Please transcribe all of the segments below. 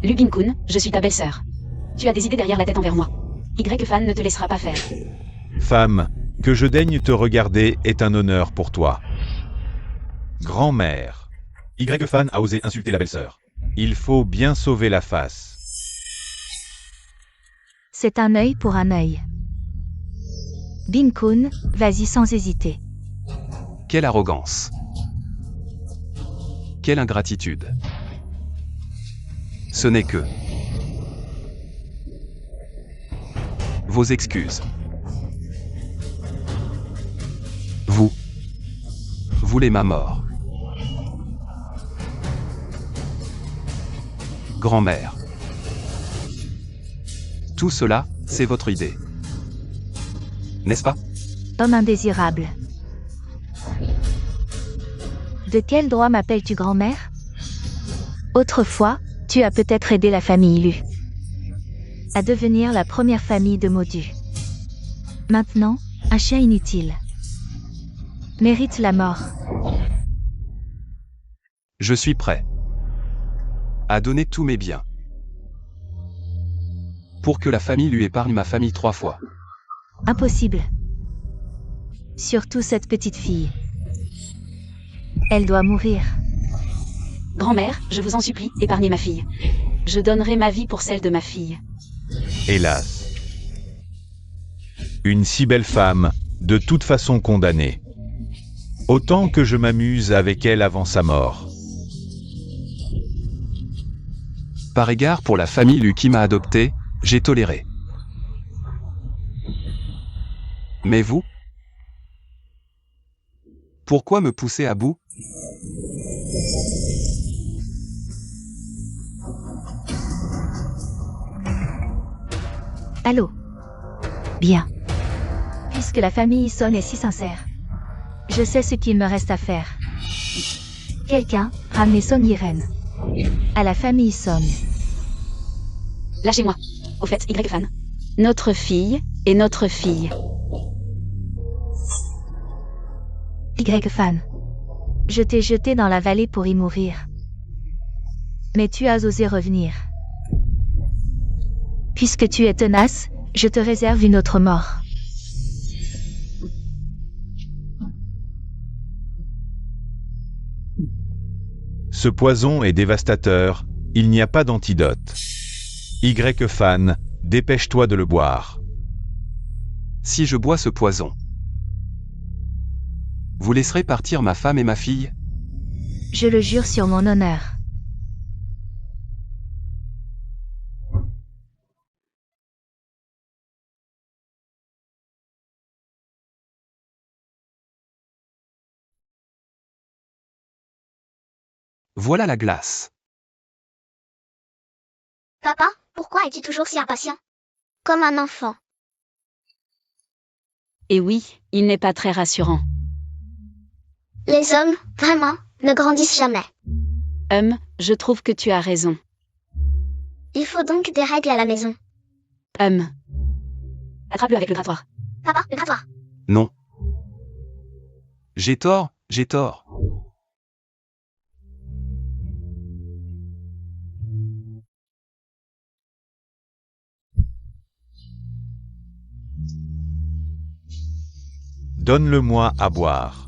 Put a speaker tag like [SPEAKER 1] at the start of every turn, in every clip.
[SPEAKER 1] Lu Bin-kun, je suis ta belle-sœur. Tu as des idées derrière la tête envers moi. Y-Fan ne te laissera pas faire.
[SPEAKER 2] Femme, que je daigne te regarder est un honneur pour toi. Grand-mère. Y-Fan a osé insulter la belle-sœur. Il faut bien sauver la face.
[SPEAKER 3] C'est un œil pour un œil. Bin-kun, vas-y sans hésiter.
[SPEAKER 4] Quelle arrogance. Quelle ingratitude. Ce n'est que vos excuses. Vous voulez ma mort. Grand-mère. Tout cela, c'est votre idée. N'est-ce pas?
[SPEAKER 3] Homme indésirable. De quel droit m'appelles-tu grand-mère? Autrefois, tu as peut-être aidé la famille Lu à devenir la première famille de Modu. Maintenant, un chien inutile mérite la mort.
[SPEAKER 4] Je suis prêt à donner tous mes biens pour que la famille lui épargne ma famille 3 fois.
[SPEAKER 3] Impossible. Surtout cette petite fille. Elle doit mourir.
[SPEAKER 1] Grand-mère, je vous en supplie, épargnez ma fille. Je donnerai ma vie pour celle de ma fille.
[SPEAKER 2] Hélas. Une si belle femme, de toute façon condamnée. Autant que je m'amuse avec elle avant sa mort.
[SPEAKER 4] Par égard pour la famille Lu qui m'a adopté, j'ai toléré. Mais vous? Pourquoi me pousser à bout?
[SPEAKER 3] Allô? Bien. Puisque la famille Son est si sincère, je sais ce qu'il me reste à faire. Quelqu'un, ramenez Son Yiren à la famille Son.
[SPEAKER 1] Lâchez-moi. Au fait, Y-Fan. Notre fille et notre fille.
[SPEAKER 3] Y-Fan. Je t'ai jeté dans la vallée pour y mourir. Mais tu as osé revenir. Puisque tu es tenace, je te réserve une autre mort.
[SPEAKER 2] Ce poison est dévastateur, il n'y a pas d'antidote. Y-Fan, dépêche-toi de le boire.
[SPEAKER 4] Si je bois ce poison, vous laisserez partir ma femme et ma fille?
[SPEAKER 3] Je le jure sur mon honneur.
[SPEAKER 4] Voilà la glace.
[SPEAKER 5] Papa, pourquoi es-tu toujours si impatient? Comme un enfant.
[SPEAKER 1] Et oui, il n'est pas très rassurant.
[SPEAKER 5] Les hommes, vraiment, ne grandissent jamais.
[SPEAKER 1] Je trouve que tu as raison.
[SPEAKER 5] Il faut donc des règles à la maison.
[SPEAKER 1] Attrape-le avec le grattoir.
[SPEAKER 5] Papa, le grattoir.
[SPEAKER 4] Non. J'ai tort, j'ai tort.
[SPEAKER 2] Donne-le-moi à boire.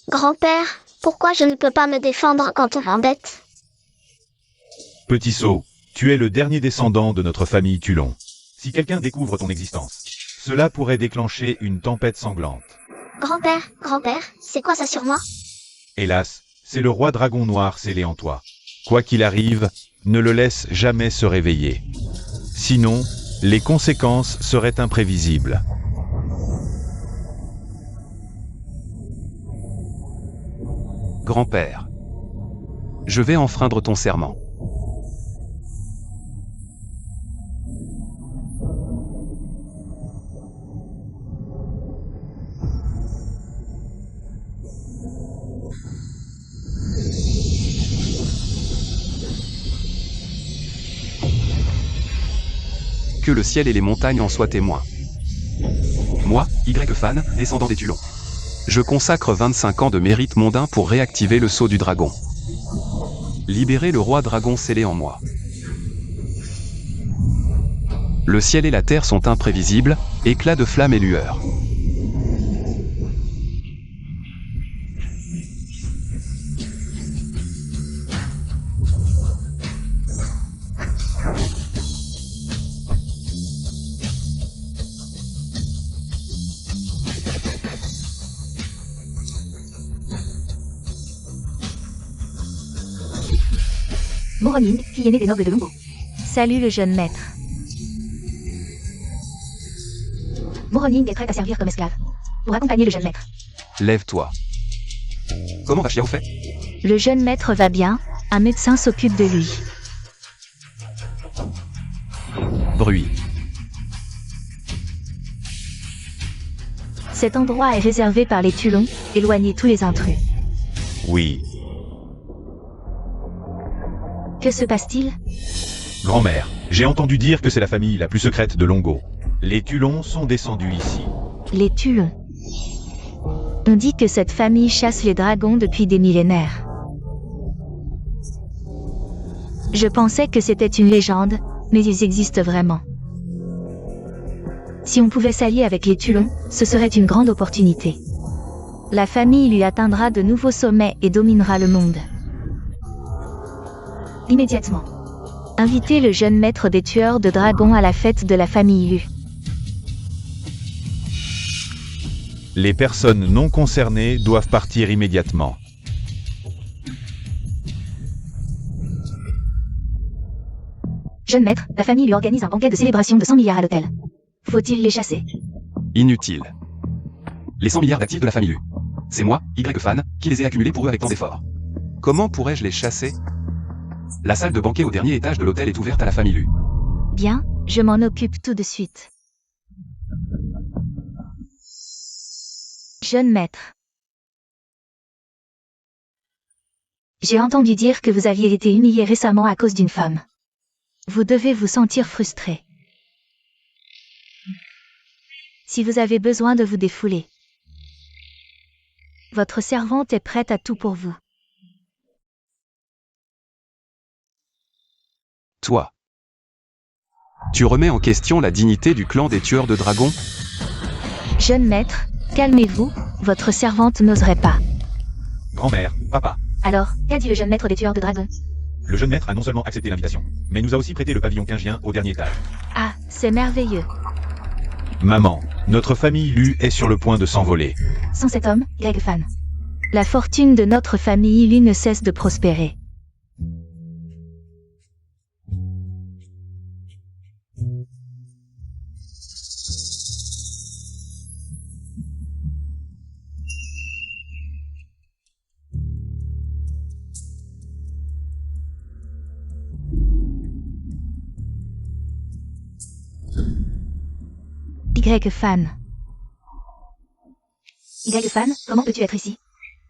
[SPEAKER 5] Grand-père, pourquoi je ne peux pas me défendre quand on m'embête?
[SPEAKER 2] Petit sot, tu es le dernier descendant de notre famille Tulon. Si quelqu'un découvre ton existence, cela pourrait déclencher une tempête sanglante.
[SPEAKER 5] Grand-père, c'est quoi ça sur moi?
[SPEAKER 2] Hélas, c'est le roi dragon noir scellé en toi. Quoi qu'il arrive, ne le laisse jamais se réveiller. Sinon, les conséquences seraient imprévisibles.
[SPEAKER 4] Grand-père, je vais enfreindre ton serment. que le ciel et les montagnes en soient témoins. Moi, Y-Fan, descendant des Tulons. Je consacre 25 ans de mérite mondain pour réactiver le sceau du dragon. Libérer le roi dragon scellé en moi. Le ciel et la terre sont imprévisibles, éclats de flammes et lueurs.
[SPEAKER 1] Moronin, fille aînée des nobles de Longo.
[SPEAKER 3] Salut le jeune maître.
[SPEAKER 1] Moronin est prête à servir comme esclave. Pour accompagner le jeune maître.
[SPEAKER 4] Lève-toi. Comment va Xiao Fei?
[SPEAKER 3] Le jeune maître va bien, un médecin s'occupe de lui.
[SPEAKER 4] Bruit.
[SPEAKER 3] Cet endroit est réservé par les Tulons, éloignez tous les intrus.
[SPEAKER 2] Oui.
[SPEAKER 3] Que se passe-t-il?
[SPEAKER 2] Grand-mère, j'ai entendu dire que c'est la famille la plus secrète de Longo. Les Tulons sont descendus ici.
[SPEAKER 3] Les Tulons. On dit que cette famille chasse les dragons depuis des millénaires. Je pensais que c'était une légende, mais ils existent vraiment. Si on pouvait s'allier avec les Tulons, ce serait une grande opportunité. La famille lui atteindra de nouveaux sommets et dominera le monde.
[SPEAKER 1] Immédiatement.
[SPEAKER 3] Invitez le jeune maître des tueurs de dragons à la fête de la famille Lu.
[SPEAKER 2] Les personnes non concernées doivent partir immédiatement.
[SPEAKER 1] Jeune maître, la famille lui organise un banquet de célébration de 100 milliards à l'hôtel. Faut-il les chasser?
[SPEAKER 4] Inutile. Les 100 milliards d'actifs de la famille Lu. C'est moi, Y-Fan, qui les ai accumulés pour eux avec tant d'efforts. Comment pourrais-je les chasser? La salle de banquet au dernier étage de l'hôtel est ouverte à la famille Lu.
[SPEAKER 3] Bien, je m'en occupe tout de suite. Jeune maître.
[SPEAKER 1] J'ai entendu dire que vous aviez été humilié récemment à cause d'une femme.
[SPEAKER 3] Vous devez vous sentir frustré. Si vous avez besoin de vous défouler. Votre servante est prête à tout pour vous.
[SPEAKER 4] Toi. Tu remets en question la dignité du clan des tueurs de dragons?
[SPEAKER 3] Jeune maître, calmez-vous, votre servante n'oserait pas.
[SPEAKER 2] Grand-mère, papa.
[SPEAKER 1] Alors, qu'a dit le jeune maître des tueurs de dragons?
[SPEAKER 2] Le jeune maître a non seulement accepté l'invitation, mais nous a aussi prêté le pavillon quingien au dernier étage.
[SPEAKER 3] Ah, c'est merveilleux.
[SPEAKER 2] Maman, notre famille Lu est sur le point de s'envoler.
[SPEAKER 1] Sans cet homme, Y-Fan.
[SPEAKER 3] La fortune de notre famille Lu ne cesse de prospérer. Y-Fan.
[SPEAKER 1] Y-Fan, comment peux-tu être ici?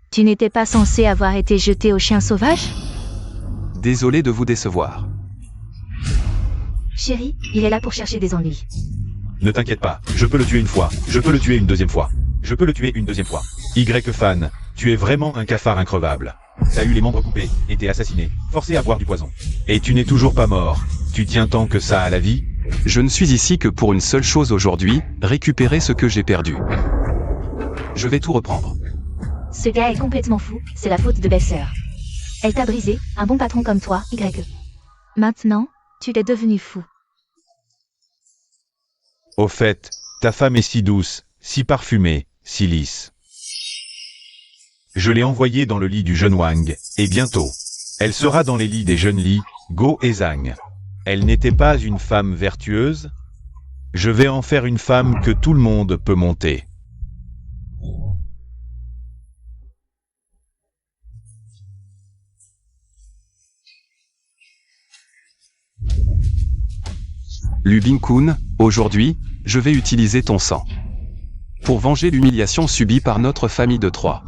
[SPEAKER 3] Tu n'étais pas censé avoir été jeté aux chiens sauvages?
[SPEAKER 4] Désolé de vous décevoir.
[SPEAKER 1] Chérie, il est là pour chercher des ennuis.
[SPEAKER 2] Ne t'inquiète pas, je peux le tuer une fois, je peux le tuer une deuxième fois. Je peux le tuer une deuxième fois. Y-Fan, tu es vraiment un cafard increvable. T'as eu les membres coupés, été assassiné, forcé à boire du poison. Et tu n'es toujours pas mort. Tu tiens tant que ça à la vie?
[SPEAKER 4] Je ne suis ici que pour une seule chose aujourd'hui, récupérer ce que j'ai perdu. Je vais tout reprendre.
[SPEAKER 1] Ce gars est complètement fou, c'est la faute de belle-sœur. Elle t'a brisé, un bon patron comme toi, Y.
[SPEAKER 3] Maintenant, tu es devenu fou.
[SPEAKER 2] Au fait, ta femme est si douce, si parfumée, si lisse. Je l'ai envoyée dans le lit du jeune Wang, et bientôt, elle sera dans les lits des jeunes lits, Go et Zhang. Elle n'était pas une femme vertueuse? Je vais en faire une femme que tout le monde peut monter.
[SPEAKER 4] Lu Bing-kun, aujourd'hui, je vais utiliser ton sang. Pour venger l'humiliation subie par notre famille de Troie.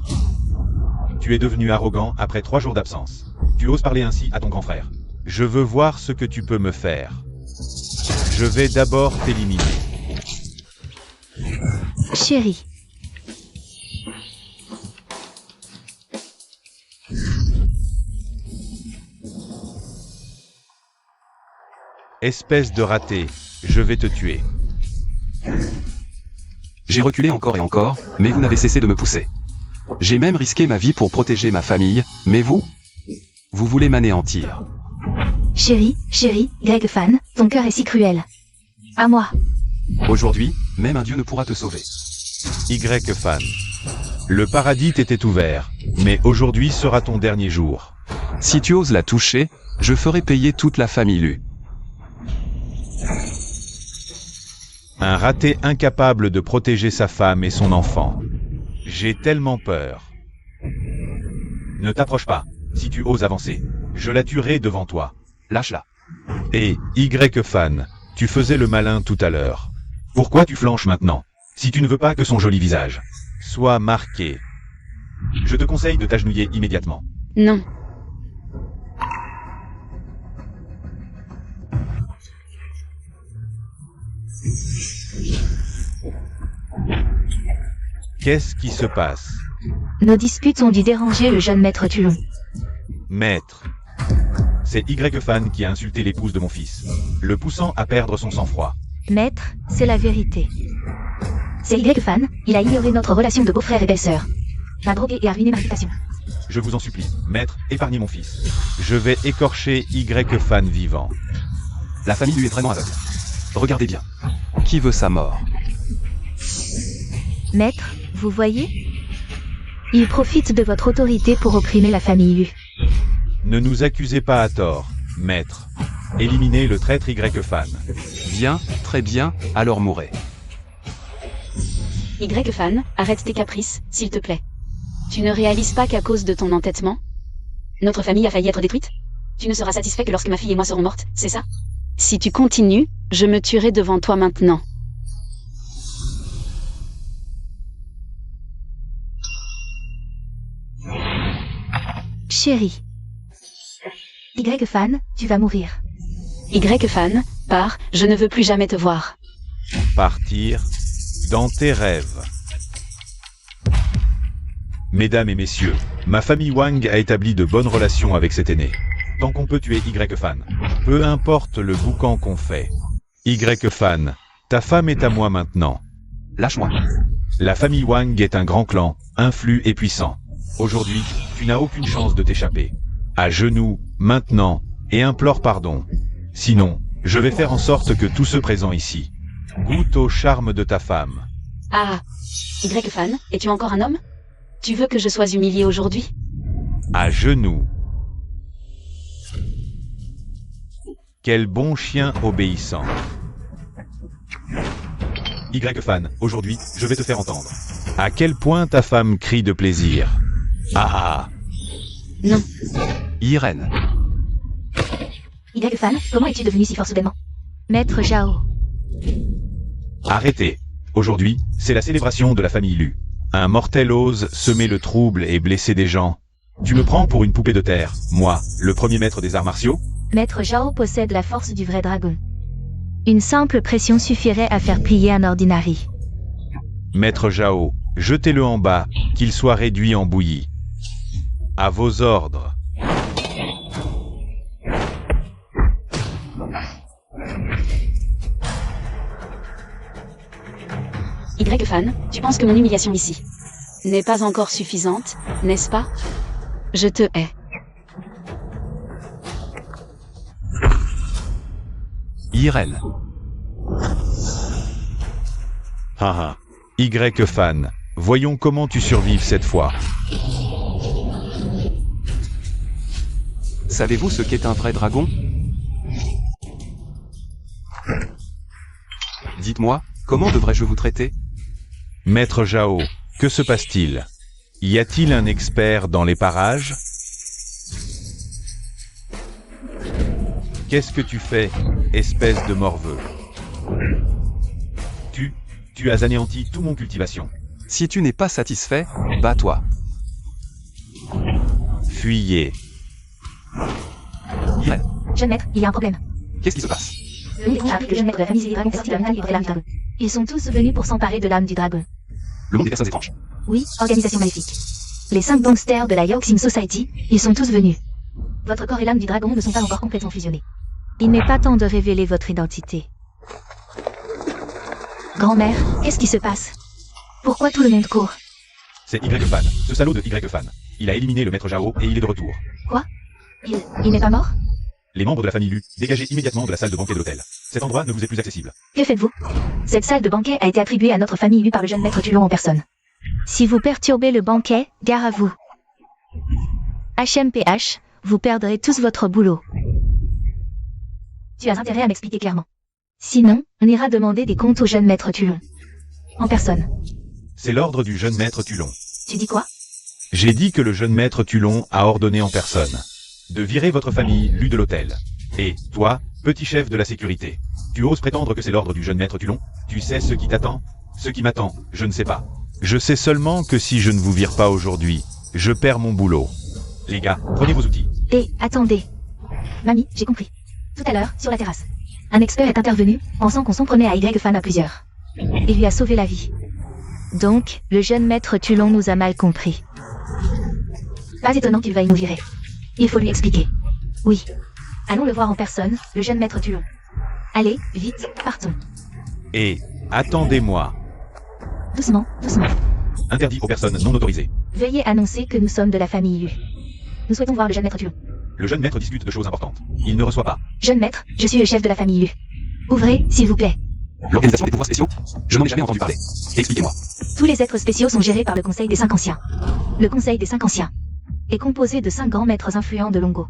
[SPEAKER 2] Tu es devenu arrogant après 3 jours d'absence. Tu oses parler ainsi à ton grand frère. Je veux voir ce que tu peux me faire. Je vais d'abord t'éliminer.
[SPEAKER 3] Chérie.
[SPEAKER 2] Espèce de raté, je vais te tuer.
[SPEAKER 4] J'ai reculé encore et encore, mais vous n'avez cessé de me pousser. J'ai même risqué ma vie pour protéger ma famille, mais vous voulez m'anéantir.
[SPEAKER 3] Chérie, Greg Fan, ton cœur est si cruel. À moi.
[SPEAKER 4] Aujourd'hui, même un dieu ne pourra te sauver.
[SPEAKER 2] Y-Fan. Le paradis t'était ouvert, mais aujourd'hui sera ton dernier jour.
[SPEAKER 4] Si tu oses la toucher, je ferai payer toute la famille Lu.
[SPEAKER 2] Un raté incapable de protéger sa femme et son enfant. J'ai tellement peur. Ne t'approche pas. Si tu oses avancer, je la tuerai devant toi.
[SPEAKER 4] Lâche-la.
[SPEAKER 2] Et Y-Fan, tu faisais le malin tout à l'heure. Pourquoi tu flanches maintenant, si tu ne veux pas que son joli visage soit marqué? Je te conseille de t'agenouiller immédiatement.
[SPEAKER 1] Non.
[SPEAKER 2] Qu'est-ce qui se passe?
[SPEAKER 3] Nos disputes ont dû déranger le jeune maître Tulon.
[SPEAKER 2] Maître. C'est Y-Fan qui a insulté l'épouse de mon fils, le poussant à perdre son sang-froid.
[SPEAKER 3] Maître, c'est la vérité. C'est Y-Fan, il a ignoré notre relation de beau-frère et belle-sœur. M'a drogué et a ruiné ma réputation.
[SPEAKER 2] Je vous en supplie, maître, épargnez mon fils. Je vais écorcher Y-Fan vivant.
[SPEAKER 4] La famille Lu est vraiment aveugle. Regardez bien. Qui veut sa mort?
[SPEAKER 3] Maître, vous voyez? Il profite de votre autorité pour opprimer la famille Lu.
[SPEAKER 2] Ne nous accusez pas à tort, maître. Éliminez le traître Y-Fan.
[SPEAKER 4] Bien, très bien, alors mourrez.
[SPEAKER 1] Y-Fan, arrête tes caprices, s'il te plaît. Tu ne réalises pas qu'à cause de ton entêtement, notre famille a failli être détruite? Tu ne seras satisfait que lorsque ma fille et moi serons mortes, c'est ça? Si tu continues, je me tuerai devant toi maintenant.
[SPEAKER 3] Chérie. Y-Fan, tu vas mourir.
[SPEAKER 1] Y-Fan, pars, je ne veux plus jamais te voir.
[SPEAKER 2] Partir dans tes rêves. Mesdames et messieurs, ma famille Wang a établi de bonnes relations avec cet aîné. Tant qu'on peut tuer Y-Fan, peu importe le boucan qu'on fait. Y-Fan, ta femme est à moi maintenant.
[SPEAKER 4] Lâche-moi.
[SPEAKER 2] La famille Wang est un grand clan, influent et puissant. Aujourd'hui, tu n'as aucune chance de t'échapper. À genoux, maintenant, et implore pardon. Sinon, je vais faire en sorte que tous ceux présents ici goûtent au charme de ta femme.
[SPEAKER 1] Ah, Y-Fan, es-tu encore un homme? Tu veux que je sois humilié aujourd'hui?
[SPEAKER 2] À genoux. Quel bon chien obéissant. Y-Fan, aujourd'hui, je vais te faire entendre. À quel point ta femme crie de plaisir. Ah ah.
[SPEAKER 1] Non.
[SPEAKER 4] Irène.
[SPEAKER 3] Y-Fan, comment es-tu devenu si fort soudainement? Maître Zhao.
[SPEAKER 2] Arrêtez. Aujourd'hui, c'est la célébration de la famille Lu. Un mortel ose semer le trouble et blesser des gens. Tu me prends pour une poupée de terre, moi, le premier maître des arts martiaux?
[SPEAKER 3] Maître Zhao possède la force du vrai dragon. Une simple pression suffirait à faire plier un ordinary.
[SPEAKER 2] Maître Zhao, jetez-le en bas, qu'il soit réduit en bouillie. À vos ordres.
[SPEAKER 1] Y-Fan, tu penses que mon humiliation ici n'est pas encore suffisante, n'est-ce pas? Je te hais.
[SPEAKER 4] Irène.
[SPEAKER 2] Haha. Y-Fan, voyons comment tu survives cette fois.
[SPEAKER 4] Savez-vous ce qu'est un vrai dragon? Dites-moi, comment devrais-je vous traiter?
[SPEAKER 2] Maître Zhao, que se passe-t-il? Y a-t-il un expert dans les parages? Qu'est-ce que tu fais, espèce de morveux? Tu as anéanti tout mon cultivation.
[SPEAKER 4] Si tu n'es pas satisfait, bats-toi.
[SPEAKER 2] Fuyez.
[SPEAKER 4] Irène.
[SPEAKER 3] Jeune maître, il y a un problème.
[SPEAKER 4] Qu'est-ce qui se passe?
[SPEAKER 3] Le nom a appris que le jeune maître de la famille Zélie Dragon est sorti de la montagne et portait l'âme du dragon. Ils sont tous venus pour s'emparer de l'âme du dragon.
[SPEAKER 4] Le monde des personnes étranges.
[SPEAKER 3] Oui, organisation maléfique. Les 5 gangsters de la Yorkshire Society, ils sont tous venus. Votre corps et l'âme du dragon ne sont pas encore complètement fusionnés. Il n'est pas temps de révéler votre identité. Grand-mère, qu'est-ce qui se passe? Pourquoi tout le monde court?
[SPEAKER 2] C'est Y-Fan, ce salaud de Y-Fan. Il a éliminé le maître Jao et il est de retour.
[SPEAKER 3] Quoi? Il n'est pas mort?
[SPEAKER 2] Les membres de la famille Lu, dégagez immédiatement de la salle de banquet de l'hôtel. Cet endroit ne vous est plus accessible.
[SPEAKER 3] Que faites-vous? Cette salle de banquet a été attribuée à notre famille élue par le jeune maître Tulon en personne. Si vous perturbez le banquet, gare à vous. HMPH, vous perdrez tous votre boulot. Tu as intérêt à m'expliquer clairement. Sinon, on ira demander des comptes au jeune maître Tulon. En personne.
[SPEAKER 2] C'est l'ordre du jeune maître Tulon.
[SPEAKER 3] Tu dis quoi?
[SPEAKER 2] J'ai dit que le jeune maître Tulon a ordonné en personne de virer votre famille Lu de l'hôtel. Et, toi, petit chef de la sécurité, tu oses prétendre que c'est l'ordre du jeune maître Tulon? Tu sais ce qui t'attend? Ce qui m'attend, je ne sais pas. Je sais seulement que si je ne vous vire pas aujourd'hui, je perds mon boulot. Les gars, prenez vos outils.
[SPEAKER 3] Attendez. Mamie, j'ai compris. Tout à l'heure, sur la terrasse. Un expert est intervenu, pensant qu'on s'en prenait à Y-Fan à plusieurs. Et lui a sauvé la vie. Donc, le jeune maître Tulon nous a mal compris. Pas étonnant qu'il veuille nous virer. Il faut lui expliquer. Oui. Allons le voir en personne, le jeune maître Tulon. Allez, vite, partons.
[SPEAKER 2] Et, attendez-moi.
[SPEAKER 3] Doucement, doucement.
[SPEAKER 2] Interdit aux personnes non autorisées.
[SPEAKER 3] Veuillez annoncer que nous sommes de la famille Lu. Nous souhaitons voir le jeune maître Tulon.
[SPEAKER 2] Le jeune maître discute de choses importantes. Il ne reçoit pas.
[SPEAKER 3] Jeune maître, je suis le chef de la famille Lu. Ouvrez, s'il vous plaît.
[SPEAKER 4] L'organisation des pouvoirs spéciaux? Je n'en ai jamais entendu parler. Expliquez-moi.
[SPEAKER 3] Tous les êtres spéciaux sont gérés par le Conseil des 5 Anciens. Le Conseil des 5 Anciens est composé de 5 grands maîtres influents de Longo.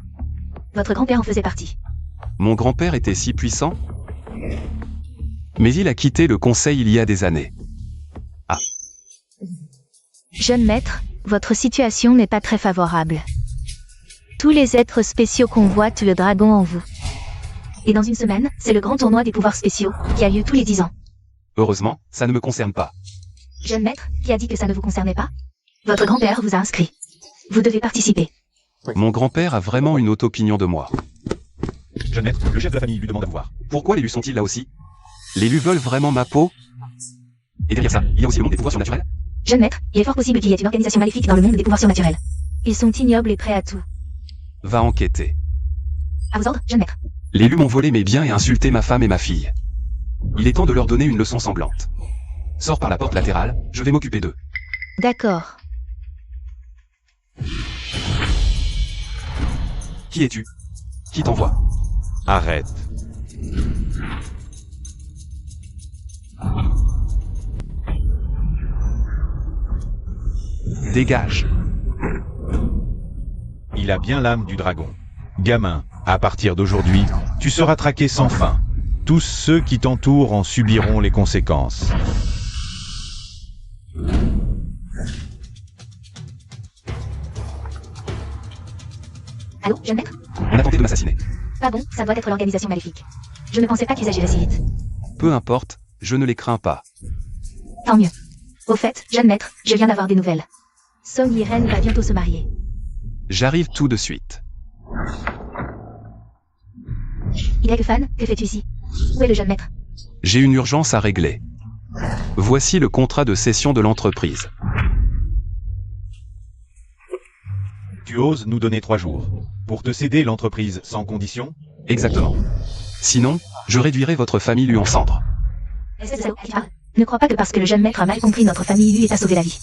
[SPEAKER 3] Votre grand-père en faisait partie.
[SPEAKER 4] Mon grand-père était si puissant? Mais il a quitté le conseil il y a des années.
[SPEAKER 3] Jeune maître, votre situation n'est pas très favorable. Tous les êtres spéciaux convoitent le dragon en vous. Et dans une semaine, c'est le grand tournoi des pouvoirs spéciaux, qui a lieu tous les 10 ans.
[SPEAKER 4] Heureusement, ça ne me concerne pas.
[SPEAKER 3] Jeune maître, qui a dit que ça ne vous concernait pas? Votre grand-père vous a inscrit. Vous devez participer.
[SPEAKER 4] Mon grand-père a vraiment une haute opinion de moi.
[SPEAKER 2] Jeune maître, le chef de la famille lui demande à vous voir.
[SPEAKER 4] Pourquoi les Lus sont-ils là aussi? Les Lus veulent vraiment ma peau? Et derrière ça, il y a aussi le monde des pouvoirs surnaturels?
[SPEAKER 3] Jeune maître, il est fort possible qu'il y ait une organisation maléfique dans le monde des pouvoirs surnaturels. Ils sont ignobles et prêts à tout.
[SPEAKER 4] Va enquêter.
[SPEAKER 3] À vos ordres, jeune maître.
[SPEAKER 4] Les Lus m'ont volé mes biens et insulté ma femme et ma fille. Il est temps de leur donner une leçon semblante. Sors par la porte latérale, je vais m'occuper d'eux.
[SPEAKER 3] D'accord.
[SPEAKER 4] Qui es-tu? Qui t'envoie?
[SPEAKER 2] Arrête.
[SPEAKER 4] Dégage.
[SPEAKER 2] Il a bien l'âme du dragon. Gamin, à partir d'aujourd'hui, tu seras traqué sans fin. Tous ceux qui t'entourent en subiront les conséquences.
[SPEAKER 3] Allô, jeune maître?
[SPEAKER 4] On a tenté de m'assassiner.
[SPEAKER 3] Pas bon, ça doit être l'organisation maléfique. Je ne pensais pas qu'ils agiraient si vite.
[SPEAKER 4] Peu importe, je ne les crains pas.
[SPEAKER 3] Tant mieux. Au fait, jeune maître, je viens d'avoir des nouvelles. Song Yiren va bientôt se marier.
[SPEAKER 4] J'arrive tout de suite.
[SPEAKER 3] Y-Fan, que fais-tu ici? Où est le jeune maître?
[SPEAKER 4] J'ai une urgence à régler. Voici le contrat de cession de l'entreprise.
[SPEAKER 2] Tu oses nous donner 3 jours pour te céder l'entreprise sans condition?
[SPEAKER 4] Exactement. Sinon, je réduirai votre famille Lu en cendres.
[SPEAKER 3] Espèce de salaud, qui parle. Ne crois pas que parce que le jeune maître a mal compris notre famille lui et t'a sauvé la vie.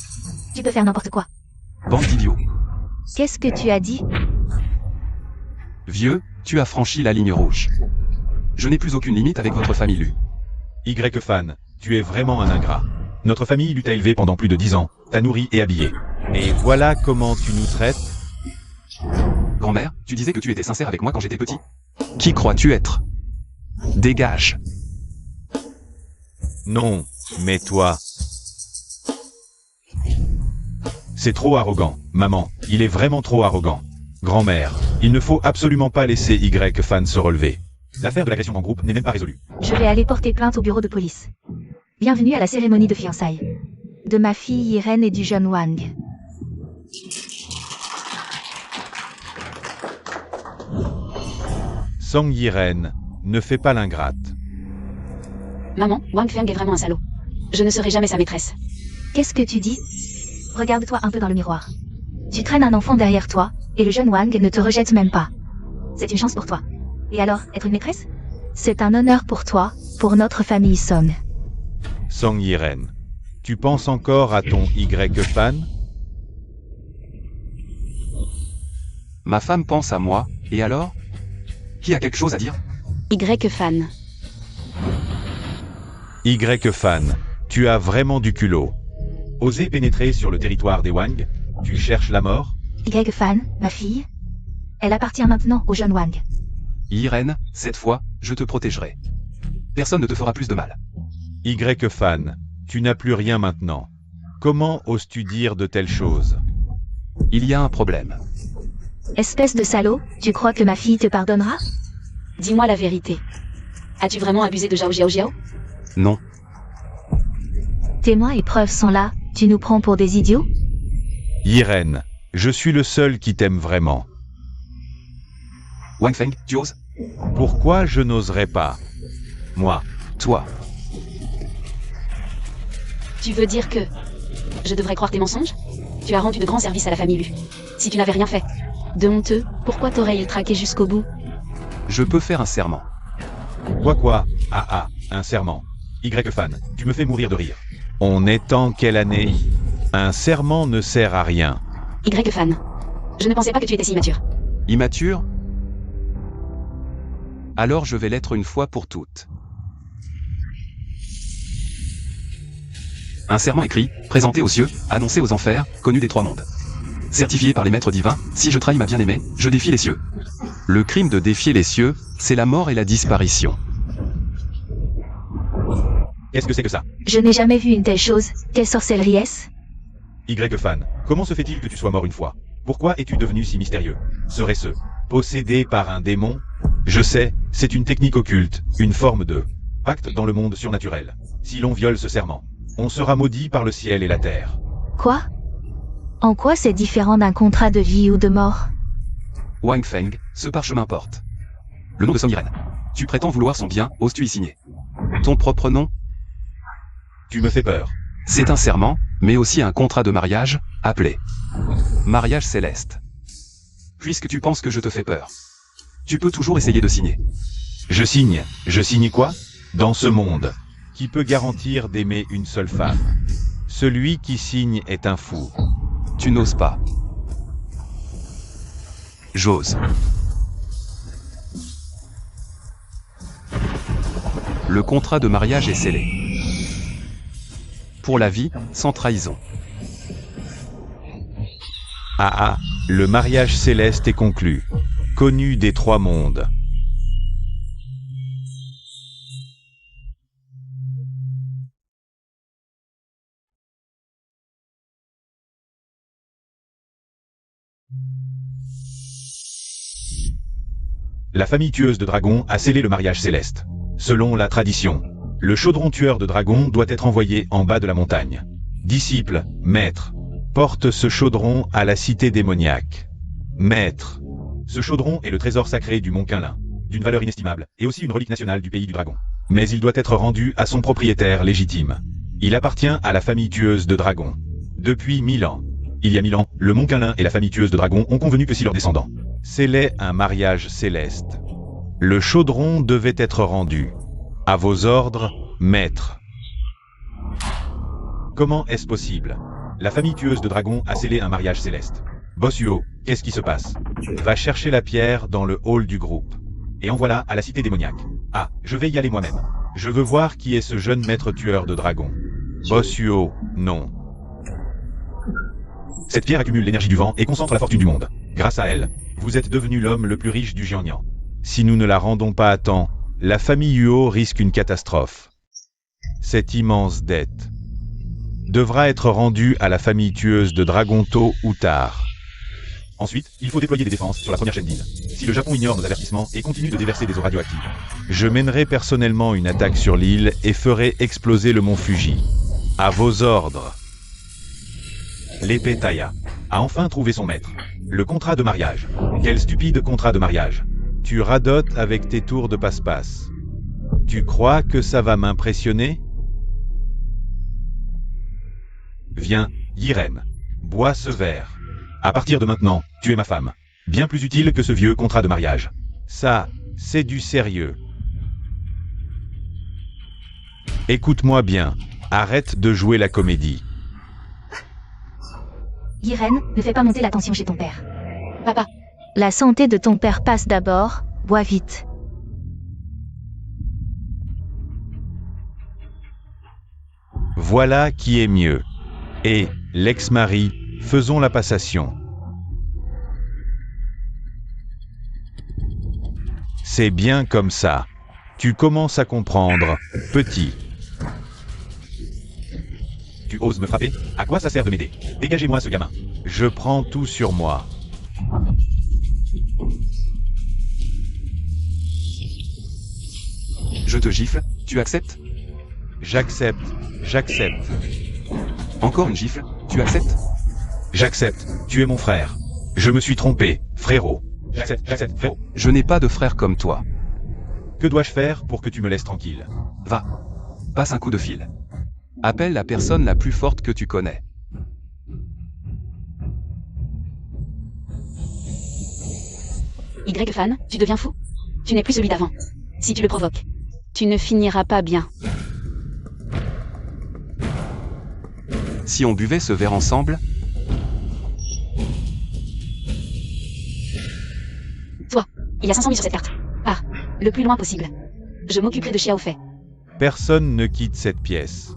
[SPEAKER 3] Tu peux faire n'importe quoi.
[SPEAKER 4] Bande d'idiots.
[SPEAKER 3] Qu'est-ce que tu as dit?
[SPEAKER 4] Vieux, tu as franchi la ligne rouge. Je n'ai plus aucune limite avec votre famille Lu.
[SPEAKER 2] Y-Fan, tu es vraiment un ingrat. Notre famille Lu t'a élevé pendant plus de 10 ans, t'a nourri et habillé. Et voilà comment tu nous traites?
[SPEAKER 4] Grand-mère, tu disais que tu étais sincère avec moi quand j'étais petit. Qui crois-tu être? Dégage.
[SPEAKER 2] Non, mais toi... C'est trop arrogant, maman, il est vraiment trop arrogant. Grand-mère, il ne faut absolument pas laisser Y-Fan se relever. L'affaire de l'agression en groupe n'est même pas résolue.
[SPEAKER 3] Je vais aller porter plainte au bureau de police. Bienvenue à la cérémonie de fiançailles. De ma fille Irène et du jeune Wang.
[SPEAKER 2] Song Yiren, ne fais pas l'ingrate.
[SPEAKER 1] Maman, Wang Feng est vraiment un salaud. Je ne serai jamais sa maîtresse.
[SPEAKER 3] Qu'est-ce que tu dis? Regarde-toi un peu dans le miroir. Tu traînes un enfant derrière toi, et le jeune Wang ne te rejette même pas. C'est une chance pour toi. Et alors, être une maîtresse? C'est un honneur pour toi, pour notre famille Song.
[SPEAKER 2] Song Yiren. Tu penses encore à ton Y-fan?
[SPEAKER 4] Ma femme pense à moi, et alors? Qui a quelque chose à dire?
[SPEAKER 1] Y-fan.
[SPEAKER 2] Y-fan. Tu as vraiment du culot. Oser pénétrer sur le territoire des Wang? Tu cherches la mort?
[SPEAKER 3] Y-fan, ma fille. Elle appartient maintenant au jeune Wang.
[SPEAKER 4] Irène, cette fois, je te protégerai. Personne ne te fera plus de mal.
[SPEAKER 2] Y-fan. Tu n'as plus rien maintenant. Comment oses-tu dire de telles choses?
[SPEAKER 4] Il y a un problème.
[SPEAKER 3] Espèce de salaud, tu crois que ma fille te pardonnera?
[SPEAKER 1] Dis-moi la vérité. As-tu vraiment abusé de Zhao Jiao?
[SPEAKER 4] Non.
[SPEAKER 3] Témoins et preuves sont là, tu nous prends pour des idiots?
[SPEAKER 2] Yiren, je suis le seul qui t'aime vraiment.
[SPEAKER 4] Wang Feng, tu oses?
[SPEAKER 2] Pourquoi je n'oserais pas? Moi.
[SPEAKER 4] Toi.
[SPEAKER 1] Tu veux dire que... je devrais croire tes mensonges? Tu as rendu de grands services à la famille Lu. Si tu n'avais rien fait de honteux, pourquoi t'aurais-il traqué jusqu'au bout?
[SPEAKER 4] Je peux faire un serment.
[SPEAKER 2] Quoi? Un serment. Y-fan, tu me fais mourir de rire. On est en quelle année? Un serment ne sert à rien.
[SPEAKER 1] Y-fan. Je ne pensais pas que tu étais si immature.
[SPEAKER 4] Immature? Alors je vais l'être une fois pour toutes. Un serment écrit, présenté aux cieux, annoncé aux enfers, connu des trois mondes. Certifié par les maîtres divins, si je trahis ma bien-aimée, je défie les cieux. Le crime de défier les cieux, c'est la mort et la disparition.
[SPEAKER 2] Qu'est-ce que c'est que ça?
[SPEAKER 3] Je n'ai jamais vu une telle chose, quelle sorcellerie est-ce?
[SPEAKER 2] Y-fan, comment se fait-il que tu sois mort une fois? Pourquoi es-tu devenu si mystérieux? Serait-ce possédé par un démon? Je sais, c'est une technique occulte, une forme de pacte dans le monde surnaturel. Si l'on viole ce serment, on sera maudit par le ciel et la terre.
[SPEAKER 3] Quoi? En quoi c'est différent d'un contrat de vie ou de mort?
[SPEAKER 4] Wang Feng, ce parchemin porte le nom de Song Yiren. Tu prétends vouloir son bien, oses-tu y signer? Ton propre nom?
[SPEAKER 2] Tu me fais peur.
[SPEAKER 4] C'est un serment, mais aussi un contrat de mariage, appelé mariage céleste. Puisque tu penses que je te fais peur, tu peux toujours essayer de signer.
[SPEAKER 2] Je signe quoi? Dans ce monde, qui peut garantir d'aimer une seule femme? Celui qui signe est un fou.
[SPEAKER 4] Tu n'oses pas. J'ose. Le contrat de mariage est scellé. Pour la vie, sans trahison.
[SPEAKER 2] Le mariage céleste est conclu. Connu des trois mondes. La famille tueuse de dragons a scellé le mariage céleste. Selon la tradition, le chaudron tueur de dragons doit être envoyé en bas de la montagne. Disciple, maître, porte ce chaudron à la cité démoniaque. Maître, ce chaudron est le trésor sacré du Mont Qinlin, d'une valeur inestimable, et aussi une relique nationale du pays du dragon. Mais il doit être rendu à son propriétaire légitime. Il appartient à la famille tueuse de dragons. Depuis 1000 ans. Il y a 1000 ans, le Mont Qinlin et la famille tueuse de dragons ont convenu que si leurs descendants scellaient un mariage céleste, le chaudron devait être rendu. À vos ordres, maître. Comment est-ce possible? La famille tueuse de dragons a scellé un mariage céleste. Boss Huo, qu'est-ce qui se passe? Va chercher la pierre dans le hall du groupe. Et en voilà à la cité démoniaque. Je vais y aller moi-même. Je veux voir qui est ce jeune maître tueur de dragons. Boss Huo, non. Cette pierre accumule l'énergie du vent et concentre la fortune du monde. Grâce à elle, vous êtes devenu l'homme le plus riche du Jiangnan. Si nous ne la rendons pas à temps, la famille Huo risque une catastrophe. Cette immense dette devra être rendue à la famille tueuse de dragons tôt ou tard. Ensuite, il faut déployer des défenses sur la première chaîne d'île. Si le Japon ignore nos avertissements et continue de déverser des eaux radioactives, je mènerai personnellement une attaque sur l'île et ferai exploser le mont Fuji. À vos ordres. L'épée Taya a enfin trouvé son maître. Le contrat de mariage. Quel stupide contrat de mariage. Tu radotes avec tes tours de passe-passe. Tu crois que ça va m'impressionner? Viens, Irène. Bois ce verre. À partir de maintenant, tu es ma femme. Bien plus utile que ce vieux contrat de mariage. Ça, c'est du sérieux. Écoute-moi bien. Arrête de jouer la comédie.
[SPEAKER 3] Irène, ne fais pas monter la tension chez ton père.
[SPEAKER 1] Papa,
[SPEAKER 3] La santé de ton père passe d'abord, bois vite.
[SPEAKER 2] Voilà qui est mieux. Et, l'ex-mari, faisons la passation. C'est bien comme ça. Tu commences à comprendre, petit. Tu oses me frapper? À quoi ça sert de m'aider? Dégagez-moi ce gamin. Je prends tout sur moi.
[SPEAKER 4] Je te gifle, tu acceptes?
[SPEAKER 2] J'accepte, j'accepte,
[SPEAKER 4] Encore une gifle, tu acceptes?
[SPEAKER 2] j'accepte. Tu es mon frère. Je me suis trompé, frérot. J'accepte, frérot.
[SPEAKER 4] Je n'ai pas de frère comme toi.
[SPEAKER 2] Que dois-je faire pour que tu me laisses tranquille?
[SPEAKER 4] Va. Passe un coup de fil. Appelle la personne la plus forte que tu connais.
[SPEAKER 1] Y-Fan, tu deviens fou? Tu n'es plus celui d'avant. Si tu le provoques, tu ne finiras pas bien.
[SPEAKER 4] Si on buvait ce verre ensemble,
[SPEAKER 1] Toi, il y a 500 000 sur cette carte. Ah, le plus loin possible. Je m'occuperai de Xiao Fei.
[SPEAKER 2] Personne ne quitte cette pièce.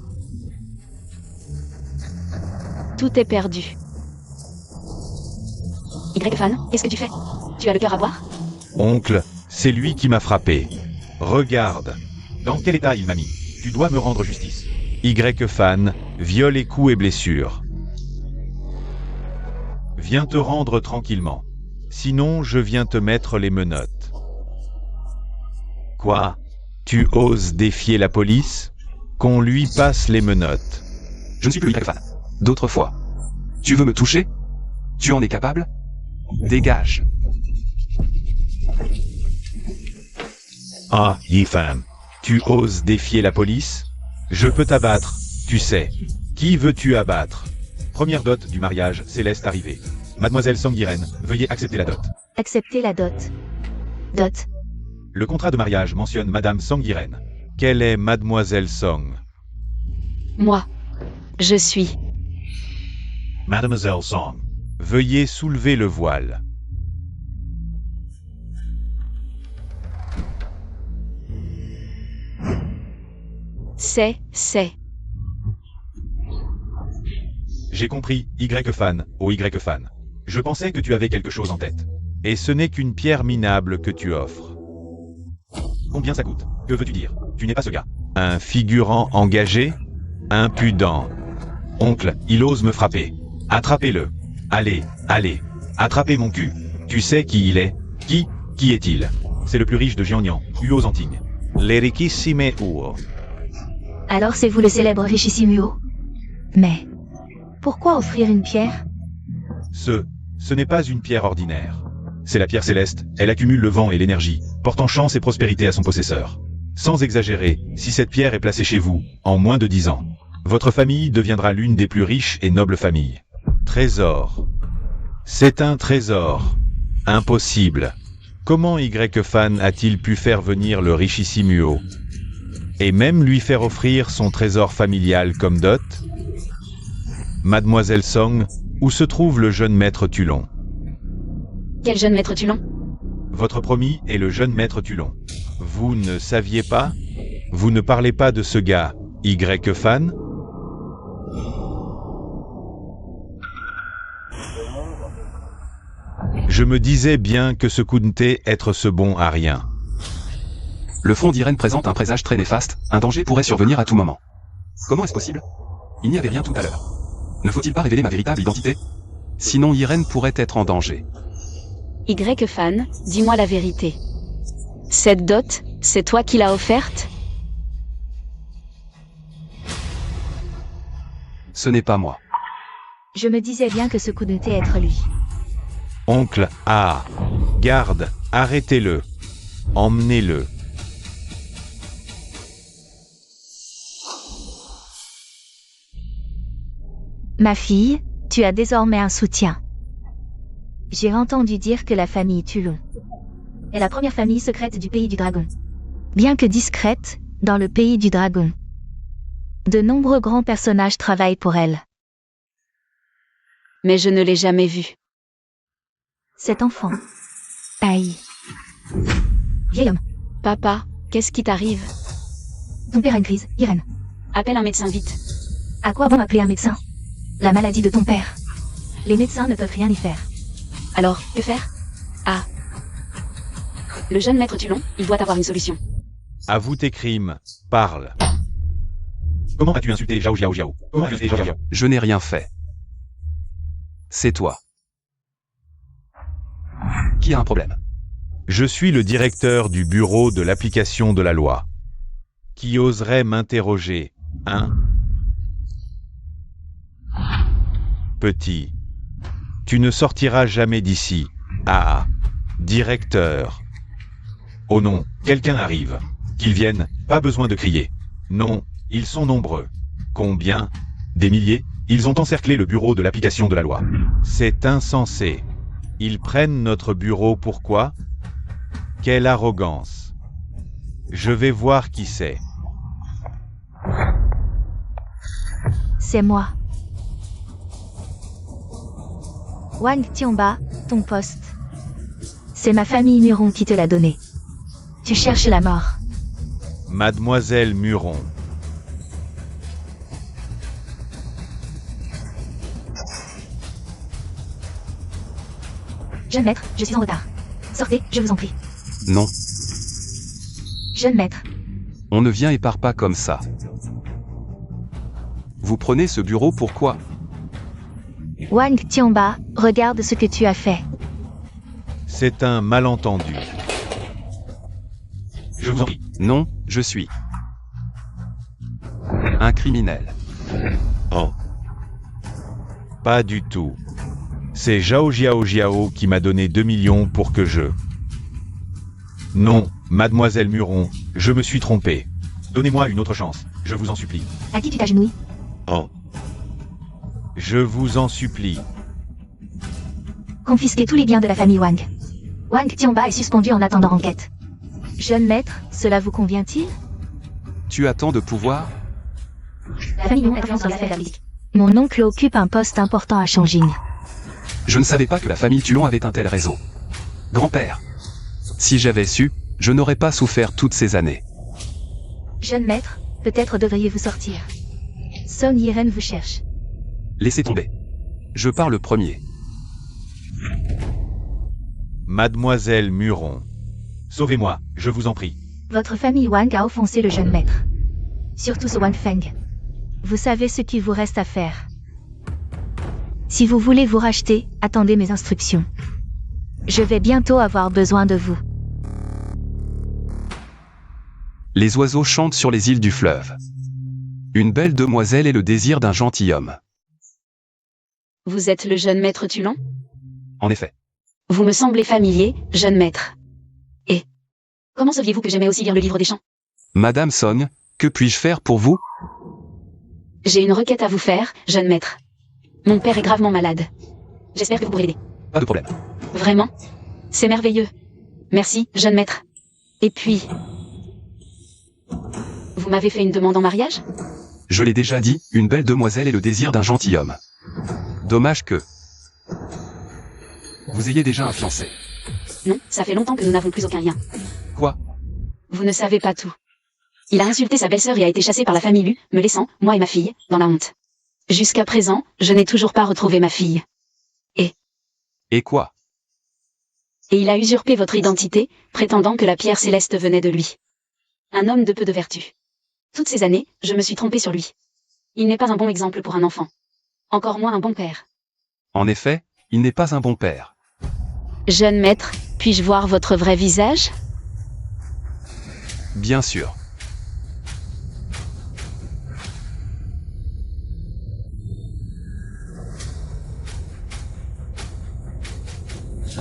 [SPEAKER 1] Tout est perdu. Y-Fan, qu'est-ce que tu fais? Tu as le cœur à boire?
[SPEAKER 2] Oncle, c'est lui qui m'a frappé. Regarde. Dans quel état il m'a mis? Tu dois me rendre justice. Y-Fan, viol et coups et blessures. Viens te rendre tranquillement. Sinon, je viens te mettre les menottes. Quoi? Tu oses défier la police? Qu'on lui passe les menottes.
[SPEAKER 4] je ne suis plus Y-Fan. D'autres fois. Tu veux me toucher? Tu en es capable? Dégage.
[SPEAKER 2] Ah, Yi-Fan, tu oses défier la police? Je peux t'abattre, tu sais. Qui veux-tu abattre? Première dot du mariage, Céleste arrivée. Mademoiselle Song Irène, veuillez accepter la dot.
[SPEAKER 3] Acceptez la dot. Dot.
[SPEAKER 2] Le contrat de mariage mentionne Madame Song Irène. Quelle est Mademoiselle Song?
[SPEAKER 1] Moi, je suis.
[SPEAKER 2] Mademoiselle Song. Veuillez soulever le voile.
[SPEAKER 1] C'est.
[SPEAKER 2] J'ai compris, Y-Fan, oh Y-Fan. Je pensais que tu avais quelque chose en tête. Et ce n'est qu'une pierre minable que tu offres. Combien ça coûte? Que veux-tu dire? Tu n'es pas ce gars. Un figurant engagé? Impudent. Oncle, il ose me frapper. Attrapez-le. Allez, attrapez mon cul. Tu sais qui il est? Qui est-il? C'est le plus riche de Jiangnan, Huo Zanting. Les ricchissime Huo.
[SPEAKER 3] Alors c'est vous le célèbre Richissimuo? Mais pourquoi offrir une pierre?
[SPEAKER 2] Ce n'est pas une pierre ordinaire. C'est la pierre céleste, elle accumule le vent et l'énergie, portant chance et prospérité à son possesseur. Sans exagérer, si cette pierre est placée chez vous, en moins de 10 ans, votre famille deviendra l'une des plus riches et nobles familles. Trésor. C'est un trésor. Impossible. Comment Y-Fan a-t-il pu faire venir le Richissimuo? Et même lui faire offrir son trésor familial comme dot? Mademoiselle Song, où se trouve le jeune maître Tulon?
[SPEAKER 1] Quel jeune maître Tulon?
[SPEAKER 2] Votre promis est le jeune maître Tulon. Vous ne saviez pas? Vous ne parlez pas de ce gars, Y-Fan? Je me disais bien que ce Kunte être ce bon à rien.
[SPEAKER 4] Le front d'Irène présente un présage très néfaste, un danger pourrait survenir à tout moment. Comment est-ce possible? Il n'y avait rien tout à l'heure. Ne faut-il pas révéler ma véritable identité? Sinon Irène pourrait être en danger.
[SPEAKER 1] Y-Fan, dis-moi la vérité. Cette dot, c'est toi qui l'as offerte?
[SPEAKER 4] Ce n'est pas moi.
[SPEAKER 3] Je me disais bien que ce coup de thé être lui.
[SPEAKER 2] Oncle, ah, garde, arrêtez-le. Emmenez-le.
[SPEAKER 3] Ma fille, tu as désormais un soutien. J'ai entendu dire que la famille Tulon est la première famille secrète du pays du dragon. Bien que discrète, dans le pays du dragon, de nombreux grands personnages travaillent pour elle.
[SPEAKER 1] Mais je ne l'ai jamais vue.
[SPEAKER 3] Cet enfant. Aïe. Vieil homme.
[SPEAKER 1] Papa, qu'est-ce qui t'arrive?
[SPEAKER 3] Ton père a une crise, Irène.
[SPEAKER 1] Appelle un médecin vite.
[SPEAKER 3] À quoi bon appeler un médecin? La maladie de ton père. Les médecins ne peuvent rien y faire.
[SPEAKER 1] Alors, que faire? Ah. Le jeune maître Tulon, il doit avoir une solution.
[SPEAKER 2] Avoue tes crimes, parle. Comment as-tu insulté Zhao Jiao Jiao? Comment as-tu insulté Zhao Jiao?
[SPEAKER 4] Je n'ai rien fait. C'est toi. Qui a un problème?
[SPEAKER 2] Je suis le directeur du bureau de l'application de la loi. Qui oserait m'interroger, hein? Petit. Tu ne sortiras jamais d'ici. Ah. Directeur. Oh non, quelqu'un arrive. Qu'ils viennent, pas besoin de crier. Non, ils sont nombreux. Combien? Des milliers? Ils ont encerclé le bureau de l'application de la loi. C'est insensé. Ils prennent notre bureau pourquoi? Quelle arrogance. Je vais voir qui c'est.
[SPEAKER 3] C'est moi. Wang Tianba, ton poste. C'est ma famille Muron qui te l'a donné. Tu cherches la mort.
[SPEAKER 2] Mademoiselle Muron.
[SPEAKER 3] Jeune maître, je suis en retard. Sortez, je vous en prie.
[SPEAKER 4] Non,
[SPEAKER 3] Jeune maître.
[SPEAKER 4] on ne vient et part pas comme ça. Vous prenez ce bureau pourquoi?
[SPEAKER 3] Wang Tianba, regarde ce que tu as fait.
[SPEAKER 2] C'est un malentendu. Je vous en prie.
[SPEAKER 4] Non, je suis un criminel.
[SPEAKER 2] Oh. Pas du tout. C'est Zhao Jiao Jiao qui m'a donné 2 millions pour que je... Non, mademoiselle Muron, je me suis trompé. Donnez-moi une autre chance, je vous en supplie.
[SPEAKER 3] À qui tu t'agenouilles?
[SPEAKER 2] Oh. Je vous en supplie.
[SPEAKER 3] Confisquez tous les biens de la famille Wang. Wang Tianba est suspendu en attendant enquête. Jeune maître, cela vous convient-il?
[SPEAKER 4] Tu as tant de pouvoir?
[SPEAKER 3] La famille Muron influence dans l'affaire politique. Mon oncle occupe un poste important à Changjing.
[SPEAKER 4] Je ne savais pas que la famille Tulon avait un tel réseau. Grand-père. Si j'avais su, je n'aurais pas souffert toutes ces années.
[SPEAKER 3] Jeune maître, peut-être devriez-vous sortir. Song Yiren vous cherche.
[SPEAKER 4] Laissez tomber. Je pars le premier.
[SPEAKER 2] Mademoiselle Muron. Sauvez-moi, je vous en prie.
[SPEAKER 3] Votre famille Wang a offensé le jeune maître. Surtout ce Wang Feng. Vous savez ce qu'il vous reste à faire. Si vous voulez vous racheter, attendez mes instructions. Je vais bientôt avoir besoin de vous.
[SPEAKER 4] Les oiseaux chantent sur les îles du fleuve. Une belle demoiselle et le désir d'un gentilhomme.
[SPEAKER 1] Vous êtes le jeune maître Tulon?
[SPEAKER 4] En effet.
[SPEAKER 1] Vous me semblez familier, jeune maître. Et comment saviez-vous que j'aimais aussi lire le livre des chants?
[SPEAKER 4] Madame Song, que puis-je faire pour vous?
[SPEAKER 1] J'ai une requête à vous faire, jeune maître. Mon père est gravement malade. J'espère que vous pourrez l'aider.
[SPEAKER 4] Pas de problème.
[SPEAKER 1] Vraiment? C'est merveilleux. Merci, jeune maître. Et puis... Vous m'avez fait une demande en mariage?
[SPEAKER 4] Je l'ai déjà dit, une belle demoiselle et le désir d'un gentilhomme. Dommage que... vous ayez déjà un fiancé.
[SPEAKER 1] Non, ça fait longtemps que nous n'avons plus aucun lien.
[SPEAKER 4] Quoi?
[SPEAKER 1] Vous ne savez pas tout. Il a insulté sa belle-sœur et a été chassé par la famille Lu, me laissant, moi et ma fille, dans la honte. Jusqu'à présent, je n'ai toujours pas retrouvé ma fille.
[SPEAKER 4] Et quoi?
[SPEAKER 1] Et il a usurpé votre identité, prétendant que la pierre céleste venait de lui. Un homme de peu de vertu. Toutes ces années, je me suis trompée sur lui. Il n'est pas un bon exemple pour un enfant. Encore moins un bon père.
[SPEAKER 4] En effet, il n'est pas un bon père.
[SPEAKER 1] Jeune maître, puis-je voir votre vrai visage?
[SPEAKER 4] Bien sûr.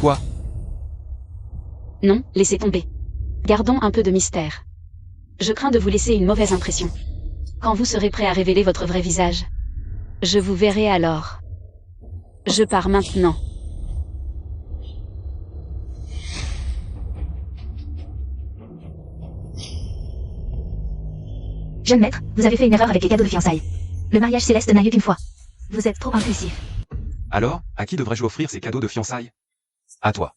[SPEAKER 4] Quoi?
[SPEAKER 1] Non, laissez tomber. Gardons un peu de mystère. Je crains de vous laisser une mauvaise impression. Quand vous serez prêt à révéler votre vrai visage. Je vous verrai alors. Je pars maintenant.
[SPEAKER 3] Jeune maître, vous avez fait une erreur avec les cadeaux de fiançailles. Le mariage céleste n'a lieu qu'une fois. Vous êtes trop impulsif.
[SPEAKER 4] Alors, à qui devrais-je offrir ces cadeaux de fiançailles? À toi.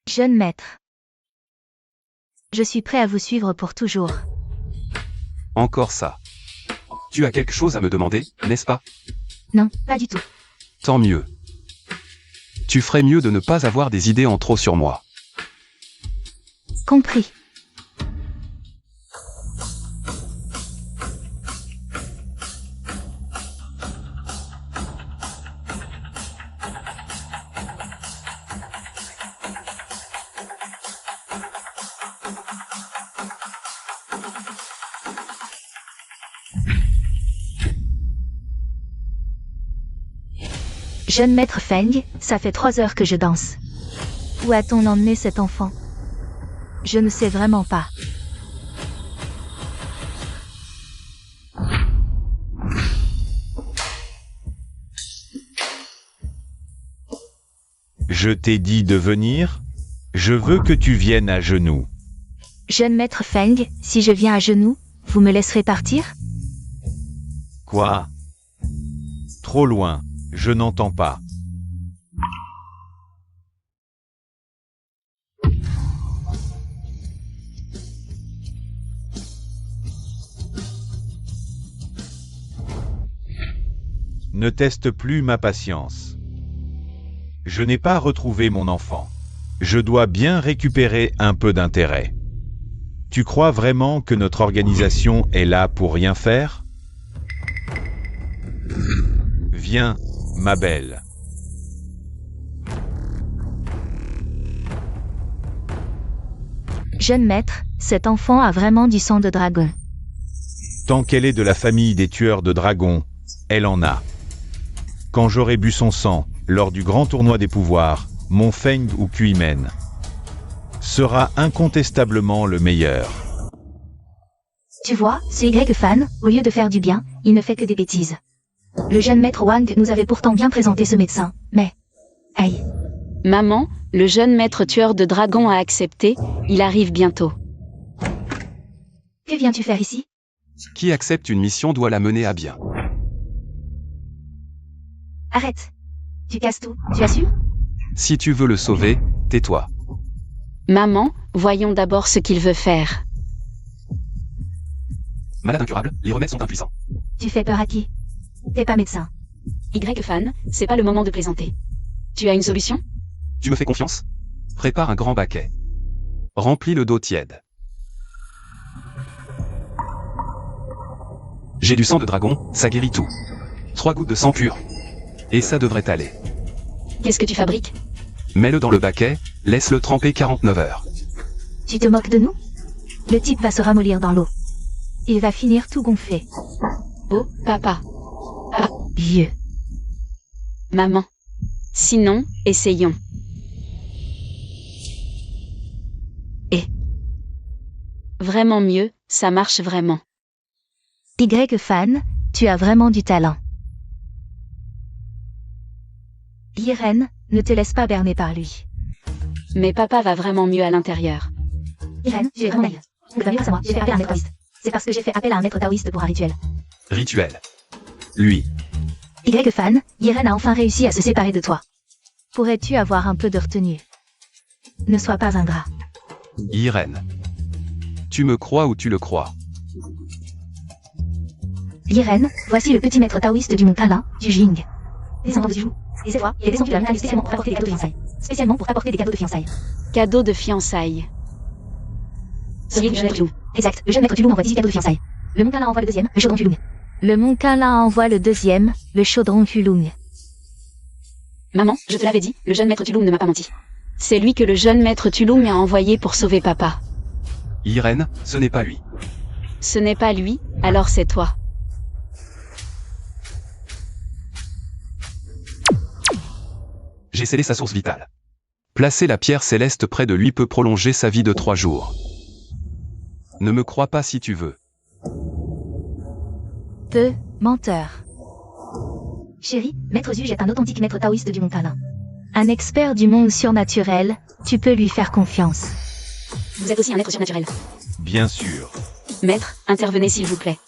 [SPEAKER 3] Jeune maître. Je suis prêt à vous suivre pour toujours.
[SPEAKER 4] Encore ça. Tu as quelque chose à me demander, n'est-ce pas?
[SPEAKER 3] Non, pas du tout.
[SPEAKER 4] Tant mieux. Tu ferais mieux de ne pas avoir des idées en trop sur moi.
[SPEAKER 3] Compris. Jeune maître Feng, ça fait 3 heures que je danse. Où a-t-on emmené cet enfant? Je ne sais vraiment pas.
[SPEAKER 2] Je t'ai dit de venir? Je veux que tu viennes à genoux.
[SPEAKER 3] Jeune maître Feng, si je viens à genoux, vous me laisserez partir?
[SPEAKER 2] Quoi? Trop loin, je n'entends pas. Ne teste plus ma patience. Je n'ai pas retrouvé mon enfant. Je dois bien récupérer un peu d'intérêt. Tu crois vraiment que notre organisation est là pour rien faire? Viens, ma belle.
[SPEAKER 3] Jeune maître, cet enfant a vraiment du sang de dragon.
[SPEAKER 2] Tant qu'elle est de la famille des tueurs de dragons, elle en a. Quand j'aurai bu son sang, lors du grand tournoi des pouvoirs, mon Feng ou Kuimen sera incontestablement le meilleur.
[SPEAKER 3] Tu vois, ce Y fan, au lieu de faire du bien, il ne fait que des bêtises. Le jeune maître Wang nous avait pourtant bien présenté ce médecin, mais... Aïe.
[SPEAKER 1] Maman, le jeune maître tueur de dragons a accepté, il arrive bientôt.
[SPEAKER 3] Que viens-tu faire ici?
[SPEAKER 4] Qui accepte une mission doit la mener à bien.
[SPEAKER 3] Arrête. Tu casses tout, tu as su?
[SPEAKER 4] Si tu veux le sauver, tais-toi.
[SPEAKER 1] Maman, voyons d'abord ce qu'il veut faire.
[SPEAKER 4] Malade incurable, les remèdes sont impuissants.
[SPEAKER 3] Tu fais peur à qui? T'es pas médecin.
[SPEAKER 1] Y fan, c'est pas le moment de plaisanter. Tu as une solution?
[SPEAKER 4] Tu me fais confiance? Prépare un grand baquet. Remplis le dos tiède. J'ai du sang de dragon, ça guérit tout. 3 gouttes de sang pur. Et ça devrait aller.
[SPEAKER 1] Qu'est-ce que tu fabriques?
[SPEAKER 4] Mets-le dans le baquet, laisse-le tremper 49 heures.
[SPEAKER 3] Tu te moques de nous? Le type va se ramollir dans l'eau. Il va finir tout gonflé.
[SPEAKER 1] Oh, papa.
[SPEAKER 3] Vieux.
[SPEAKER 1] Maman. Sinon, essayons. Et. Vraiment mieux, ça marche vraiment.
[SPEAKER 3] Y fan, tu as vraiment du talent. Irène, ne te laisse pas berner par lui.
[SPEAKER 1] Mais papa va vraiment mieux à l'intérieur.
[SPEAKER 3] Irène, tu es vraiment naïve. Ne va mieux grâce à moi, j'ai fait appel à un maître taoïste. C'est parce que j'ai fait appel à un maître taoïste pour un rituel.
[SPEAKER 4] Rituel. Lui.
[SPEAKER 3] Y fan, Irène a enfin réussi à se séparer de toi. Pourrais-tu avoir un peu de retenue? Ne sois pas ingrat.
[SPEAKER 4] Irène. Tu me crois ou tu le crois?
[SPEAKER 3] Irène, voici le petit maître taoïste du Mont Kalin, du Jing. Descendant de Zhu. Et cette fois, il est descendu de la montagne spécialement pour apporter des cadeaux de fiançailles. Spécialement pour apporter des cadeaux de fiançailles.
[SPEAKER 1] Cadeau de fiançailles.
[SPEAKER 3] Exact, le jeune maître Tulung envoie 18 cadeaux de fiançailles. Le Mont Kalin envoie le deuxième, le chaudron Tulung. Le Mont Kalin envoie le deuxième, le chaudron Tulung.
[SPEAKER 1] Maman, je te l'avais dit, le jeune maître Tulung ne m'a pas menti. C'est lui que le jeune maître Tulung a envoyé pour sauver papa.
[SPEAKER 4] Irène, ce n'est pas lui.
[SPEAKER 1] Ce n'est pas lui, alors c'est toi.
[SPEAKER 4] J'ai scellé sa source vitale. Placer la pierre céleste près de lui peut prolonger sa vie de 3 jours. Ne me crois pas si tu veux.
[SPEAKER 3] Menteur. Chérie, Maître Zuge est un authentique maître taoïste du Montana. Un expert du monde surnaturel, tu peux lui faire confiance.
[SPEAKER 1] Vous êtes aussi un être surnaturel.
[SPEAKER 2] Bien sûr.
[SPEAKER 1] Maître, intervenez s'il vous plaît.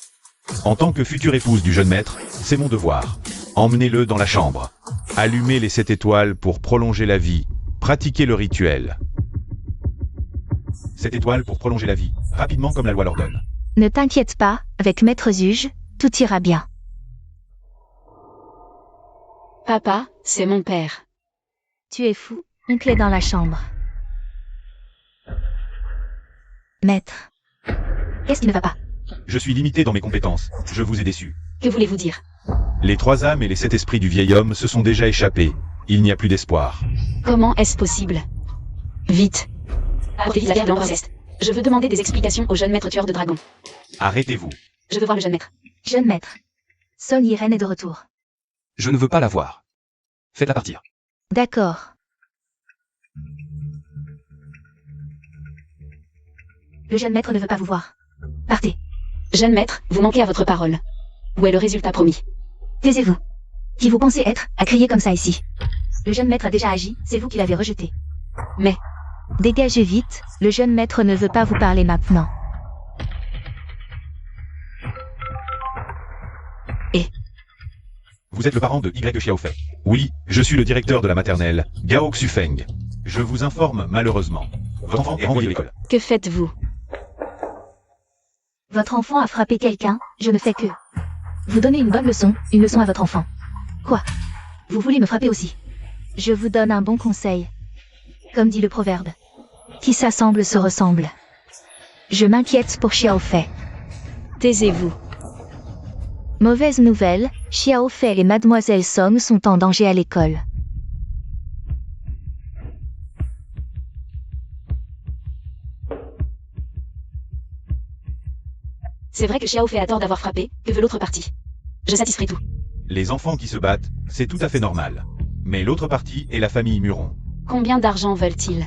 [SPEAKER 2] En tant que future épouse du jeune maître, c'est mon devoir. Emmenez-le dans la chambre. Allumez les 7 étoiles pour prolonger la vie. Pratiquez le rituel. 7 étoiles pour prolonger la vie, rapidement comme la loi l'ordonne.
[SPEAKER 3] Ne t'inquiète pas, avec Maître Zuge, tout ira bien.
[SPEAKER 1] Papa, c'est mon père.
[SPEAKER 3] Tu es fou, oncle est dans la chambre. Maître. Qu'est-ce qui ne va pas?
[SPEAKER 2] Je suis limité dans mes compétences. Je vous ai déçu.
[SPEAKER 1] Que voulez-vous dire?
[SPEAKER 2] Les 3 âmes et les 7 esprits du vieil homme se sont déjà échappés. Il n'y a plus d'espoir.
[SPEAKER 1] Comment est-ce possible? Vite. Apportez-lui la bière de l'Ambre Ceste. Je veux demander des explications au jeune maître tueur de dragons.
[SPEAKER 2] Arrêtez-vous.
[SPEAKER 1] Je veux voir le jeune maître.
[SPEAKER 3] Jeune maître. Sol Irène est de retour.
[SPEAKER 4] Je ne veux pas la voir. Faites-la partir.
[SPEAKER 3] D'accord. Le jeune maître ne veut pas vous voir. Partez.
[SPEAKER 1] Jeune maître, vous manquez à votre parole. Où est le résultat promis?
[SPEAKER 3] Taisez-vous. Qui vous pensez être, à crier comme ça ici? Le jeune maître a déjà agi, c'est vous qui l'avez rejeté.
[SPEAKER 1] Mais,
[SPEAKER 3] Dégagez vite, le jeune maître ne veut pas vous parler maintenant.
[SPEAKER 2] Vous êtes le parent de Y Xiaofei. Oui, je suis le directeur de la maternelle, Gao Xufeng. Je vous informe malheureusement. Votre enfant est renvoyé à l'école.
[SPEAKER 1] que faites-vous?
[SPEAKER 3] Votre enfant a frappé quelqu'un, je ne fais que... Vous donnez une bonne leçon, une leçon à votre enfant. Quoi? Vous voulez me frapper aussi? Je vous donne un bon conseil. Comme dit le proverbe. Qui s'assemble se ressemble. Je m'inquiète pour Xiaofei.
[SPEAKER 1] Taisez-vous.
[SPEAKER 3] Mauvaise nouvelle, Xiaofei et Mademoiselle Song sont en danger à l'école.
[SPEAKER 1] C'est vrai que Xiaofei a tort d'avoir frappé, que veut l'autre partie? Je satisferai tout.
[SPEAKER 2] Les enfants qui se battent, c'est tout à fait normal. Mais l'autre partie est la famille Muron.
[SPEAKER 1] Combien d'argent veulent-ils?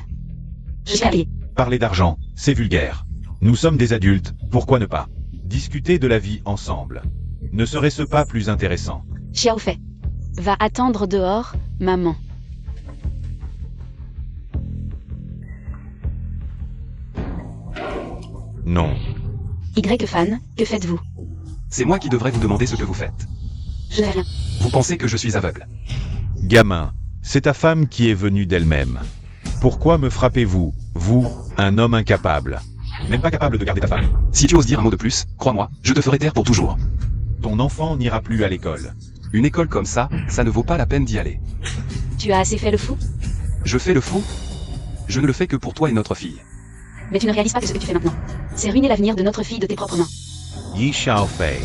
[SPEAKER 1] Je suis payé.
[SPEAKER 2] Parler d'argent, c'est vulgaire. Nous sommes des adultes, pourquoi ne pas discuter de la vie ensemble? Ne serait-ce pas plus intéressant?
[SPEAKER 1] Xiaofei. Va attendre dehors, maman.
[SPEAKER 2] Non.
[SPEAKER 1] Y-Fan, que faites-vous?
[SPEAKER 4] C'est moi qui devrais vous demander ce que vous faites.
[SPEAKER 1] Je n'ai rien.
[SPEAKER 4] Vous pensez que je suis aveugle?
[SPEAKER 2] Gamin, c'est ta femme qui est venue d'elle-même. Pourquoi me frappez-vous, vous, un homme incapable? Même pas capable de garder ta femme.
[SPEAKER 4] Si tu oses dire un mot de plus, crois-moi, je te ferai taire pour toujours.
[SPEAKER 2] Ton enfant n'ira plus à l'école.
[SPEAKER 4] Une école comme ça ne vaut pas la peine d'y aller.
[SPEAKER 1] Tu as assez fait le fou?
[SPEAKER 4] Je fais le fou? Je ne le fais que pour toi et notre fille.
[SPEAKER 1] Mais tu ne réalises pas que ce que tu fais maintenant, c'est ruiner l'avenir de notre fille de tes propres mains.
[SPEAKER 2] Yi Xiaofei,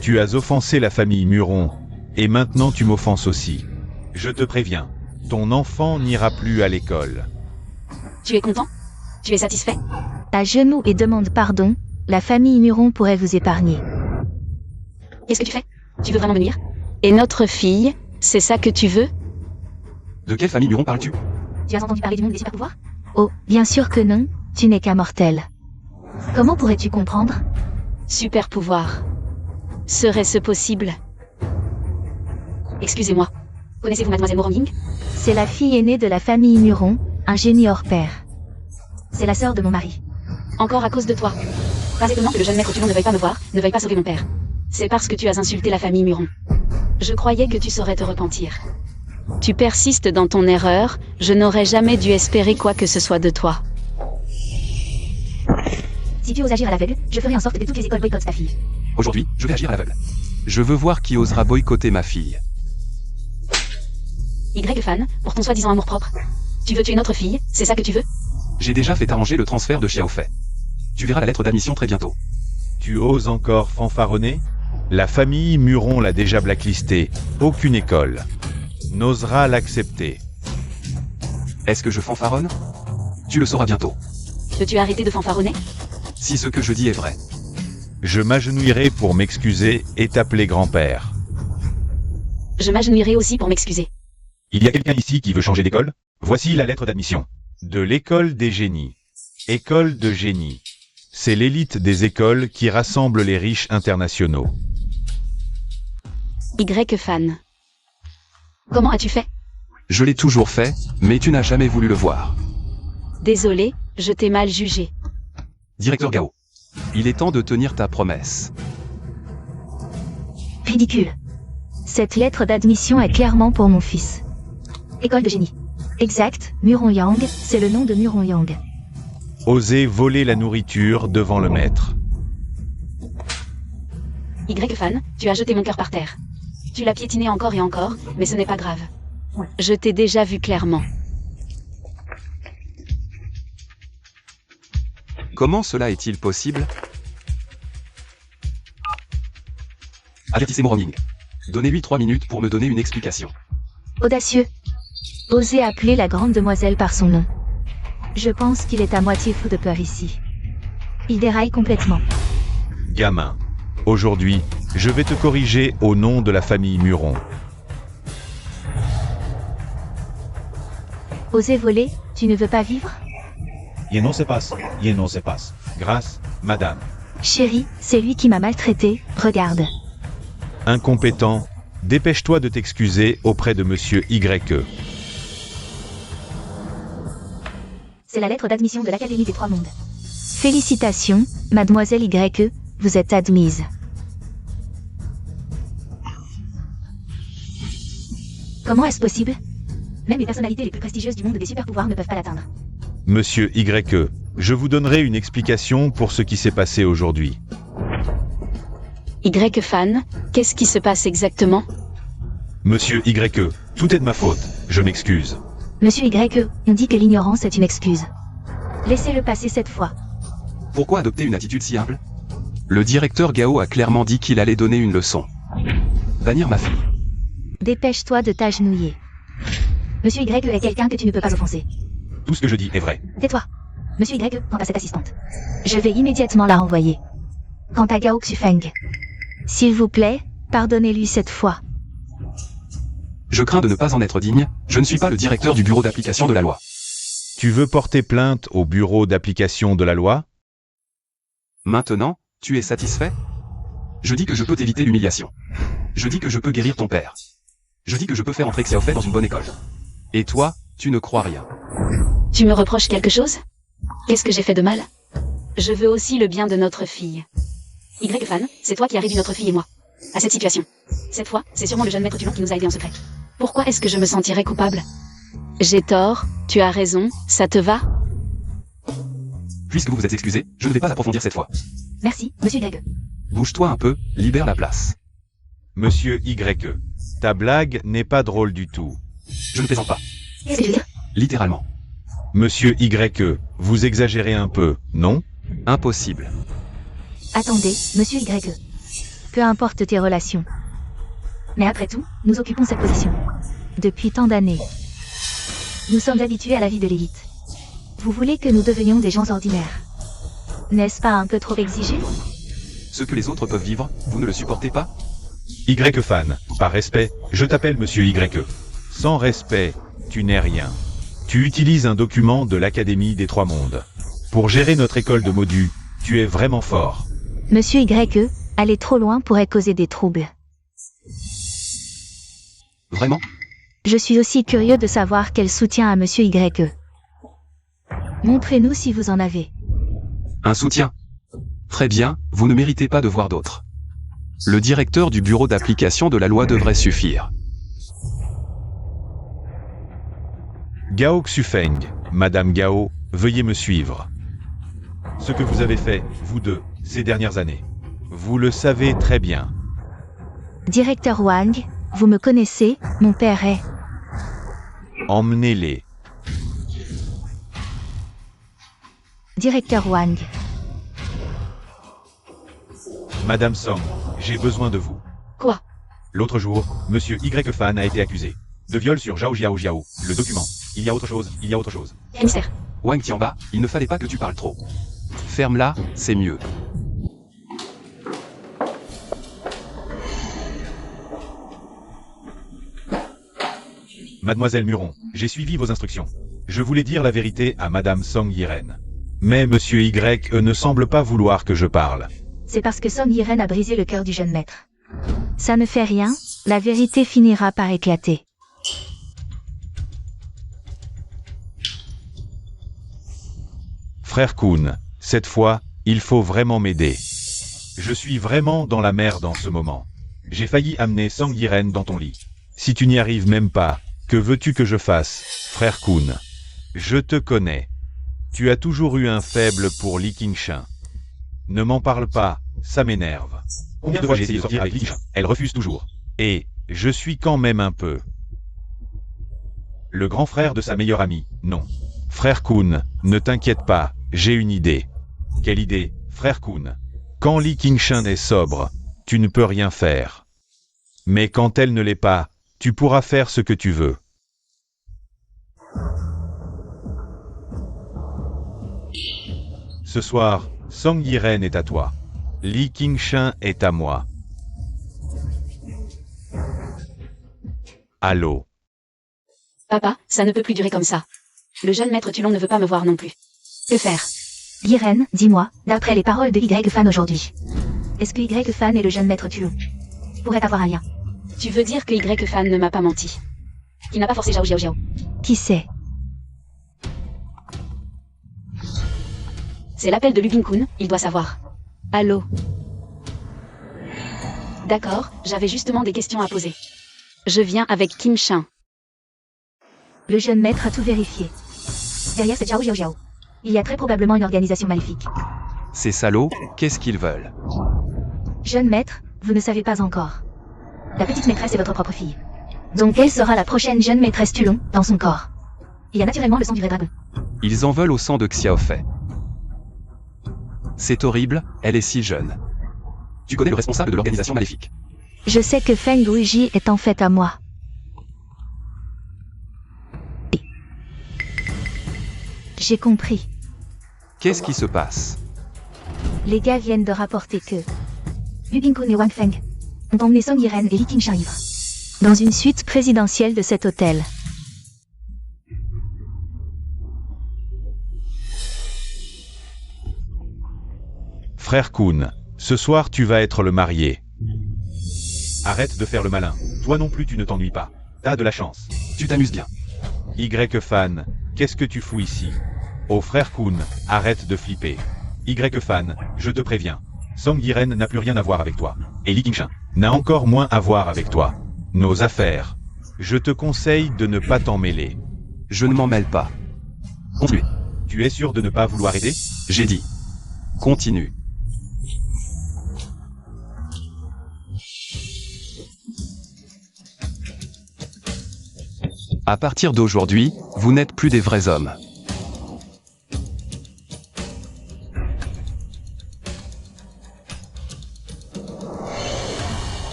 [SPEAKER 2] tu as offensé la famille Muron, et maintenant tu m'offenses aussi. Je te préviens, ton enfant n'ira plus à l'école.
[SPEAKER 1] Tu es content? Tu es satisfait?
[SPEAKER 3] À genoux et demande pardon, la famille Muron pourrait vous épargner.
[SPEAKER 1] Qu'est-ce que tu fais? Tu veux vraiment me nuire? Et notre fille, c'est ça que tu veux?
[SPEAKER 4] De quelle famille Muron parles-tu?
[SPEAKER 3] Tu as entendu parler du monde des super pouvoirs? Oh, bien sûr que non, tu n'es qu'un mortel. Comment pourrais-tu comprendre?
[SPEAKER 1] Super pouvoir. Serait-ce possible? Excusez-moi. Connaissez-vous Mademoiselle Moronging?
[SPEAKER 3] C'est la fille aînée de la famille Muron, un génie hors pair. C'est la sœur de mon mari.
[SPEAKER 1] Encore à cause de toi. Pas étonnant que le jeune maître Tulon ne veuille pas me voir, ne veuille pas sauver mon père. C'est parce que tu as insulté la famille Muron. Je croyais que tu saurais te repentir. Tu persistes dans ton erreur, je n'aurais jamais dû espérer quoi que ce soit de toi.
[SPEAKER 3] Si tu oses agir à l'aveugle, je ferai en sorte que toutes les écoles boycottent ta fille.
[SPEAKER 4] Aujourd'hui, je vais agir à l'aveugle. Je veux voir qui osera boycotter ma fille.
[SPEAKER 1] Y-Fan, pour ton soi-disant amour-propre. Tu veux tuer notre fille, c'est ça que tu veux?
[SPEAKER 4] J'ai déjà fait arranger le transfert de Xiaofei. Tu verras la lettre d'admission très bientôt.
[SPEAKER 2] Tu oses encore fanfaronner? La famille Muron l'a déjà blacklisté. Aucune école n'osera l'accepter.
[SPEAKER 4] Est-ce que je fanfaronne? Tu le sauras bientôt.
[SPEAKER 1] Peux-tu arrêter de fanfaronner?
[SPEAKER 4] Si ce que je dis est vrai.
[SPEAKER 2] Je m'agenouillerai pour m'excuser et t'appeler grand-père.
[SPEAKER 1] Je m'agenouillerai aussi pour m'excuser.
[SPEAKER 2] Il y a quelqu'un ici qui veut changer d'école? Voici la lettre d'admission. De l'école des génies. École de génie. C'est l'élite des écoles qui rassemble les riches internationaux.
[SPEAKER 1] Y-Fan. Comment as-tu fait?
[SPEAKER 4] Je l'ai toujours fait, mais tu n'as jamais voulu le voir.
[SPEAKER 1] Désolé, je t'ai mal jugé.
[SPEAKER 4] Directeur Gao. Il est temps de tenir ta promesse.
[SPEAKER 3] Ridicule. Cette lettre d'admission est clairement pour mon fils. École de génie. Exact, Muron Yang, c'est le nom de Muron Yang.
[SPEAKER 2] Oser voler la nourriture devant le maître.
[SPEAKER 1] Y-Fan, tu as jeté mon cœur par terre. Tu l'as piétiné encore et encore, mais ce n'est pas grave. Je t'ai déjà vu clairement.
[SPEAKER 4] Comment cela est-il possible? Avertissez Morning. Donnez-lui 3 minutes pour me donner une explication.
[SPEAKER 3] Audacieux. Osez appeler la grande demoiselle par son nom. Je pense qu'il est à moitié fou de peur ici. Il déraille complètement.
[SPEAKER 2] Gamin. Aujourd'hui, je vais te corriger au nom de la famille Muron.
[SPEAKER 3] Osez voler, tu ne veux pas vivre?
[SPEAKER 2] Il non se passe. Grâce, madame.
[SPEAKER 3] Chérie, c'est lui qui m'a maltraité, regarde.
[SPEAKER 2] Incompétent, dépêche-toi de t'excuser auprès de monsieur Y.E.
[SPEAKER 3] C'est la lettre d'admission de l'Académie des Trois Mondes. Félicitations, mademoiselle Y.E., vous êtes admise. Comment est-ce possible? Même les personnalités les plus prestigieuses du monde des super-pouvoirs ne peuvent pas l'atteindre.
[SPEAKER 2] Monsieur Y.E., je vous donnerai une explication pour ce qui s'est passé aujourd'hui.
[SPEAKER 1] Y-Fan, qu'est-ce qui se passe exactement?
[SPEAKER 2] Monsieur Y.E., tout est de ma faute, je m'excuse.
[SPEAKER 3] Monsieur Y.E., on dit que l'ignorance est une excuse. Laissez-le passer cette fois.
[SPEAKER 4] Pourquoi adopter une attitude si humble? Le directeur Gao a clairement dit qu'il allait donner une leçon. Bannir ma fille.
[SPEAKER 3] Dépêche-toi de t'agenouiller. Monsieur Y.E. est quelqu'un que tu ne peux pas offenser.
[SPEAKER 2] Tout ce que je dis est vrai.
[SPEAKER 3] Tais-toi. Monsieur Y.E., quant à cette assistante. Je vais immédiatement la renvoyer. Quant à Gao Xufeng. S'il vous plaît, pardonnez-lui cette fois.
[SPEAKER 4] Je crains de ne pas en être digne, je ne suis pas le directeur du bureau d'application de la loi.
[SPEAKER 2] Tu veux porter plainte au bureau d'application de la loi?
[SPEAKER 4] Maintenant, tu es satisfait? Je dis que je peux t'éviter l'humiliation. Je dis que je peux guérir ton père. Je dis que je peux faire entrer Xiaofei dans une bonne école. Et toi, tu ne crois rien.
[SPEAKER 1] Tu me reproches quelque chose? Qu'est-ce que j'ai fait de mal? Je veux aussi le bien de notre fille. Y-Fan, c'est toi qui as réduit notre fille et moi à cette situation. Cette fois, c'est sûrement le jeune maître Tulon qui nous a aidés en secret. Pourquoi est-ce que je me sentirais coupable? J'ai tort, tu as raison, ça te va?
[SPEAKER 4] Puisque vous vous êtes excusé, je ne vais pas approfondir cette fois.
[SPEAKER 3] Merci, monsieur Y.E.
[SPEAKER 4] Bouge-toi un peu, libère la place.
[SPEAKER 2] Monsieur Y.E., ta blague n'est pas drôle du tout.
[SPEAKER 4] Je ne plaisante pas.
[SPEAKER 3] Qu'est-ce que je veux dire?
[SPEAKER 4] Littéralement.
[SPEAKER 2] Monsieur Y.E., vous exagérez un peu, non?
[SPEAKER 4] Impossible.
[SPEAKER 3] Attendez, monsieur Y.E. Peu importe tes relations. Mais après tout, nous occupons cette position. Depuis tant d'années. Nous sommes habitués à la vie de l'élite. Vous voulez que nous devenions des gens ordinaires. N'est-ce pas un peu trop exigé?
[SPEAKER 4] Ce que les autres peuvent vivre, vous ne le supportez pas?
[SPEAKER 2] Y.Fan, par respect, je t'appelle monsieur Y.E. Sans respect, tu n'es rien. Tu utilises un document de l'Académie des Trois Mondes. Pour gérer notre école de Modu, tu es vraiment fort.
[SPEAKER 3] Monsieur Y.E., aller trop loin pourrait causer des troubles.
[SPEAKER 4] Vraiment?
[SPEAKER 3] Je suis aussi curieux de savoir quel soutien a monsieur Y.E. Montrez-nous si vous en avez.
[SPEAKER 4] Un soutien. Très bien, vous ne méritez pas de voir d'autres. Le directeur du bureau d'application de la loi devrait suffire.
[SPEAKER 2] Gao Xufeng, Madame Gao, veuillez me suivre. Ce que vous avez fait, vous deux, ces dernières années. Vous le savez très bien.
[SPEAKER 3] Directeur Wang, vous me connaissez, mon père est...
[SPEAKER 2] Emmenez-les.
[SPEAKER 3] Directeur Wang.
[SPEAKER 2] Madame Song, j'ai besoin de vous.
[SPEAKER 1] Quoi?
[SPEAKER 2] L'autre jour, monsieur Y.Fan a été accusé de viol sur Zhao Jiao. Le document. Il y a autre chose.
[SPEAKER 1] Quel mystère?
[SPEAKER 4] Wang Tianba, il ne fallait pas que tu parles trop. Ferme-la, c'est mieux.
[SPEAKER 2] Mademoiselle Muron, j'ai suivi vos instructions. Je voulais dire la vérité à Madame Song Yiren. Mais monsieur Y ne semble pas vouloir que je parle.
[SPEAKER 3] C'est parce que Song Yiren a brisé le cœur du jeune maître. Ça ne fait rien, la vérité finira par éclater.
[SPEAKER 2] Frère Kuhn, cette fois, il faut vraiment m'aider. Je suis vraiment dans la merde en ce moment. J'ai failli amener Sang Yiren dans ton lit. Si tu n'y arrives même pas, que veux-tu que je fasse, frère Kuhn? Je te connais. Tu as toujours eu un faible pour Li Qingshan. Ne m'en parle pas, ça m'énerve. Combien de fois j'ai essayé de sortir avec Li Qingshan? Elle refuse toujours. Et, je suis quand même un peu... Le grand frère de sa meilleure amie, non. Frère Kuhn, ne t'inquiète pas, j'ai une idée. Quelle idée, frère Kuhn? Quand Li Qingshan est sobre, tu ne peux rien faire. Mais quand elle ne l'est pas, tu pourras faire ce que tu veux. Ce soir, Sang Yiren est à toi. Li Qingshan est à moi. Allô?
[SPEAKER 1] Papa, ça ne peut plus durer comme ça. Le jeune maître Tulon ne veut pas me voir non plus. Que faire?
[SPEAKER 3] Yiren, dis-moi, d'après les paroles de Y-Fan aujourd'hui, est-ce que Y-Fan et le jeune maître Tulon pourraient avoir un lien?
[SPEAKER 1] Tu veux dire que Y-Fan ne m'a pas menti? Il n'a pas forcé Zhao Jiao.
[SPEAKER 3] Qui sait?
[SPEAKER 1] C'est l'appel de Lubin Kun, il doit savoir. Allô? D'accord, j'avais justement des questions à poser. Je viens avec Qingshan.
[SPEAKER 3] Le jeune maître a tout vérifié. Derrière c'est Zhao Jiao. Il y a très probablement une organisation maléfique.
[SPEAKER 4] Ces salauds, qu'est-ce qu'ils veulent?
[SPEAKER 3] Jeune maître, vous ne savez pas encore. La petite maîtresse est votre propre fille. Donc elle sera la prochaine jeune maîtresse Tulon, dans son corps. Il y a naturellement le sang du vrai dragon.
[SPEAKER 4] Ils en veulent au sang de Xiaofei. C'est horrible, elle est si jeune. Tu connais le responsable de l'organisation maléfique?
[SPEAKER 3] Je sais que Feng Wuji est en fait à moi. J'ai compris.
[SPEAKER 4] Qu'est-ce qui se passe?
[SPEAKER 3] Les gars viennent de rapporter que Lubin Kun et Wang Feng ont emmené Sang Yiren et Li Qingshan ivres dans une suite présidentielle de cet hôtel.
[SPEAKER 2] Frère Kuhn, ce soir tu vas être le marié. Arrête de faire le malin. Toi non plus tu ne t'ennuies pas. T'as de la chance.
[SPEAKER 4] Tu t'amuses bien.
[SPEAKER 2] Y-Fan, qu'est-ce que tu fous ici? Oh frère Kuhn, arrête de flipper. Y-Fan, je te préviens. Sang Yiren n'a plus rien à voir avec toi. Et Li Qingshan n'a encore moins à voir avec toi. Nos affaires. Je te conseille de ne pas t'en mêler.
[SPEAKER 4] Je ne m'en mêle pas. Continue.
[SPEAKER 2] Tu es sûr de ne pas vouloir aider?
[SPEAKER 4] J'ai dit. Continue. À partir d'aujourd'hui, vous n'êtes plus des vrais hommes.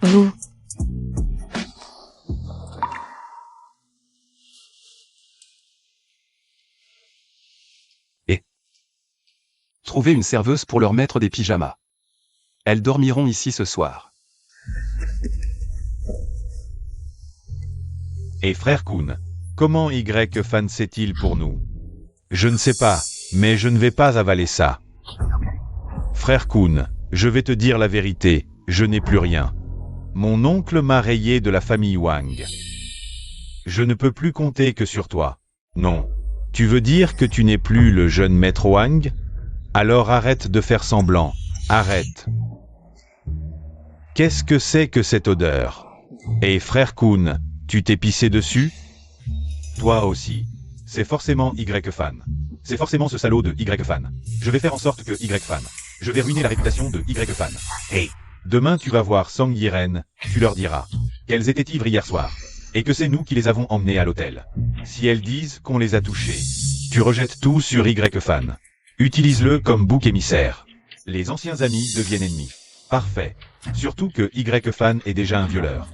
[SPEAKER 3] Vous.
[SPEAKER 4] Trouver une serveuse pour leur mettre des pyjamas. Elles dormiront ici ce soir.
[SPEAKER 2] Et frère Kuhn, comment Y-Fan sait-il pour nous? Je ne sais pas, mais je ne vais pas avaler ça. Frère Kuhn, je vais te dire la vérité, je n'ai plus rien. Mon oncle m'a rayé de la famille Wang. Je ne peux plus compter que sur toi. Non. Tu veux dire que tu n'es plus le jeune maître Wang? Alors arrête de faire semblant. Arrête. Qu'est-ce que c'est que cette odeur? Et frère Kuhn, tu t'es pissé dessus? Toi aussi. C'est forcément Y-Fan. C'est forcément ce salaud de Y-Fan. Je vais faire en sorte que Y-Fan. Je vais ruiner la réputation de Y-Fan. Hey. Demain tu vas voir Sang Yiren, tu leur diras qu'elles étaient ivres hier soir. Et que c'est nous qui les avons emmenées à l'hôtel. Si elles disent qu'on les a touchées, tu rejettes tout sur Y-Fan. Utilise-le comme bouc émissaire. Les anciens amis deviennent ennemis. Parfait. Surtout que Y-Fan est déjà un violeur.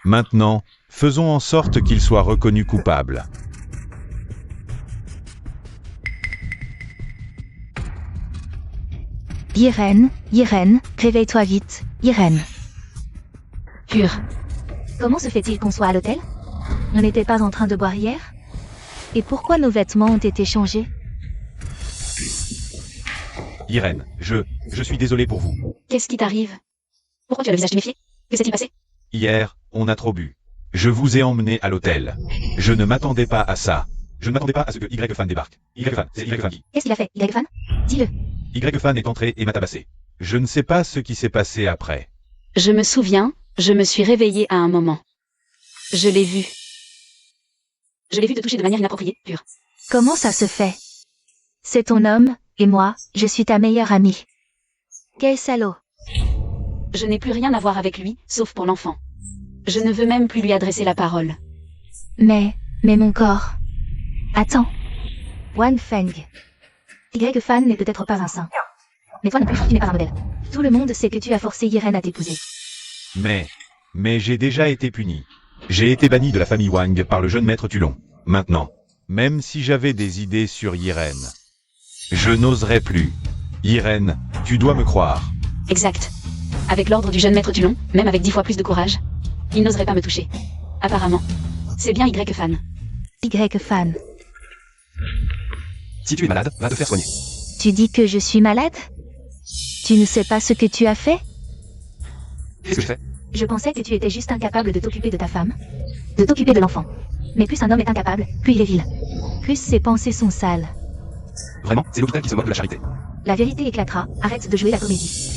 [SPEAKER 2] Maintenant, faisons en sorte qu'il soit reconnu coupable.
[SPEAKER 3] Yiren, réveille-toi vite, Yiren.
[SPEAKER 1] Pur.
[SPEAKER 3] Comment se fait-il qu'on soit à l'hôtel? On n'était pas en train de boire hier? Et pourquoi nos vêtements ont été changés?
[SPEAKER 2] Yiren, je suis désolé pour vous.
[SPEAKER 1] Qu'est-ce qui t'arrive? Pourquoi tu as le visage tuméfié? Que s'est-il passé?
[SPEAKER 2] Hier, On a trop bu. Je vous ai emmené à l'hôtel. Je ne m'attendais pas à ça. Je ne m'attendais pas à ce que YFan débarque. YFan, c'est YFan qui?
[SPEAKER 3] Qu'est-ce qu'il a fait, Y-Fan? Dis-le.
[SPEAKER 2] YFan est entré et m'a tabassé. Je ne sais pas ce qui s'est passé après.
[SPEAKER 1] Je me souviens, je me suis réveillée à un moment. Je l'ai vu. Je l'ai vu te toucher de manière inappropriée, pure.
[SPEAKER 3] Comment ça se fait? C'est ton homme, et moi, je suis ta meilleure amie. Quel salaud.
[SPEAKER 1] Je n'ai plus rien à voir avec lui, sauf pour l'enfant. Je ne veux même plus lui adresser la parole.
[SPEAKER 3] Mais mon corps... Attends. Wang Feng. Y-Fan n'est peut-être pas un saint. Mais toi non plus, tu n'es pas un modèle. Tout le monde sait que tu as forcé Yiren à t'épouser.
[SPEAKER 2] Mais j'ai déjà été puni. J'ai été banni de la famille Wang par le jeune maître Tulon. Maintenant, même si j'avais des idées sur Yiren, je n'oserais plus. Yiren, tu dois me croire.
[SPEAKER 1] Exact. Avec l'ordre du jeune maître Tulon, même avec 10 fois plus de courage, il n'oserait pas me toucher. Apparemment. C'est bien Y-Fan.
[SPEAKER 3] Y-Fan.
[SPEAKER 4] Si tu es malade, va te faire soigner.
[SPEAKER 3] Tu dis que je suis malade? Tu ne sais pas ce que tu as fait?
[SPEAKER 4] Qu'est-ce que je fais?
[SPEAKER 3] Je pensais que tu étais juste incapable de t'occuper de ta femme, de t'occuper de l'enfant. Mais plus un homme est incapable, plus il est vil. Plus ses pensées sont sales.
[SPEAKER 4] Vraiment, c'est l'hôpital qui se moque de la charité.
[SPEAKER 3] La vérité éclatera, arrête de jouer la comédie.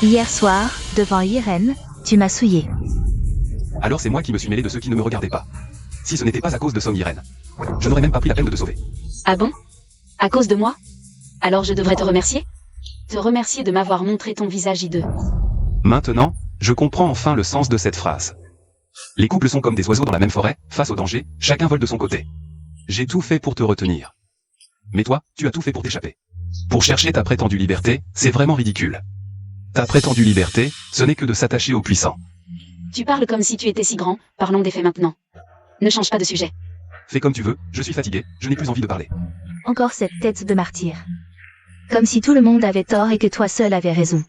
[SPEAKER 3] Hier soir, devant Yiren, tu m'as souillé.
[SPEAKER 4] Alors c'est moi qui me suis mêlé de ceux qui ne me regardaient pas. Si ce n'était pas à cause de Song Yiren, je n'aurais même pas pris la peine de te sauver.
[SPEAKER 1] Ah bon? À cause de moi? Alors je devrais te remercier? Te remercier de m'avoir montré ton visage hideux.
[SPEAKER 4] Maintenant, je comprends enfin le sens de cette phrase. Les couples sont comme des oiseaux dans la même forêt, face au danger, chacun vole de son côté. J'ai tout fait pour te retenir. Mais toi, tu as tout fait pour t'échapper. Pour chercher ta prétendue liberté, c'est vraiment ridicule. Ta prétendue liberté, ce n'est que de s'attacher aux puissants.
[SPEAKER 1] Tu parles comme si tu étais si grand, parlons des faits maintenant. Ne change pas de sujet.
[SPEAKER 4] Fais comme tu veux, je suis fatigué, je n'ai plus envie de parler.
[SPEAKER 3] Encore cette tête de martyr. Comme si tout le monde avait tort et que toi seul avais raison.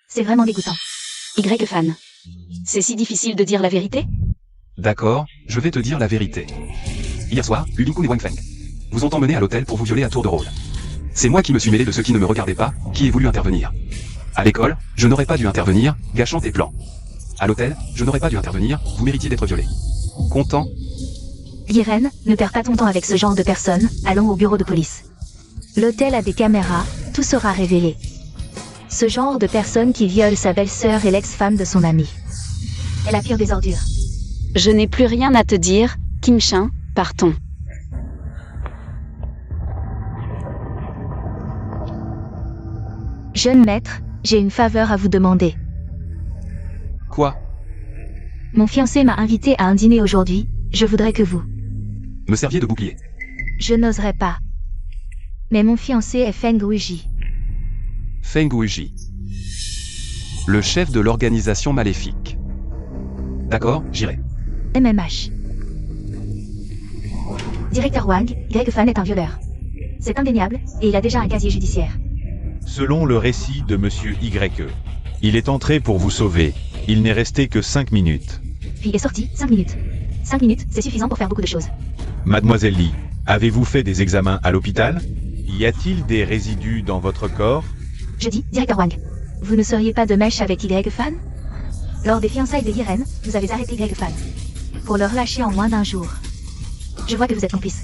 [SPEAKER 3] C'est vraiment dégoûtant.
[SPEAKER 1] Y-Fan. C'est si difficile de dire la vérité?
[SPEAKER 4] D'accord, je vais te dire la vérité. Hier soir, Ulin-kun et Wang Feng vous ont emmené à l'hôtel pour vous violer à tour de rôle. C'est moi qui me suis mêlé de ceux qui ne me regardaient pas, qui ai voulu intervenir. À l'école, je n'aurais pas dû intervenir, gâchant tes plans. À l'hôtel, je n'aurais pas dû intervenir, vous méritiez d'être violé. Content?
[SPEAKER 3] Yiren, ne perds pas ton temps avec ce genre de personnes, allons au bureau de police. L'hôtel a des caméras, tout sera révélé. Ce genre de personne qui viole sa belle-sœur et l'ex-femme de son ami. est la pire des ordures.
[SPEAKER 1] Je n'ai plus rien à te dire, Kim Shin, partons.
[SPEAKER 3] Jeune maître, j'ai une faveur à vous demander.
[SPEAKER 4] Quoi?
[SPEAKER 3] Mon fiancé m'a invité à un dîner aujourd'hui, je voudrais que vous...
[SPEAKER 4] Me serviez de bouclier.
[SPEAKER 3] Je n'oserais pas. Mais mon fiancé est Feng Wuji.
[SPEAKER 4] Feng Wuji. Le chef de l'organisation maléfique. D'accord, j'irai.
[SPEAKER 3] MMH. Directeur Wang, Y-Fan est un violeur. C'est indéniable, et il a déjà un casier judiciaire.
[SPEAKER 2] Selon le récit de Monsieur Y, il est entré pour vous sauver. Il n'est resté que 5 minutes.
[SPEAKER 3] Puis est sorti, 5 minutes. 5 minutes, c'est suffisant pour faire beaucoup de choses.
[SPEAKER 2] Mademoiselle Lee, avez-vous fait des examens à l'hôpital? Y a-t-il des résidus dans votre corps?
[SPEAKER 3] Je dis, directeur Wang, vous ne seriez pas de mèche avec Y-Fan? Lors des fiançailles de Yiren, vous avez arrêté Y-Fan. Pour le relâcher en moins d'un jour. Je vois que vous êtes complice.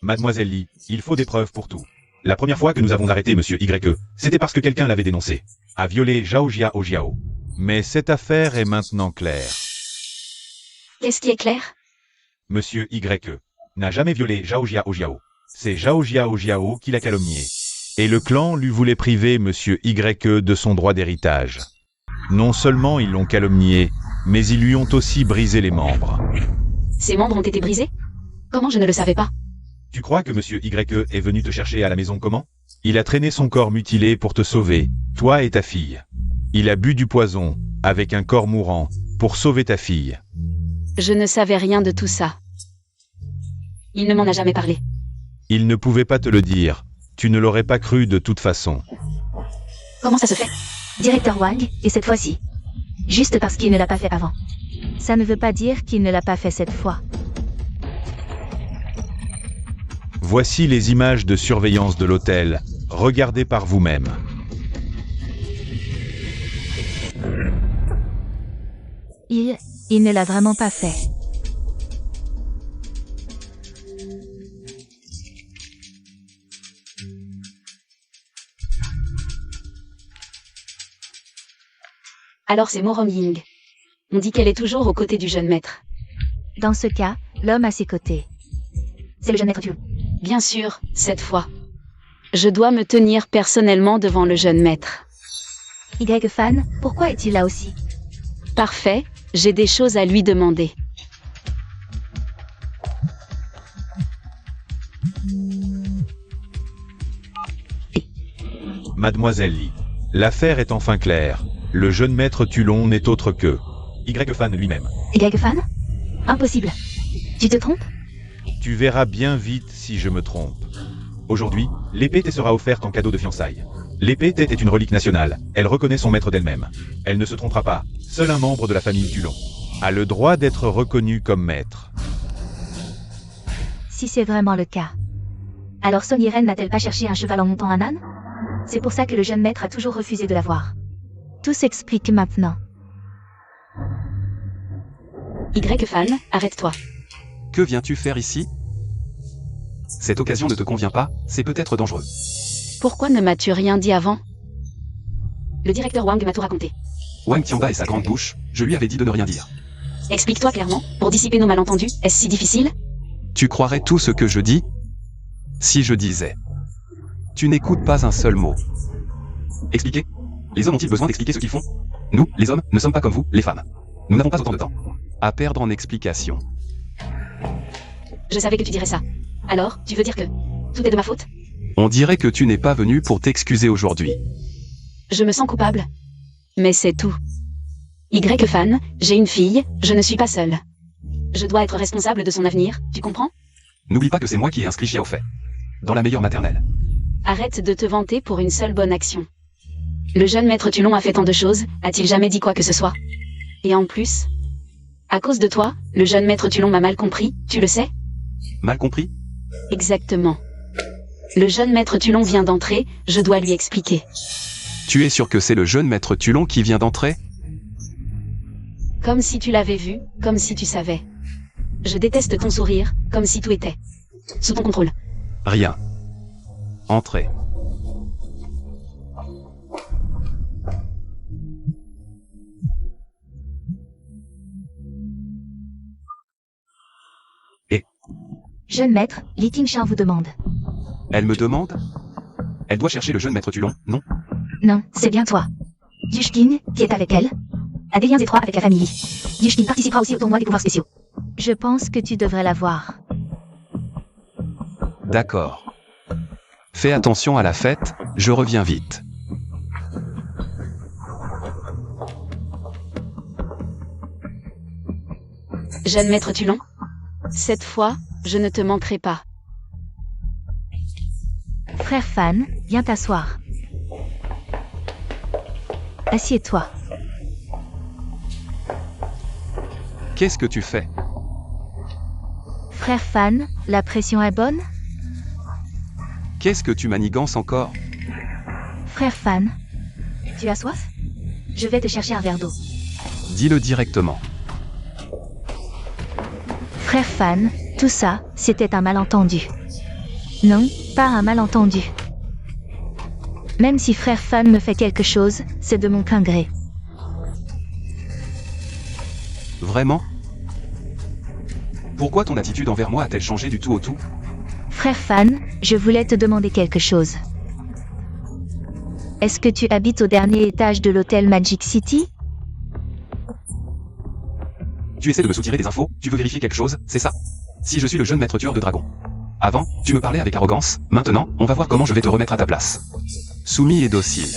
[SPEAKER 2] Mademoiselle Lee, il faut des preuves pour tout. La première fois que nous avons arrêté Monsieur Y, c'était parce que quelqu'un l'avait dénoncé. A violé Zhao Jiao. Mais cette affaire est maintenant claire.
[SPEAKER 1] Qu'est-ce qui est clair?
[SPEAKER 2] Monsieur Y n'a jamais violé Zhao Jiao. C'est Zhao Jiao qui l'a calomnié. Et le clan lui voulait priver Monsieur Y de son droit d'héritage. Non seulement ils l'ont calomnié, mais ils lui ont aussi brisé les membres.
[SPEAKER 1] Ses membres ont été brisés? Comment je ne le savais pas?
[SPEAKER 2] Tu crois que Monsieur Y est venu te chercher à la maison comment? Il a traîné son corps mutilé pour te sauver, toi et ta fille. Il a bu du poison, avec un corps mourant, pour sauver ta fille.
[SPEAKER 1] Je ne savais rien de tout ça. Il ne m'en a jamais parlé.
[SPEAKER 2] Il ne pouvait pas te le dire. Tu ne l'aurais pas cru de toute façon.
[SPEAKER 1] Comment ça se fait?
[SPEAKER 3] Directeur Wang, et cette fois-ci. Juste parce qu'il ne l'a pas fait avant. Ça ne veut pas dire qu'il ne l'a pas fait cette fois.
[SPEAKER 2] Voici les images de surveillance de l'hôtel. Regardez par vous-même.
[SPEAKER 3] Il ne l'a vraiment pas fait.
[SPEAKER 1] Alors c'est Morom Ying. On dit qu'elle est toujours aux côtés du jeune maître.
[SPEAKER 3] Dans ce cas, l'homme à ses côtés. C'est le jeune maître Tulon.
[SPEAKER 1] Bien sûr, cette fois. Je dois me tenir personnellement devant le jeune maître.
[SPEAKER 3] Y-Fan, pourquoi est-il là aussi?
[SPEAKER 1] Parfait, j'ai des choses à lui demander.
[SPEAKER 2] Mademoiselle Lee, l'affaire est enfin claire. Le jeune maître Tulon n'est autre que Y-Fan lui-même.
[SPEAKER 3] Y-Fan? Impossible. Tu te trompes?
[SPEAKER 2] Tu verras bien vite si je me trompe. Aujourd'hui, l'épée te sera offerte en cadeau de fiançailles. L'épée Tête est une relique nationale. Elle reconnaît son maître d'elle-même. Elle ne se trompera pas. Seul un membre de la famille Tulon a le droit d'être reconnu comme maître.
[SPEAKER 3] Si c'est vraiment le cas. Alors Son Yeren n'a-t-elle pas cherché un cheval en montant un âne? C'est pour ça que le jeune maître a toujours refusé de la voir. Tout s'explique maintenant.
[SPEAKER 1] Y-Fan, arrête-toi.
[SPEAKER 4] Que viens-tu faire ici? Cette occasion ne te convient pas, c'est peut-être dangereux.
[SPEAKER 1] Pourquoi ne m'as-tu rien dit avant? Le directeur Wang m'a tout raconté.
[SPEAKER 4] Wang Tianba et sa grande bouche, je lui avais dit de ne rien dire.
[SPEAKER 1] Explique-toi clairement, pour dissiper nos malentendus, est-ce si difficile?
[SPEAKER 4] Tu croirais tout ce que je dis? Si je disais. Tu n'écoutes pas un seul mot. Expliquer? Les hommes ont-ils besoin d'expliquer ce qu'ils font? Nous, les hommes, ne sommes pas comme vous, les femmes. Nous n'avons pas autant de temps à perdre en explications.
[SPEAKER 1] Je savais que tu dirais ça. Alors, tu veux dire que tout est de ma faute?
[SPEAKER 4] On dirait que tu n'es pas venu pour t'excuser aujourd'hui.
[SPEAKER 1] Je me sens coupable. Mais c'est tout. Y-Fan, j'ai une fille, je ne suis pas seule. Je dois être responsable de son avenir, tu comprends?
[SPEAKER 4] N'oublie pas que c'est moi qui ai inscrit Xia au fait. Dans la meilleure maternelle.
[SPEAKER 1] Arrête de te vanter pour une seule bonne action. Le jeune maître Tulon a fait tant de choses, a-t-il jamais dit quoi que ce soit? Et en plus, à cause de toi, le jeune maître Tulon m'a mal compris, tu le sais?
[SPEAKER 4] Mal compris?
[SPEAKER 1] Exactement. Le jeune maître Tulon vient d'entrer, je dois lui expliquer.
[SPEAKER 4] Tu es sûr que c'est le jeune maître Tulon qui vient d'entrer?
[SPEAKER 1] Comme si tu l'avais vu, comme si tu savais. Je déteste ton sourire, comme si tout était sous ton contrôle.
[SPEAKER 4] Rien. Entrez.
[SPEAKER 3] Jeune maître, Li Tingshan vous demande.
[SPEAKER 4] Elle me demande? Elle doit chercher le jeune maître Tulon, non?
[SPEAKER 3] Non, c'est bien toi. Dushkin, qui est avec elle, a des liens étroits avec la famille Li. Dushkin participera aussi au tournoi des pouvoirs spéciaux. Je pense que tu devrais la voir.
[SPEAKER 4] D'accord. Fais attention à la fête, je reviens vite.
[SPEAKER 1] Jeune maître Tulon, cette fois, je ne te manquerai pas.
[SPEAKER 3] Frère Fan, viens t'asseoir. Assieds-toi.
[SPEAKER 4] Qu'est-ce que tu fais?
[SPEAKER 3] Frère Fan, la pression est bonne?
[SPEAKER 4] Qu'est-ce que tu manigances encore?
[SPEAKER 3] Frère Fan, tu as soif? Je vais te chercher un verre d'eau.
[SPEAKER 4] Dis-le directement.
[SPEAKER 3] Frère Fan, tout ça, c'était un malentendu. Non, pas un malentendu. Même si Frère Fan me fait quelque chose, c'est de mon plein gré.
[SPEAKER 4] Vraiment? Pourquoi ton attitude envers moi a-t-elle changé du tout au tout?
[SPEAKER 3] Frère Fan, je voulais te demander quelque chose. Est-ce que tu habites au dernier étage de l'hôtel Magic City?
[SPEAKER 4] Tu essaies de me soutirer des infos, tu veux vérifier quelque chose, c'est ça? Si je suis le jeune maître tueur de dragons. Avant, tu me parlais avec arrogance, maintenant, on va voir comment je vais te remettre à ta place. Soumis et docile.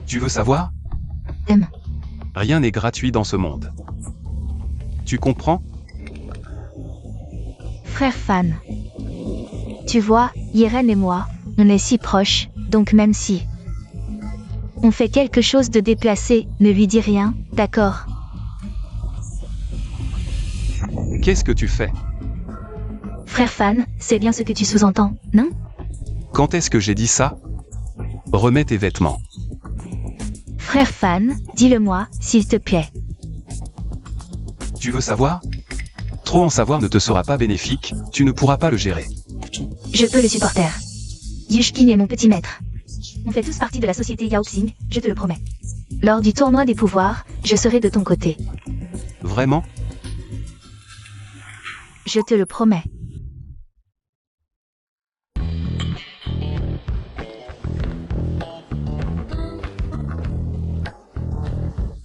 [SPEAKER 4] Tu veux savoir? Rien n'est gratuit dans ce monde. Tu comprends?
[SPEAKER 3] Frère Fan. Tu vois, Yeren et moi, on est si proches, donc même si on fait quelque chose de déplacé, ne lui dis rien, d'accord?
[SPEAKER 4] Qu'est-ce que tu fais?
[SPEAKER 3] Frère Fan, c'est bien ce que tu sous-entends, non?
[SPEAKER 4] Quand est-ce que j'ai dit ça? Remets tes vêtements.
[SPEAKER 3] Frère Fan, dis-le-moi, s'il te plaît.
[SPEAKER 4] Tu veux savoir? Trop en savoir ne te sera pas bénéfique, tu ne pourras pas le gérer.
[SPEAKER 3] Je peux le supporter. Yushkin est mon petit maître. On fait tous partie de la société Yaoxing, je te le promets. Lors du tournoi des pouvoirs, je serai de ton côté.
[SPEAKER 4] Vraiment?
[SPEAKER 3] Je te le promets.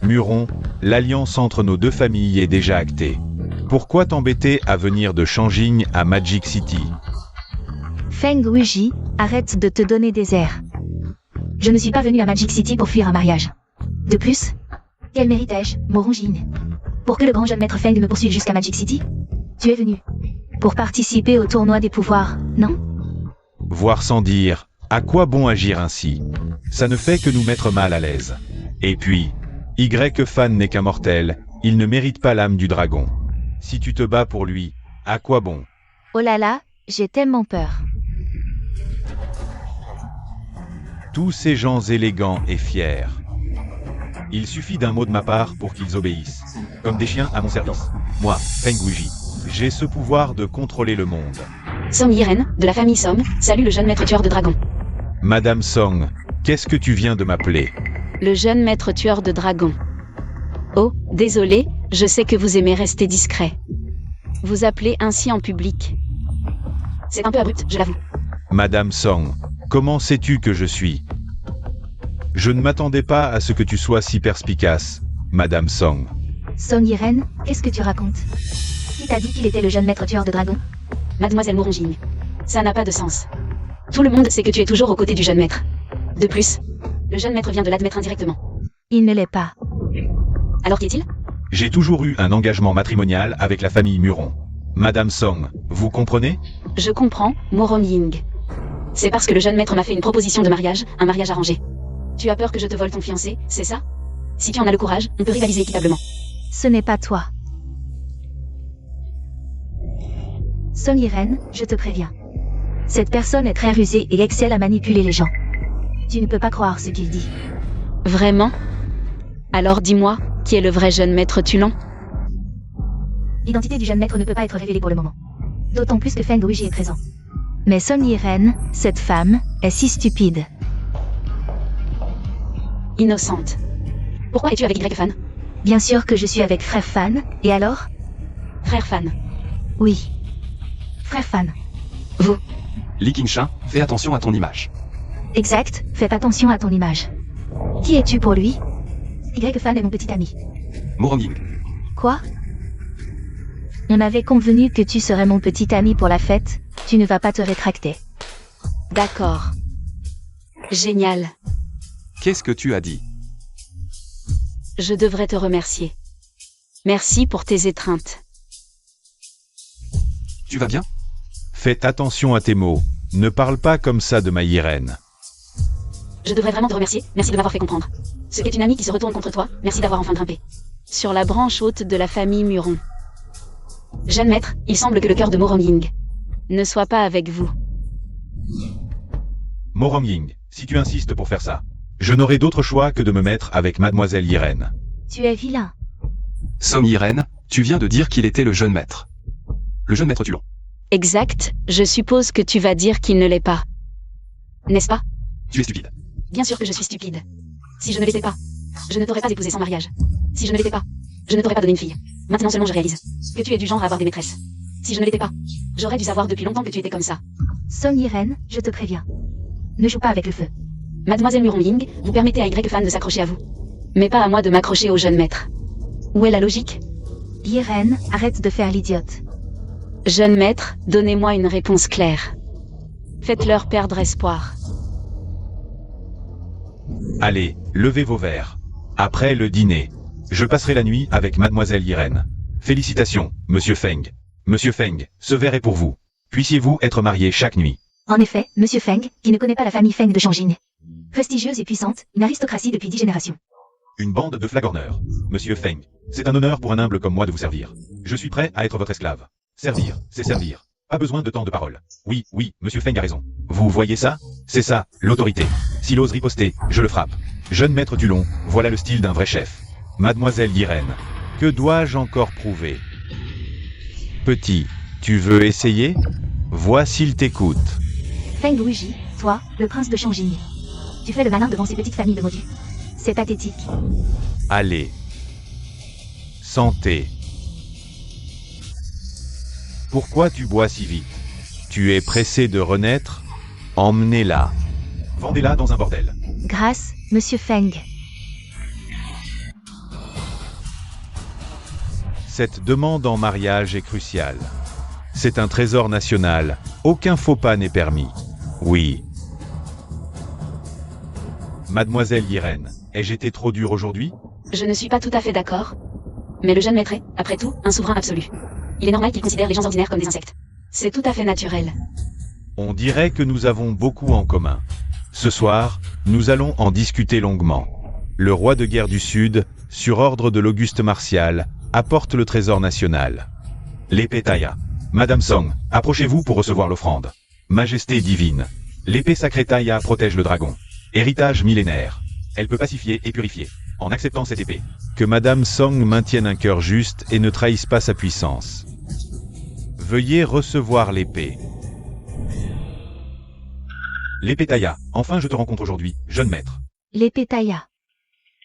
[SPEAKER 2] Muron, l'alliance entre nos deux familles est déjà actée. Pourquoi t'embêter à venir de Changing à Magic City?
[SPEAKER 3] Feng Wuji, arrête de te donner des airs. Je ne suis pas venu à Magic City pour fuir un mariage. De plus, quel mérite ai-je, Moronjing? Pour que le grand jeune maître Feng me poursuive jusqu'à Magic City? Tu es venu pour participer au tournoi des pouvoirs, non?
[SPEAKER 2] Voire sans dire, à quoi bon agir ainsi? Ça ne fait que nous mettre mal à l'aise. Et puis, Y-Fan n'est qu'un mortel, il ne mérite pas l'âme du dragon. Si tu te bats pour lui, à quoi bon?
[SPEAKER 3] Oh là là, j'ai tellement peur.
[SPEAKER 2] Tous ces gens élégants et fiers. Il suffit d'un mot de ma part pour qu'ils obéissent. Comme des chiens à mon service. Moi, Feng Wuji, j'ai ce pouvoir de contrôler le monde.
[SPEAKER 1] Song Yiren, de la famille Som, salue le jeune maître tueur de dragons.
[SPEAKER 2] Madame Song, qu'est-ce que tu viens de m'appeler?
[SPEAKER 1] Le jeune maître tueur de dragons. Oh, désolé, je sais que vous aimez rester discret. Vous appelez ainsi en public. C'est un peu abrupt, je l'avoue.
[SPEAKER 2] Madame Song, comment sais-tu que je suis? Je ne m'attendais pas à ce que tu sois si perspicace, Madame Song.
[SPEAKER 3] Song Yiren, qu'est-ce que tu racontes? Qui t'a dit qu'il était le jeune maître tueur de dragons?
[SPEAKER 1] Mademoiselle Moronjing. Ça n'a pas de sens. Tout le monde sait que tu es toujours aux côtés du jeune maître. De plus, le jeune maître vient de l'admettre indirectement.
[SPEAKER 3] Il ne l'est pas.
[SPEAKER 1] Alors qui est-il?
[SPEAKER 2] J'ai toujours eu un engagement matrimonial avec la famille Muron. Madame Song, vous comprenez?
[SPEAKER 1] Je comprends, Moron Ying. C'est parce que le jeune maître m'a fait une proposition de mariage, un mariage arrangé. Tu as peur que je te vole ton fiancé, c'est ça? Si tu en as le courage, on peut rivaliser équitablement.
[SPEAKER 3] Ce n'est pas toi. Song Yiren, je te préviens. Cette personne est très rusée et excelle à manipuler les gens. Tu ne peux pas croire ce qu'il dit.
[SPEAKER 1] Vraiment? Alors dis-moi, qui est le vrai jeune maître Tulon?
[SPEAKER 3] L'identité du jeune maître ne peut pas être révélée pour le moment. D'autant plus que Feng Wuji est présent. Mais Song Yiren, cette femme, est si stupide.
[SPEAKER 1] Innocente. Pourquoi es-tu avec Y-Fan?
[SPEAKER 3] Bien sûr que je suis avec Frère Fan, et alors?
[SPEAKER 1] Frère Fan.
[SPEAKER 3] Oui. Frère Fan.
[SPEAKER 1] Vous.
[SPEAKER 4] Li Qingshan, fais attention à ton image.
[SPEAKER 3] Exact, fais attention à ton image. Qui es-tu pour lui? Y-Fan est mon petit ami.
[SPEAKER 4] Moronging.
[SPEAKER 3] Quoi? On avait convenu que tu serais mon petit ami pour la fête, tu ne vas pas te rétracter.
[SPEAKER 1] D'accord. Génial.
[SPEAKER 4] Qu'est-ce que tu as dit?
[SPEAKER 1] Je devrais te remercier. Merci pour tes étreintes.
[SPEAKER 4] Tu vas bien?
[SPEAKER 2] Faites attention à tes mots. Ne parle pas comme ça de ma Yiren.
[SPEAKER 1] Je devrais vraiment te remercier, merci de m'avoir fait comprendre. Ce qu'est une amie qui se retourne contre toi, merci d'avoir enfin grimpé. Sur la branche haute de la famille Muron. Jeune maître, il semble que le cœur de Morong-Ying ne soit pas avec vous.
[SPEAKER 2] Morong-Ying, si tu insistes pour faire ça, je n'aurai d'autre choix que de me mettre avec Mademoiselle Yiren.
[SPEAKER 3] Tu es vilain.
[SPEAKER 4] Song Yiren, tu viens de dire qu'il était le jeune maître. Le jeune maître Tulon.
[SPEAKER 1] Exact, je suppose que tu vas dire qu'il ne l'est pas. N'est-ce pas?
[SPEAKER 4] Tu es stupide.
[SPEAKER 1] Bien sûr que je suis stupide. Si je ne l'étais pas, je ne t'aurais pas épousé sans mariage. Si je ne l'étais pas, je ne t'aurais pas donné une fille. Maintenant seulement je réalise que tu es du genre à avoir des maîtresses. Si je ne l'étais pas, j'aurais dû savoir depuis longtemps que tu étais comme ça.
[SPEAKER 3] Song Yiren, je te préviens. Ne joue pas avec le feu.
[SPEAKER 1] Mademoiselle Muron-Ying, vous permettez à Y-Fan de s'accrocher à vous. Mais pas à moi de m'accrocher au jeune maître. Où est la logique?
[SPEAKER 3] Yiren, arrête de faire l'idiote.
[SPEAKER 1] Jeune maître, donnez-moi une réponse claire. Faites-leur perdre espoir.
[SPEAKER 2] Allez, levez vos verres. Après le dîner, je passerai la nuit avec Mademoiselle Yiren. Félicitations, Monsieur Feng. Monsieur Feng, ce verre est pour vous. Puissiez-vous être marié chaque nuit.
[SPEAKER 3] En effet, Monsieur Feng, qui ne connaît pas la famille Feng de Changing. Prestigieuse et puissante, une aristocratie depuis 10 générations.
[SPEAKER 2] Une bande de flagorneurs. Monsieur Feng, c'est un honneur pour un humble comme moi de vous servir. Je suis prêt à être votre esclave. Servir, c'est servir. Pas besoin de tant de paroles. Oui, oui, Monsieur Feng a raison. Vous voyez ça? C'est ça, l'autorité. S'il ose riposter, je le frappe. Jeune maître Tulon, voilà le style d'un vrai chef. Mademoiselle Irène, que dois-je encore prouver? Petit, tu veux essayer? Vois s'il t'écoute.
[SPEAKER 3] Feng Wuji, toi, le prince de Changjing. Tu fais le malin devant ces petites familles de modus. C'est pathétique.
[SPEAKER 2] Allez. Santé. Pourquoi tu bois si vite? Tu es pressé de renaître? Emmenez-la. Vendez-la dans un bordel.
[SPEAKER 3] Grâce, monsieur Feng.
[SPEAKER 2] Cette demande en mariage est cruciale. C'est un trésor national. Aucun faux pas n'est permis. Oui. Mademoiselle Irène, ai-je été trop dur aujourd'hui?
[SPEAKER 1] Je ne suis pas tout à fait d'accord. Mais le jeune maître est, après tout, un souverain absolu. Il est normal qu'il considère les gens ordinaires comme des insectes. C'est tout à fait naturel.
[SPEAKER 2] On dirait que nous avons beaucoup en commun. Ce soir, nous allons en discuter longuement. Le roi de guerre du Sud, sur ordre de l'Auguste Martial, apporte le trésor national. L'épée Taya. Madame Song, approchez-vous pour recevoir l'offrande. Majesté divine. L'épée sacrée Taya protège le dragon. Héritage millénaire. Elle peut pacifier et purifier. En acceptant cette épée. Que Madame Song maintienne un cœur juste et ne trahisse pas sa puissance. Veuillez recevoir l'épée. L'épée Taya. Enfin je te rencontre aujourd'hui, jeune maître.
[SPEAKER 3] L'épée Taya.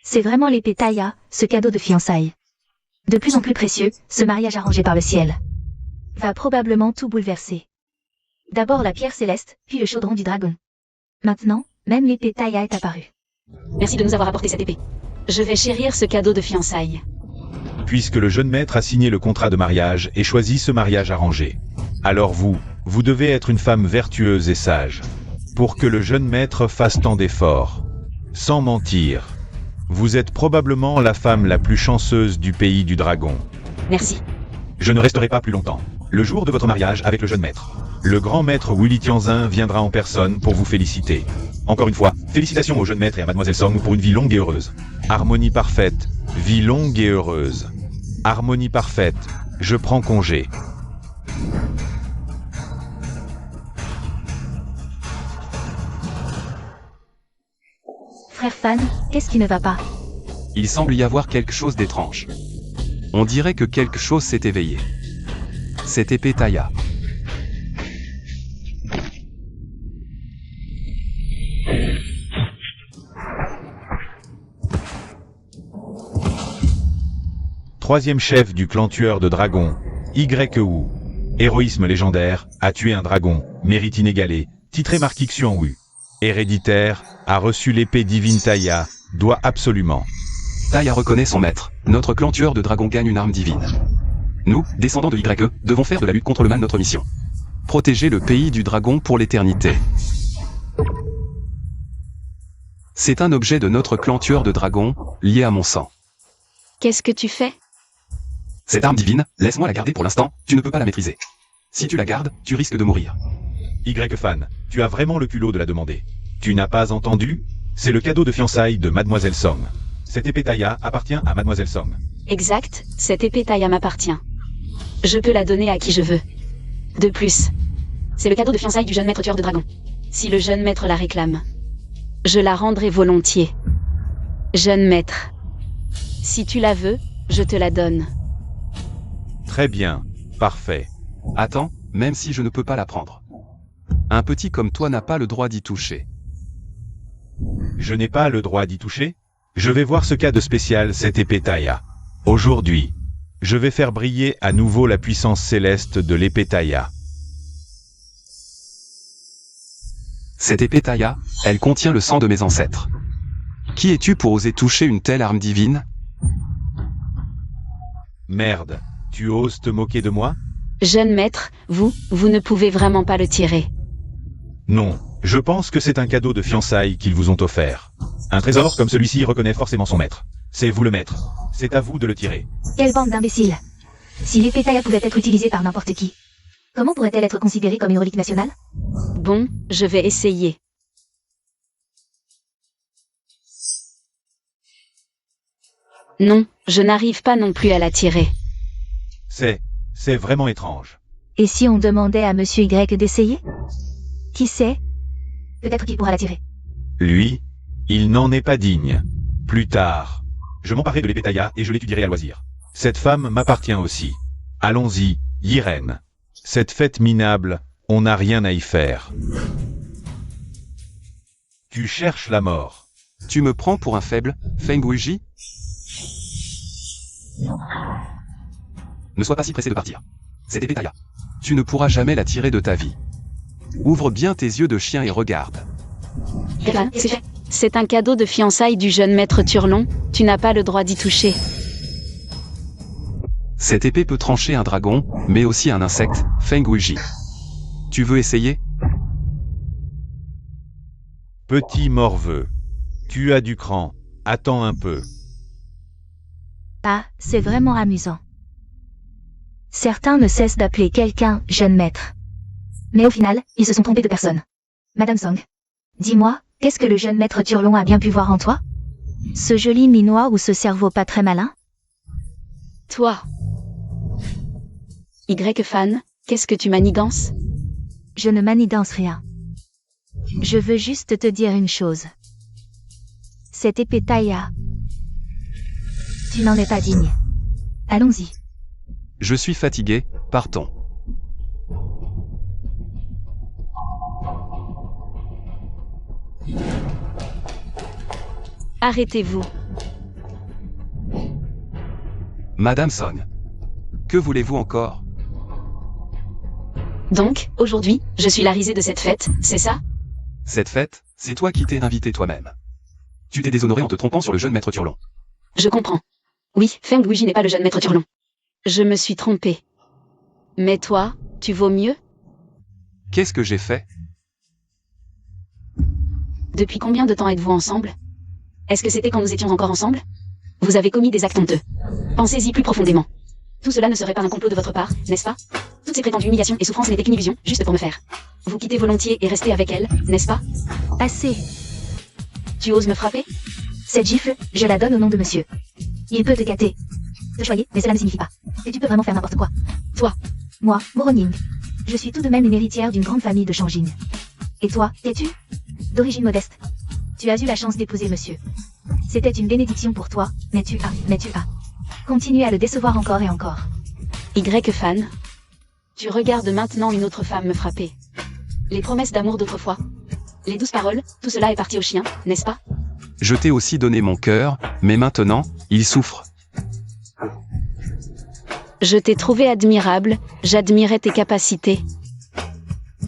[SPEAKER 3] C'est vraiment l'épée Taya, ce cadeau de fiançailles. De plus en plus précieux, ce mariage arrangé par le ciel va probablement tout bouleverser. D'abord la pierre céleste, puis le chaudron du dragon. Maintenant, même l'épée Taya est apparue.
[SPEAKER 1] Merci de nous avoir apporté cette épée. Je vais chérir ce cadeau de fiançailles.
[SPEAKER 2] Puisque le jeune maître a signé le contrat de mariage et choisi ce mariage arrangé. Alors vous devez être une femme vertueuse et sage. Pour que le jeune maître fasse tant d'efforts. Sans mentir. Vous êtes probablement la femme la plus chanceuse du pays du dragon.
[SPEAKER 1] Merci.
[SPEAKER 2] Je ne resterai pas plus longtemps. Le jour de votre mariage avec le jeune maître. Le grand maître Willy Tianzin viendra en personne pour vous féliciter. Encore une fois, félicitations au jeune maître et à Mademoiselle Song pour une vie longue et heureuse. Harmonie parfaite. Vie longue et heureuse. Harmonie parfaite. Je prends congé.
[SPEAKER 3] Frère Fan, qu'est-ce qui ne va pas?
[SPEAKER 4] Il semble y avoir quelque chose d'étrange. On dirait que quelque chose s'est éveillé. Cette épée Taya.
[SPEAKER 2] Troisième chef du clan tueur de dragons, Y.Wu. Héroïsme légendaire, a tué un dragon, mérite inégalé, titré marquis Xuanwu. Héréditaire, a reçu l'épée divine Taya, doit absolument.
[SPEAKER 4] Taya reconnaît son maître. Notre clan tueur de dragons gagne une arme divine. Nous, descendants de YE, devons faire de la lutte contre le mal notre mission. Protéger le pays du dragon pour l'éternité. C'est un objet de notre clan tueur de dragons, lié à mon sang.
[SPEAKER 1] Qu'est-ce que tu fais?
[SPEAKER 4] Cette arme divine, laisse-moi la garder pour l'instant, tu ne peux pas la maîtriser. Si tu la gardes, tu risques de mourir.
[SPEAKER 2] Y-Fan, tu as vraiment le culot de la demander. Tu n'as pas entendu? C'est le cadeau de fiançailles de Mademoiselle Song. Cette épée Taya appartient à Mademoiselle Song.
[SPEAKER 1] Exact, cette épée Taya m'appartient. Je peux la donner à qui je veux. De plus, c'est le cadeau de fiançailles du jeune maître tueur de dragons. Si le jeune maître la réclame, je la rendrai volontiers. Jeune maître, si tu la veux, je te la donne.
[SPEAKER 2] Très bien, parfait.
[SPEAKER 4] Attends, même si je ne peux pas la prendre. Un petit comme toi n'a pas le droit d'y toucher.
[SPEAKER 2] Je n'ai pas le droit d'y toucher? Je vais voir ce cas de spécial, cette épée Taya. Aujourd'hui, je vais faire briller à nouveau la puissance céleste de l'épée Taya.
[SPEAKER 4] Cette épée Taya, elle contient le sang de mes ancêtres. Qui es-tu pour oser toucher une telle arme divine?
[SPEAKER 2] Merde, tu oses te moquer de moi?
[SPEAKER 1] Jeune maître, vous ne pouvez vraiment pas le tirer.
[SPEAKER 2] Non, je pense que c'est un cadeau de fiançailles qu'ils vous ont offert. Un trésor comme celui-ci reconnaît forcément son maître. C'est vous le maître. C'est à vous de le tirer.
[SPEAKER 3] Quelle bande d'imbéciles! Si l'épée Taya pouvait être utilisée par n'importe qui, comment pourrait-elle être considérée comme une relique nationale?
[SPEAKER 1] Bon, je vais essayer. Non, je n'arrive pas non plus à la tirer.
[SPEAKER 2] C'est vraiment étrange.
[SPEAKER 3] Et si on demandait à Monsieur Y d'essayer? Qui sait? Peut-être qu'il pourra la tirer.
[SPEAKER 2] Lui, Il n'en est pas digne. Plus tard, je m'emparerai de l'épée Taïa et je l'étudierai à loisir. Cette femme m'appartient aussi. Allons-y, Yirène. Cette fête minable, on n'a rien à y faire. Tu cherches la mort.
[SPEAKER 4] Tu me prends pour un faible, Feng Wuji? Ne sois pas si pressé de partir. Cette épée Taïa, tu ne pourras jamais la tirer de ta vie. Ouvre bien tes yeux de chien et regarde.
[SPEAKER 1] C'est un cadeau de fiançailles du jeune maître Turlon, tu n'as pas le droit d'y toucher.
[SPEAKER 4] Cette épée peut trancher un dragon, mais aussi un insecte, Feng Wuji. Tu veux essayer?
[SPEAKER 2] Petit morveux. Tu as du cran. Attends un peu.
[SPEAKER 3] Ah, c'est vraiment amusant. Certains ne cessent d'appeler quelqu'un jeune maître. Mais au final, ils se sont trompés de personne. Madame Song, dis-moi, qu'est-ce que le jeune maître Turlon a bien pu voir en toi? Ce joli minois ou ce cerveau pas très malin?
[SPEAKER 1] Toi. Y-Fan, qu'est-ce que tu manigances?
[SPEAKER 3] Je ne manigance rien. Je veux juste te dire une chose. Cette épée Taïa, tu n'en es pas digne. Allons-y.
[SPEAKER 4] Je suis fatigué, partons.
[SPEAKER 1] Arrêtez-vous.
[SPEAKER 4] Madame Song, que voulez-vous encore?
[SPEAKER 1] Donc, aujourd'hui, je suis la risée de cette fête, c'est ça?
[SPEAKER 4] Cette fête, c'est toi qui t'es invité toi-même. Tu t'es déshonoré en te trompant sur le jeune maître Turlon.
[SPEAKER 1] Je comprends. Oui, Feng Wuji n'est pas le jeune maître Turlon. Je me suis trompée. Mais toi, tu vaux mieux?
[SPEAKER 4] Qu'est-ce que j'ai fait?
[SPEAKER 1] Depuis combien de temps êtes-vous ensemble? Est-ce que c'était quand nous étions encore ensemble? Vous avez commis des actes honteux. Pensez-y plus profondément. Tout cela ne serait pas un complot de votre part, n'est-ce pas? Toutes ces prétendues humiliations et souffrances n'étaient qu'une illusion, juste pour me faire. Vous quittez volontiers et restez avec elle, n'est-ce pas?
[SPEAKER 3] Assez.
[SPEAKER 1] Tu oses me frapper?
[SPEAKER 3] Cette gifle, je la donne au nom de monsieur. Il peut te gâter, te choyer, mais cela ne signifie pas. Et tu peux vraiment faire n'importe quoi.
[SPEAKER 1] Toi.
[SPEAKER 3] Moi, Moroning. Je suis tout de même une héritière d'une grande famille de Shangin. Et toi, t'es-tu? D'origine modeste. Tu as eu la chance d'épouser monsieur. C'était une bénédiction pour toi, mais tu as. Continue à le décevoir encore et encore.
[SPEAKER 1] Y-Fan. Tu regardes maintenant une autre femme me frapper. Les promesses d'amour d'autrefois. Les douces paroles, tout cela est parti au chien, n'est-ce pas?
[SPEAKER 4] Je t'ai aussi donné mon cœur, mais maintenant, il souffre.
[SPEAKER 1] Je t'ai trouvé admirable, j'admirais tes capacités.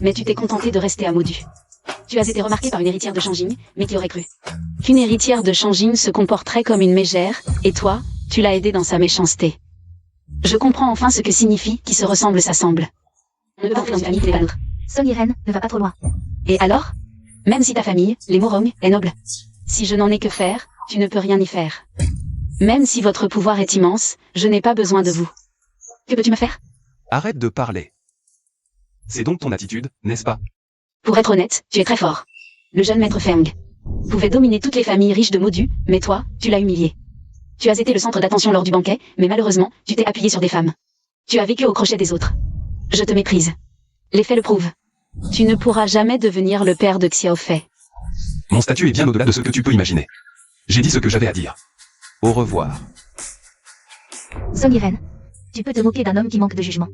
[SPEAKER 1] Mais tu t'es contenté de rester à Modu. Tu as été remarquée par une héritière de Shangin, mais qui aurait cru qu'une héritière de Shangin se comporterait comme une mégère, et toi, tu l'as aidée dans sa méchanceté. Je comprends enfin ce que signifie qui se ressemble s'assemble. On ne peut pas entrer dans une famille qui n'est pas nôtre.
[SPEAKER 3] Son Irène, ne va pas trop loin.
[SPEAKER 1] Et alors? Même si ta famille, les Morong, est noble. Si je n'en ai que faire, tu ne peux rien y faire. Même si votre pouvoir est immense, je n'ai pas besoin de vous. Que peux-tu me faire?
[SPEAKER 4] Arrête de parler. C'est donc ton attitude, n'est-ce pas?
[SPEAKER 1] Pour être honnête, tu es très fort. Le jeune maître Feng pouvait dominer toutes les familles riches de Modu, mais toi, tu l'as humilié. Tu as été le centre d'attention lors du banquet, mais malheureusement, tu t'es appuyé sur des femmes. Tu as vécu au crochet des autres. Je te méprise. Les faits le prouvent. Tu ne pourras jamais devenir le père de Xiaofei.
[SPEAKER 4] Mon statut est bien au-delà de ce que tu peux imaginer. J'ai dit ce que j'avais à dire. Au revoir.
[SPEAKER 3] Son Irène, tu peux te moquer d'un homme qui manque de jugement.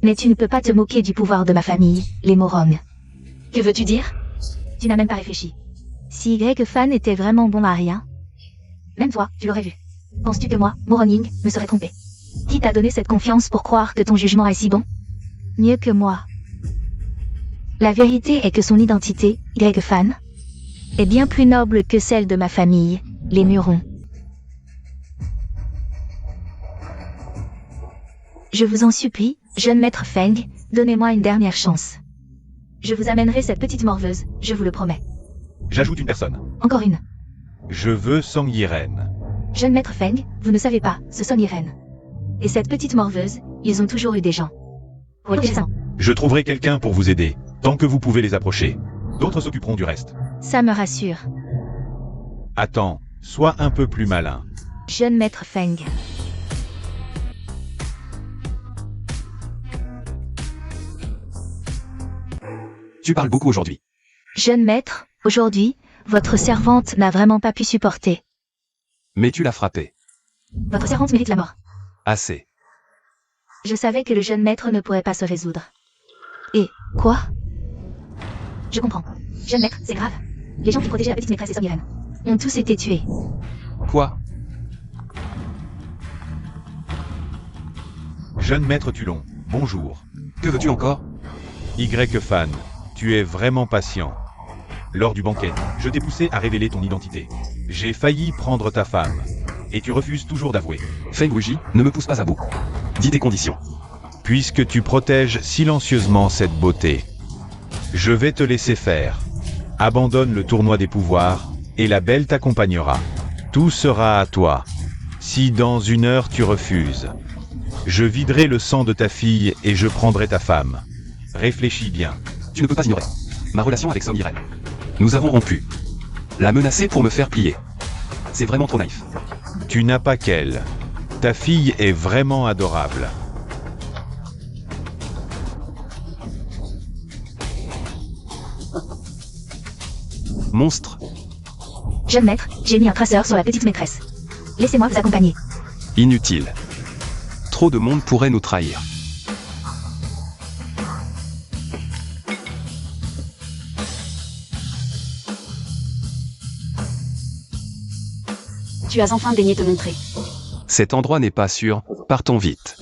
[SPEAKER 3] Mais tu ne peux pas te moquer du pouvoir de ma famille, les Morong.
[SPEAKER 1] Que veux-tu dire?
[SPEAKER 3] Tu n'as même pas réfléchi. Si Y-Fan était vraiment bon à rien, même toi, tu l'aurais vu. Penses-tu que moi, Moroning, me serais trompé? Qui t'a donné cette confiance pour croire que ton jugement est si bon? Mieux que moi. La vérité est que son identité, Y-Fan, est bien plus noble que celle de ma famille, les Murons. Je vous en supplie, jeune maître Feng, donnez-moi une dernière chance. Je vous amènerai cette petite morveuse, je vous le promets.
[SPEAKER 2] J'ajoute une personne.
[SPEAKER 3] Encore une.
[SPEAKER 2] Je veux Song Yirène.
[SPEAKER 3] Jeune maître Feng, vous ne savez pas, ce sont Irène. Et cette petite morveuse, ils ont toujours eu des gens. Prochain.
[SPEAKER 2] Je trouverai quelqu'un pour vous aider, tant que vous pouvez les approcher. D'autres s'occuperont du reste.
[SPEAKER 3] Ça me rassure.
[SPEAKER 2] Attends, sois un peu plus malin.
[SPEAKER 3] Jeune maître Feng.
[SPEAKER 4] Tu parles beaucoup aujourd'hui.
[SPEAKER 3] Jeune maître, aujourd'hui, Votre servante n'a vraiment pas pu supporter.
[SPEAKER 4] Mais tu l'as frappé.
[SPEAKER 3] Votre servante mérite la mort.
[SPEAKER 4] Assez.
[SPEAKER 3] Je savais que le jeune maître ne pourrait pas se résoudre. Et, quoi? Je comprends. Jeune maître, c'est grave. Les gens qui protégeaient la petite maîtresse et Somme Irène ont tous été tués.
[SPEAKER 4] Quoi?
[SPEAKER 2] Jeune maître Tulon, bonjour.
[SPEAKER 4] Que veux-tu encore?
[SPEAKER 2] Y-Fan, tu es vraiment patient. Lors du banquet, je t'ai poussé à révéler ton identité. J'ai failli prendre ta femme. Et tu refuses toujours d'avouer.
[SPEAKER 4] Feng Wuji, ne me pousse pas à bout. Dis tes conditions.
[SPEAKER 2] Puisque tu protèges silencieusement cette beauté, je vais te laisser faire. Abandonne le tournoi des pouvoirs, et la belle t'accompagnera. Tout sera à toi. Si dans 1 heure tu refuses, je viderai le sang de ta fille et je prendrai ta femme. Réfléchis bien.
[SPEAKER 4] Tu ne peux pas ignorer ma relation avec Somme Irène. Nous avons rompu. La menacer pour me faire plier. C'est vraiment trop naïf.
[SPEAKER 2] Tu n'as pas qu'elle. Ta fille est vraiment adorable.
[SPEAKER 4] Monstre.
[SPEAKER 3] Jeune maître, j'ai mis un traceur sur la petite maîtresse. Laissez-moi vous accompagner.
[SPEAKER 4] Inutile. Trop de monde pourrait nous trahir.
[SPEAKER 1] Tu as enfin daigné te montrer.
[SPEAKER 4] Cet endroit n'est pas sûr, partons vite.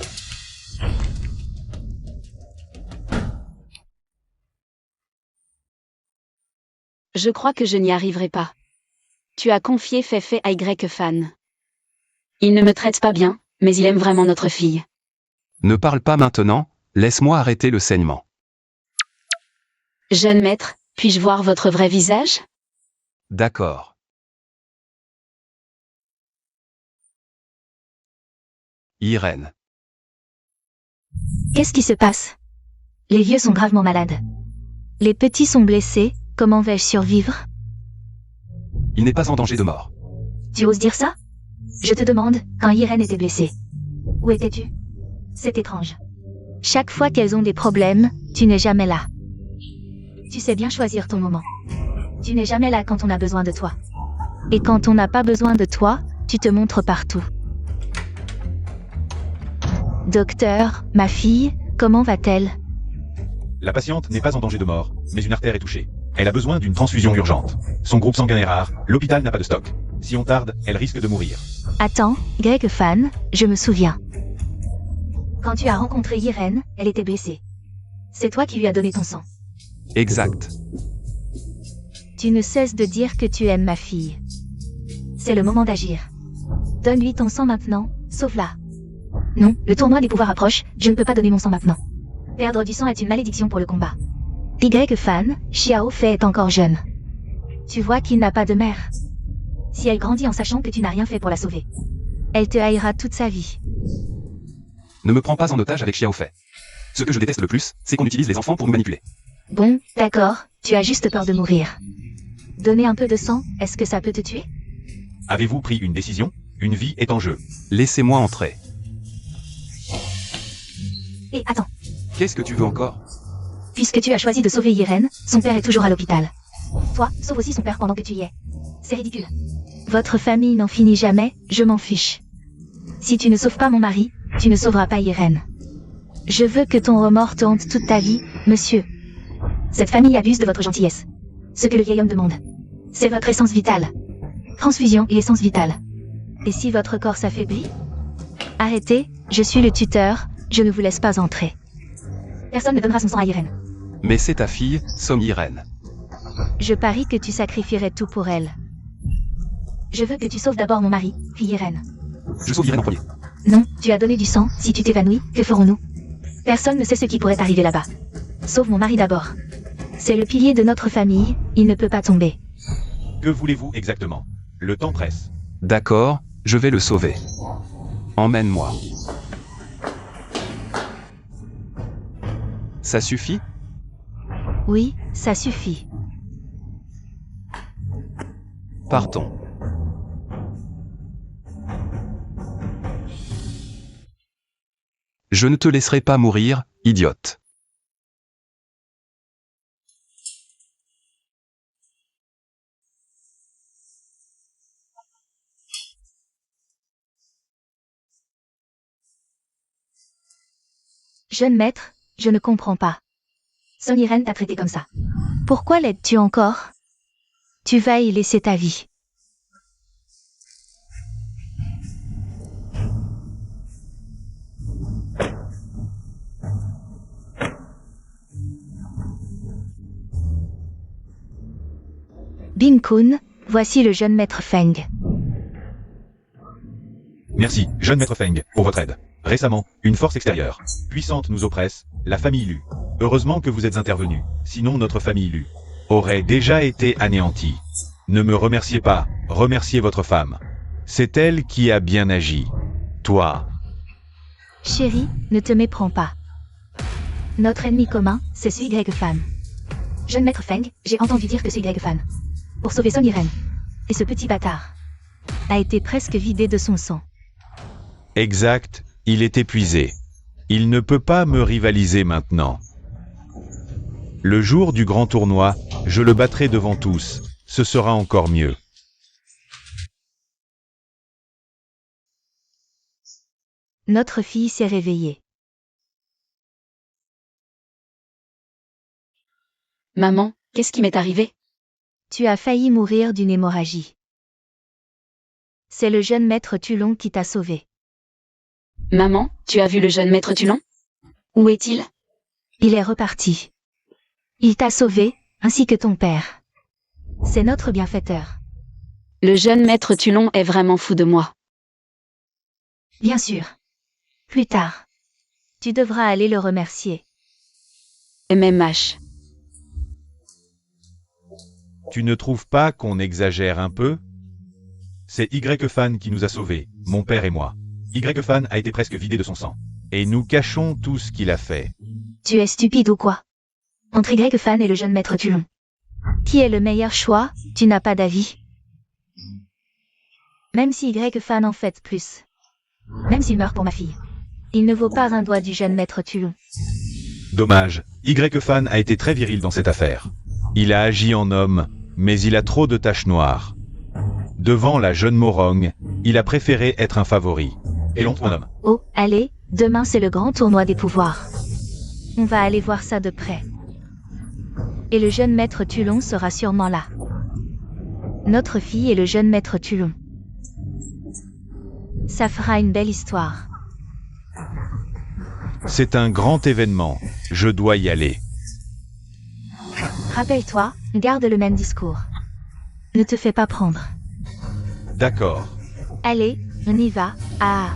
[SPEAKER 1] Je crois que je n'y arriverai pas. Tu as confié Feifei à Y-Fan. Il ne me traite pas bien, mais il aime vraiment notre fille.
[SPEAKER 4] Ne parle pas maintenant, laisse-moi arrêter le saignement.
[SPEAKER 1] Jeune maître, puis-je voir votre vrai visage?
[SPEAKER 4] D'accord. Irène.
[SPEAKER 3] Qu'est-ce qui se passe? Les vieux sont gravement malades. Les petits sont blessés, comment vais-je survivre?
[SPEAKER 4] Il n'est pas en danger de mort.
[SPEAKER 3] Tu oses dire ça? Je te demande, quand Irène était blessée. Où étais-tu? C'est étrange. Chaque fois qu'elles ont des problèmes, tu n'es jamais là. Tu sais bien choisir ton moment. Tu n'es jamais là quand on a besoin de toi. Et quand on n'a pas besoin de toi, tu te montres partout. Docteur, ma fille, comment va-t-elle?
[SPEAKER 2] La patiente n'est pas en danger de mort, mais une artère est touchée. Elle a besoin d'une transfusion urgente. Son groupe sanguin est rare, l'hôpital n'a pas de stock. Si on tarde, elle risque de mourir.
[SPEAKER 3] Attends, Y-Fan, je me souviens. Quand tu as rencontré Irène, elle était blessée. C'est toi qui lui as donné ton sang.
[SPEAKER 4] Exact.
[SPEAKER 3] Tu ne cesses de dire que tu aimes ma fille. C'est le moment d'agir. Donne-lui ton sang maintenant, sauve-la. Non, le tournoi des pouvoirs approche, je ne peux pas donner mon sang maintenant. Perdre du sang est une malédiction pour le combat. Y-Fan, Xiao Fei est encore jeune. Tu vois qu'il n'a pas de mère. Si elle grandit en sachant que tu n'as rien fait pour la sauver, elle te haïra toute sa vie.
[SPEAKER 4] Ne me prends pas en otage avec Xiao Fei. Ce que je déteste le plus, c'est qu'on utilise les enfants pour nous manipuler.
[SPEAKER 3] Bon, d'accord, tu as juste peur de mourir. Donner un peu de sang, est-ce que ça peut te tuer?
[SPEAKER 2] Avez-vous pris une décision? Une vie est en jeu.
[SPEAKER 4] Laissez-moi entrer.
[SPEAKER 3] Et attends,
[SPEAKER 4] Qu'est-ce que tu veux encore?
[SPEAKER 3] puisque tu as choisi de sauver Irène, son père est toujours à l'hôpital. Toi, sauve aussi son père pendant que tu y es. C'est ridicule. Votre famille n'en finit jamais, je m'en fiche. Si tu ne sauves pas mon mari, tu ne sauveras pas Irène. Je veux que ton remords te hante toute ta vie, monsieur. Cette famille abuse de votre gentillesse. Ce que le vieil homme demande, c'est votre essence vitale. Transfusion et essence vitale. Et si votre corps s'affaiblit? Arrêtez, je suis le tuteur, je ne vous laisse pas entrer. Personne ne donnera son sang à Irène.
[SPEAKER 4] Mais c'est ta fille, Somme Irène.
[SPEAKER 3] Je parie que tu sacrifierais tout pour elle. Je veux que tu sauves d'abord mon mari, puis Irène.
[SPEAKER 4] Je sauve Irène en premier.
[SPEAKER 3] Non, tu as donné du sang, si tu t'évanouis, que ferons-nous? Personne ne sait ce qui pourrait arriver là-bas. Sauve mon mari d'abord. C'est le pilier de notre famille, il ne peut pas tomber.
[SPEAKER 2] Que voulez-vous exactement? Le temps presse.
[SPEAKER 4] D'accord, je vais le sauver. Emmène-moi. Ça suffit?
[SPEAKER 3] Oui, ça suffit.
[SPEAKER 4] Partons. Je ne te laisserai pas mourir, idiote.
[SPEAKER 3] Jeune maître, je ne comprends pas. Son Irène t'a traité comme ça. Pourquoi l'aides-tu encore? Tu vas y laisser ta vie. Bin Kun, voici le jeune maître Feng.
[SPEAKER 2] Merci, jeune maître Feng, pour votre aide. Récemment, une force extérieure, puissante nous oppresse, la famille Lu. Heureusement que vous êtes intervenu, sinon notre famille Lu aurait déjà été anéantie. Ne me remerciez pas, remerciez votre femme. C'est elle qui a bien agi. Toi,
[SPEAKER 3] Chérie, ne te méprends pas. Notre ennemi commun, c'est ce Y-Fan. Jeune maître Feng, j'ai entendu dire que ce Y-Fan, pour sauver son Irène, et ce petit bâtard, a été presque vidé de son sang.
[SPEAKER 2] exact, il est épuisé. Il ne peut pas me rivaliser maintenant. Le jour du grand tournoi, je le battrai devant tous. Ce sera encore mieux.
[SPEAKER 3] Notre fille s'est réveillée.
[SPEAKER 1] Maman, qu'est-ce qui m'est arrivé?
[SPEAKER 3] Tu as failli mourir d'une hémorragie. C'est le jeune maître Tulon qui t'a sauvé.
[SPEAKER 1] Maman, tu as vu le jeune maître Tulon? Où est-il?
[SPEAKER 3] Il est reparti. Il t'a sauvé, ainsi que ton père. C'est notre bienfaiteur.
[SPEAKER 1] Le jeune maître Tulon est vraiment fou de moi.
[SPEAKER 3] Bien sûr. Plus tard. Tu devras aller le remercier.
[SPEAKER 1] MMH.
[SPEAKER 2] Tu ne trouves pas qu'on exagère un peu? C'est Y-Fan qui nous a sauvés, mon père et moi. Y-Fan a été presque vidé de son sang. Et nous cachons tout ce qu'il a fait.
[SPEAKER 3] Tu es stupide ou quoi? Entre Y-Fan et le jeune maître Tulon. Qui est le meilleur choix? Tu n'as pas d'avis. Même si Y-Fan en fait plus. Même s'il meurt pour ma fille. Il ne vaut pas un doigt du jeune maître Tulon.
[SPEAKER 2] Dommage, Y-Fan a été très viril dans cette affaire. Il a agi en homme, mais il a trop de taches noires. Devant la jeune Morong, il a préféré être un favori. Et l'on, un homme.
[SPEAKER 3] Oh, allez, demain c'est le grand tournoi des pouvoirs. On va aller voir ça de près. Et le jeune maître Tulon sera sûrement là. Notre fille et le jeune maître Tulon. Ça fera une belle histoire.
[SPEAKER 2] C'est un grand événement, je dois y aller.
[SPEAKER 3] Rappelle-toi, garde le même discours. Ne te fais pas prendre.
[SPEAKER 2] D'accord.
[SPEAKER 3] Allez, on y va. Ah.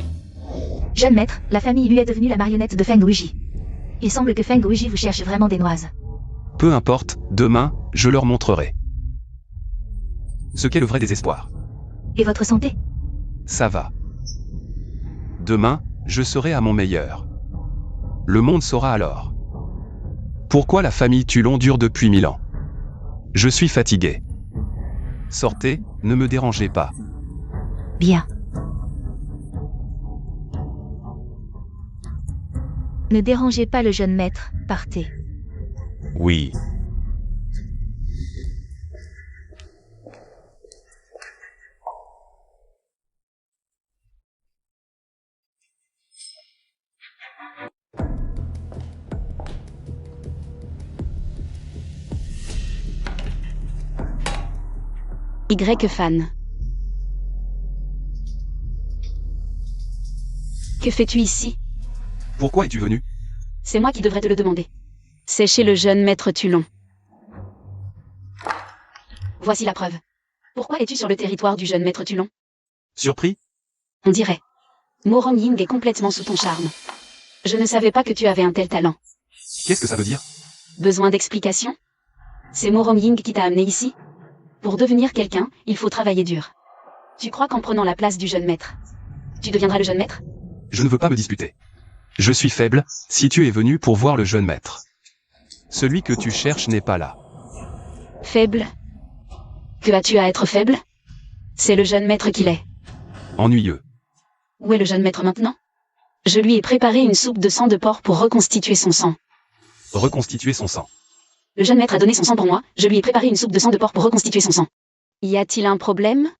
[SPEAKER 3] Jeune maître, la famille lui est devenue la marionnette de Feng Wuji. Il semble que Feng Wuji vous cherche vraiment des noises.
[SPEAKER 4] Peu importe, demain, je leur montrerai. Ce qu'est le vrai désespoir.
[SPEAKER 3] Et votre santé?
[SPEAKER 4] Ça va. Demain, je serai à mon meilleur. Le monde saura alors. Pourquoi la famille Tulon dure depuis 1000 ans? Je suis fatigué. Sortez, ne me dérangez pas.
[SPEAKER 3] Bien. Ne dérangez pas le jeune maître, partez.
[SPEAKER 2] Oui.
[SPEAKER 1] Y-Fan. Que fais-tu ici?
[SPEAKER 4] Pourquoi es-tu venu?
[SPEAKER 1] C'est moi qui devrais te le demander. C'est chez le jeune maître Tulon. Voici la preuve. Pourquoi es-tu sur le territoire du jeune maître Tulon?
[SPEAKER 4] Surpris?
[SPEAKER 1] On dirait. Morong Ying est complètement sous ton charme. Je ne savais pas que tu avais un tel talent.
[SPEAKER 4] Qu'est-ce que ça veut dire?
[SPEAKER 1] Besoin d'explications? C'est Morong Ying qui t'a amené ici? Pour devenir quelqu'un, il faut travailler dur. Tu crois qu'en prenant la place du jeune maître, tu deviendras le jeune maître?
[SPEAKER 4] Je ne veux pas me disputer. Je suis faible, si tu es venu pour voir le jeune maître. Celui que tu cherches n'est pas là.
[SPEAKER 1] Faible? Que as-tu à être faible? C'est le jeune maître qu'il est.
[SPEAKER 4] Ennuyeux.
[SPEAKER 1] Où est le jeune maître maintenant? Je lui ai préparé une soupe de sang de porc pour reconstituer son sang.
[SPEAKER 4] Reconstituer son sang.
[SPEAKER 1] Le jeune maître a donné son sang pour moi, je lui ai préparé une soupe de sang de porc pour reconstituer son sang. Y a-t-il un problème?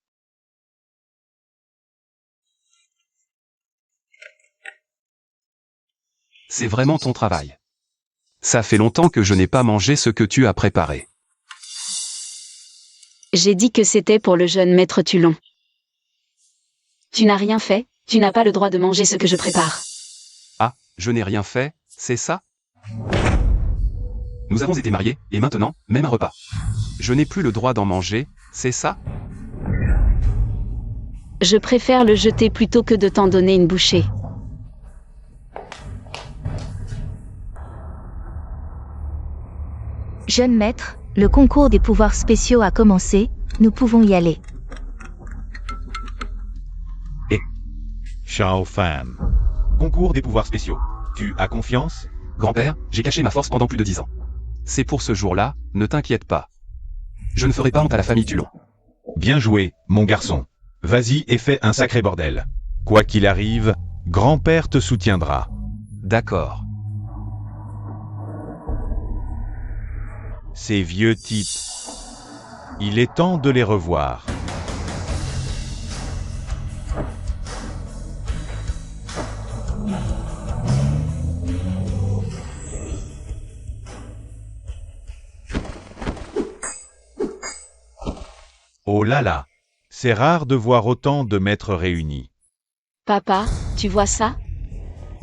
[SPEAKER 4] C'est vraiment ton travail. Ça fait longtemps que je n'ai pas mangé ce que tu as préparé.
[SPEAKER 1] J'ai dit que c'était pour le jeune maître Tulon. Tu n'as rien fait, tu n'as pas le droit de manger ce que je prépare.
[SPEAKER 4] Ah, je n'ai rien fait, c'est ça? Nous avons été mariés, et maintenant, même un repas. Je n'ai plus le droit d'en manger, c'est ça?
[SPEAKER 1] Je préfère le jeter plutôt que de t'en donner une bouchée.
[SPEAKER 3] Jeune maître, le concours des pouvoirs spéciaux a commencé, nous pouvons y aller.
[SPEAKER 2] Shao Fan. Concours des pouvoirs spéciaux. Tu as confiance?
[SPEAKER 4] Grand-père, j'ai caché ma force pendant plus de 10 ans. C'est pour ce jour-là, ne t'inquiète pas. Je ne ferai pas honte à la famille Tulon.
[SPEAKER 2] Bien joué, mon garçon. Vas-y et fais un sacré bordel. Quoi qu'il arrive, grand-père te soutiendra.
[SPEAKER 4] D'accord.
[SPEAKER 2] Ces vieux types. Il est temps de les revoir. Oh là là, c'est rare de voir autant de maîtres réunis.
[SPEAKER 1] Papa, tu vois ça?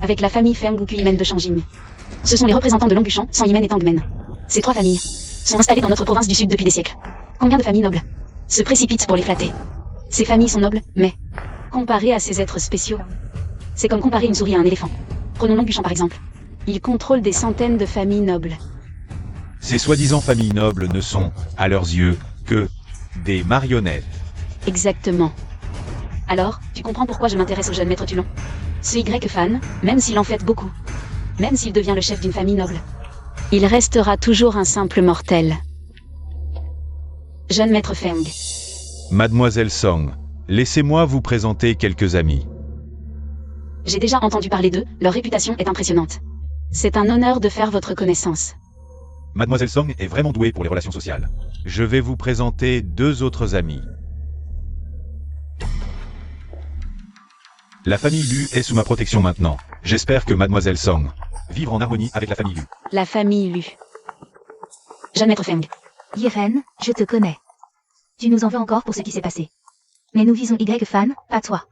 [SPEAKER 1] Avec la famille Feng ou Kuimen de Changjing. Ce sont les représentants de Longbuchan, Sanyimen et Tangmen. Ces trois familles sont installées dans notre province du sud depuis des siècles. Combien de familles nobles se précipitent pour les flatter? Ces familles sont nobles, mais comparées à ces êtres spéciaux, c'est comme comparer une souris à un éléphant. Prenons Longbuchan par exemple. Ils contrôlent des centaines de familles nobles.
[SPEAKER 2] Ces soi-disant familles nobles ne sont, à leurs yeux, que des marionnettes.
[SPEAKER 1] Exactement. Alors, tu comprends pourquoi je m'intéresse au jeune maître Tulon. Ce Y fan, même s'il en fait beaucoup, même s'il devient le chef d'une famille noble, il restera toujours un simple mortel. Jeune maître Feng.
[SPEAKER 2] Mademoiselle Song, laissez-moi vous présenter quelques amis.
[SPEAKER 1] J'ai déjà entendu parler d'eux, leur réputation est impressionnante. C'est un honneur de faire votre connaissance.
[SPEAKER 2] Mademoiselle Song est vraiment douée pour les relations sociales. Je vais vous présenter deux autres amis. La famille Lu est sous ma protection maintenant. J'espère que Mademoiselle Song vivre en harmonie avec la famille Lu.
[SPEAKER 1] La famille Lu. Jeune maître Feng.
[SPEAKER 3] Yiren, je te connais. Tu nous en veux encore pour ce qui s'est passé. Mais nous visons Y fan, pas toi.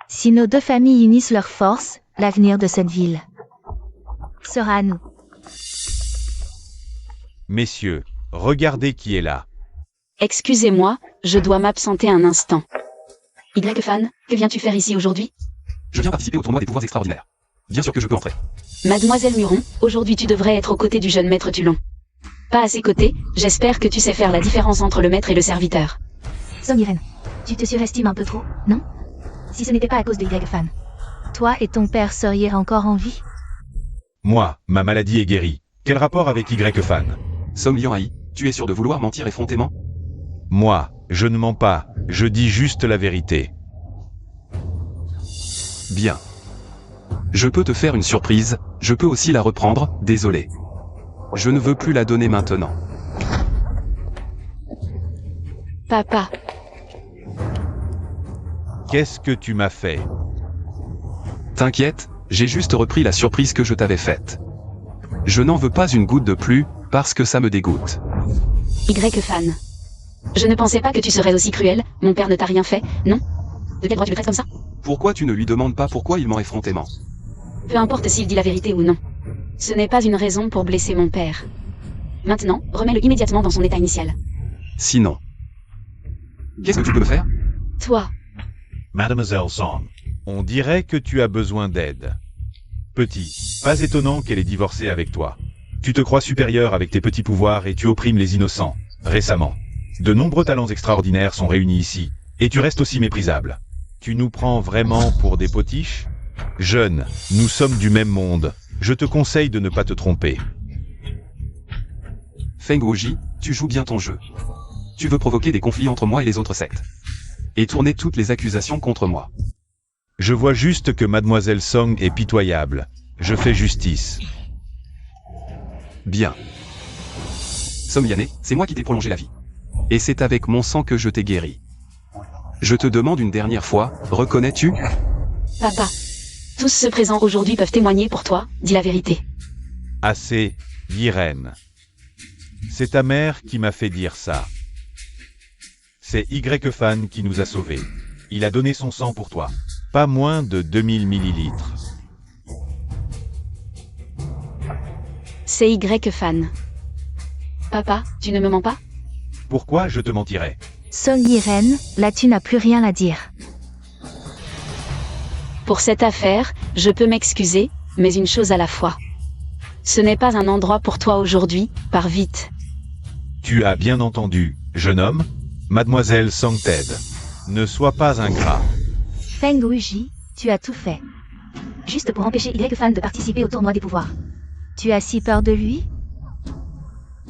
[SPEAKER 3] Si nos deux familles unissent leurs forces, l'avenir de cette ville sera à nous.
[SPEAKER 2] Messieurs, regardez qui est là.
[SPEAKER 1] Excusez-moi, je dois m'absenter un instant. Y fan, que viens-tu faire ici aujourd'hui?
[SPEAKER 4] Je viens participer au tournoi des pouvoirs extraordinaires. Bien sûr que je peux entrer.
[SPEAKER 1] Mademoiselle Muron, aujourd'hui tu devrais être aux côtés du jeune maître Tulon. Pas à ses côtés, j'espère que tu sais faire la différence entre le maître et le serviteur.
[SPEAKER 3] Song Yiren, tu te surestimes un peu trop, non? Si ce n'était pas à cause de Y fan, toi et ton père seriez encore en vie?
[SPEAKER 2] Moi, ma maladie est guérie. Quel rapport avec Y fan?
[SPEAKER 4] Som Lianhaï, tu es sûr de vouloir mentir effrontément?
[SPEAKER 2] Moi, je ne mens pas, je dis juste la vérité.
[SPEAKER 4] Bien. Je peux te faire une surprise, je peux aussi la reprendre, désolé. Je ne veux plus la donner maintenant.
[SPEAKER 1] Papa.
[SPEAKER 2] Qu'est-ce que tu m'as fait?
[SPEAKER 4] T'inquiète, j'ai juste repris la surprise que je t'avais faite. Je n'en veux pas une goutte de plus, parce que ça me dégoûte.
[SPEAKER 1] Y fan. Je ne pensais pas que tu serais aussi cruel, mon père ne t'a rien fait, non? De quel droit tu le traites comme ça?
[SPEAKER 4] Pourquoi tu ne lui demandes pas pourquoi il ment effrontément?
[SPEAKER 1] Peu importe s'il dit la vérité ou non. Ce n'est pas une raison pour blesser mon père. Maintenant, remets-le immédiatement dans son état initial.
[SPEAKER 4] Sinon. Qu'est-ce que tu peux me faire?
[SPEAKER 1] Toi.
[SPEAKER 2] Mademoiselle Song, on dirait que tu as besoin d'aide. Petit, pas étonnant qu'elle ait divorcé avec toi. Tu te crois supérieur avec tes petits pouvoirs et tu opprimes les innocents. Récemment, de nombreux talents extraordinaires sont réunis ici, et tu restes aussi méprisable. Tu nous prends vraiment pour des potiches? Jeune, nous sommes du même monde. Je te conseille de ne pas te tromper.
[SPEAKER 4] Feng Wuji, tu joues bien ton jeu. Tu veux provoquer des conflits entre moi et les autres sectes. Et tourner toutes les accusations contre moi.
[SPEAKER 2] Je vois juste que Mademoiselle Song est pitoyable. Je fais justice.
[SPEAKER 4] Bien. Som Yané, c'est moi qui t'ai prolongé la vie. Et c'est avec mon sang que je t'ai guéri. Je te demande une dernière fois, reconnais-tu?
[SPEAKER 1] Papa. Tous ceux présents aujourd'hui peuvent témoigner pour toi, dis la vérité.
[SPEAKER 2] Assez, Yiren. C'est ta mère qui m'a fait dire ça. C'est Y-Fan qui nous a sauvés. Il a donné son sang pour toi. Pas moins de 2000 millilitres.
[SPEAKER 1] C'est Y-Fan. Papa, tu ne me mens pas?
[SPEAKER 2] Pourquoi je te mentirais?
[SPEAKER 3] Sol Yiren, là tu n'as plus rien à dire.
[SPEAKER 1] Pour cette affaire, je peux m'excuser, mais une chose à la fois. Ce n'est pas un endroit pour toi aujourd'hui, pars vite.
[SPEAKER 2] Tu as bien entendu, jeune homme? Mademoiselle Sangted. Ne sois pas ingrat.
[SPEAKER 3] Feng Wuji, tu as tout fait. Juste pour empêcher Y-Fan de participer au tournoi des pouvoirs. Tu as si peur de lui?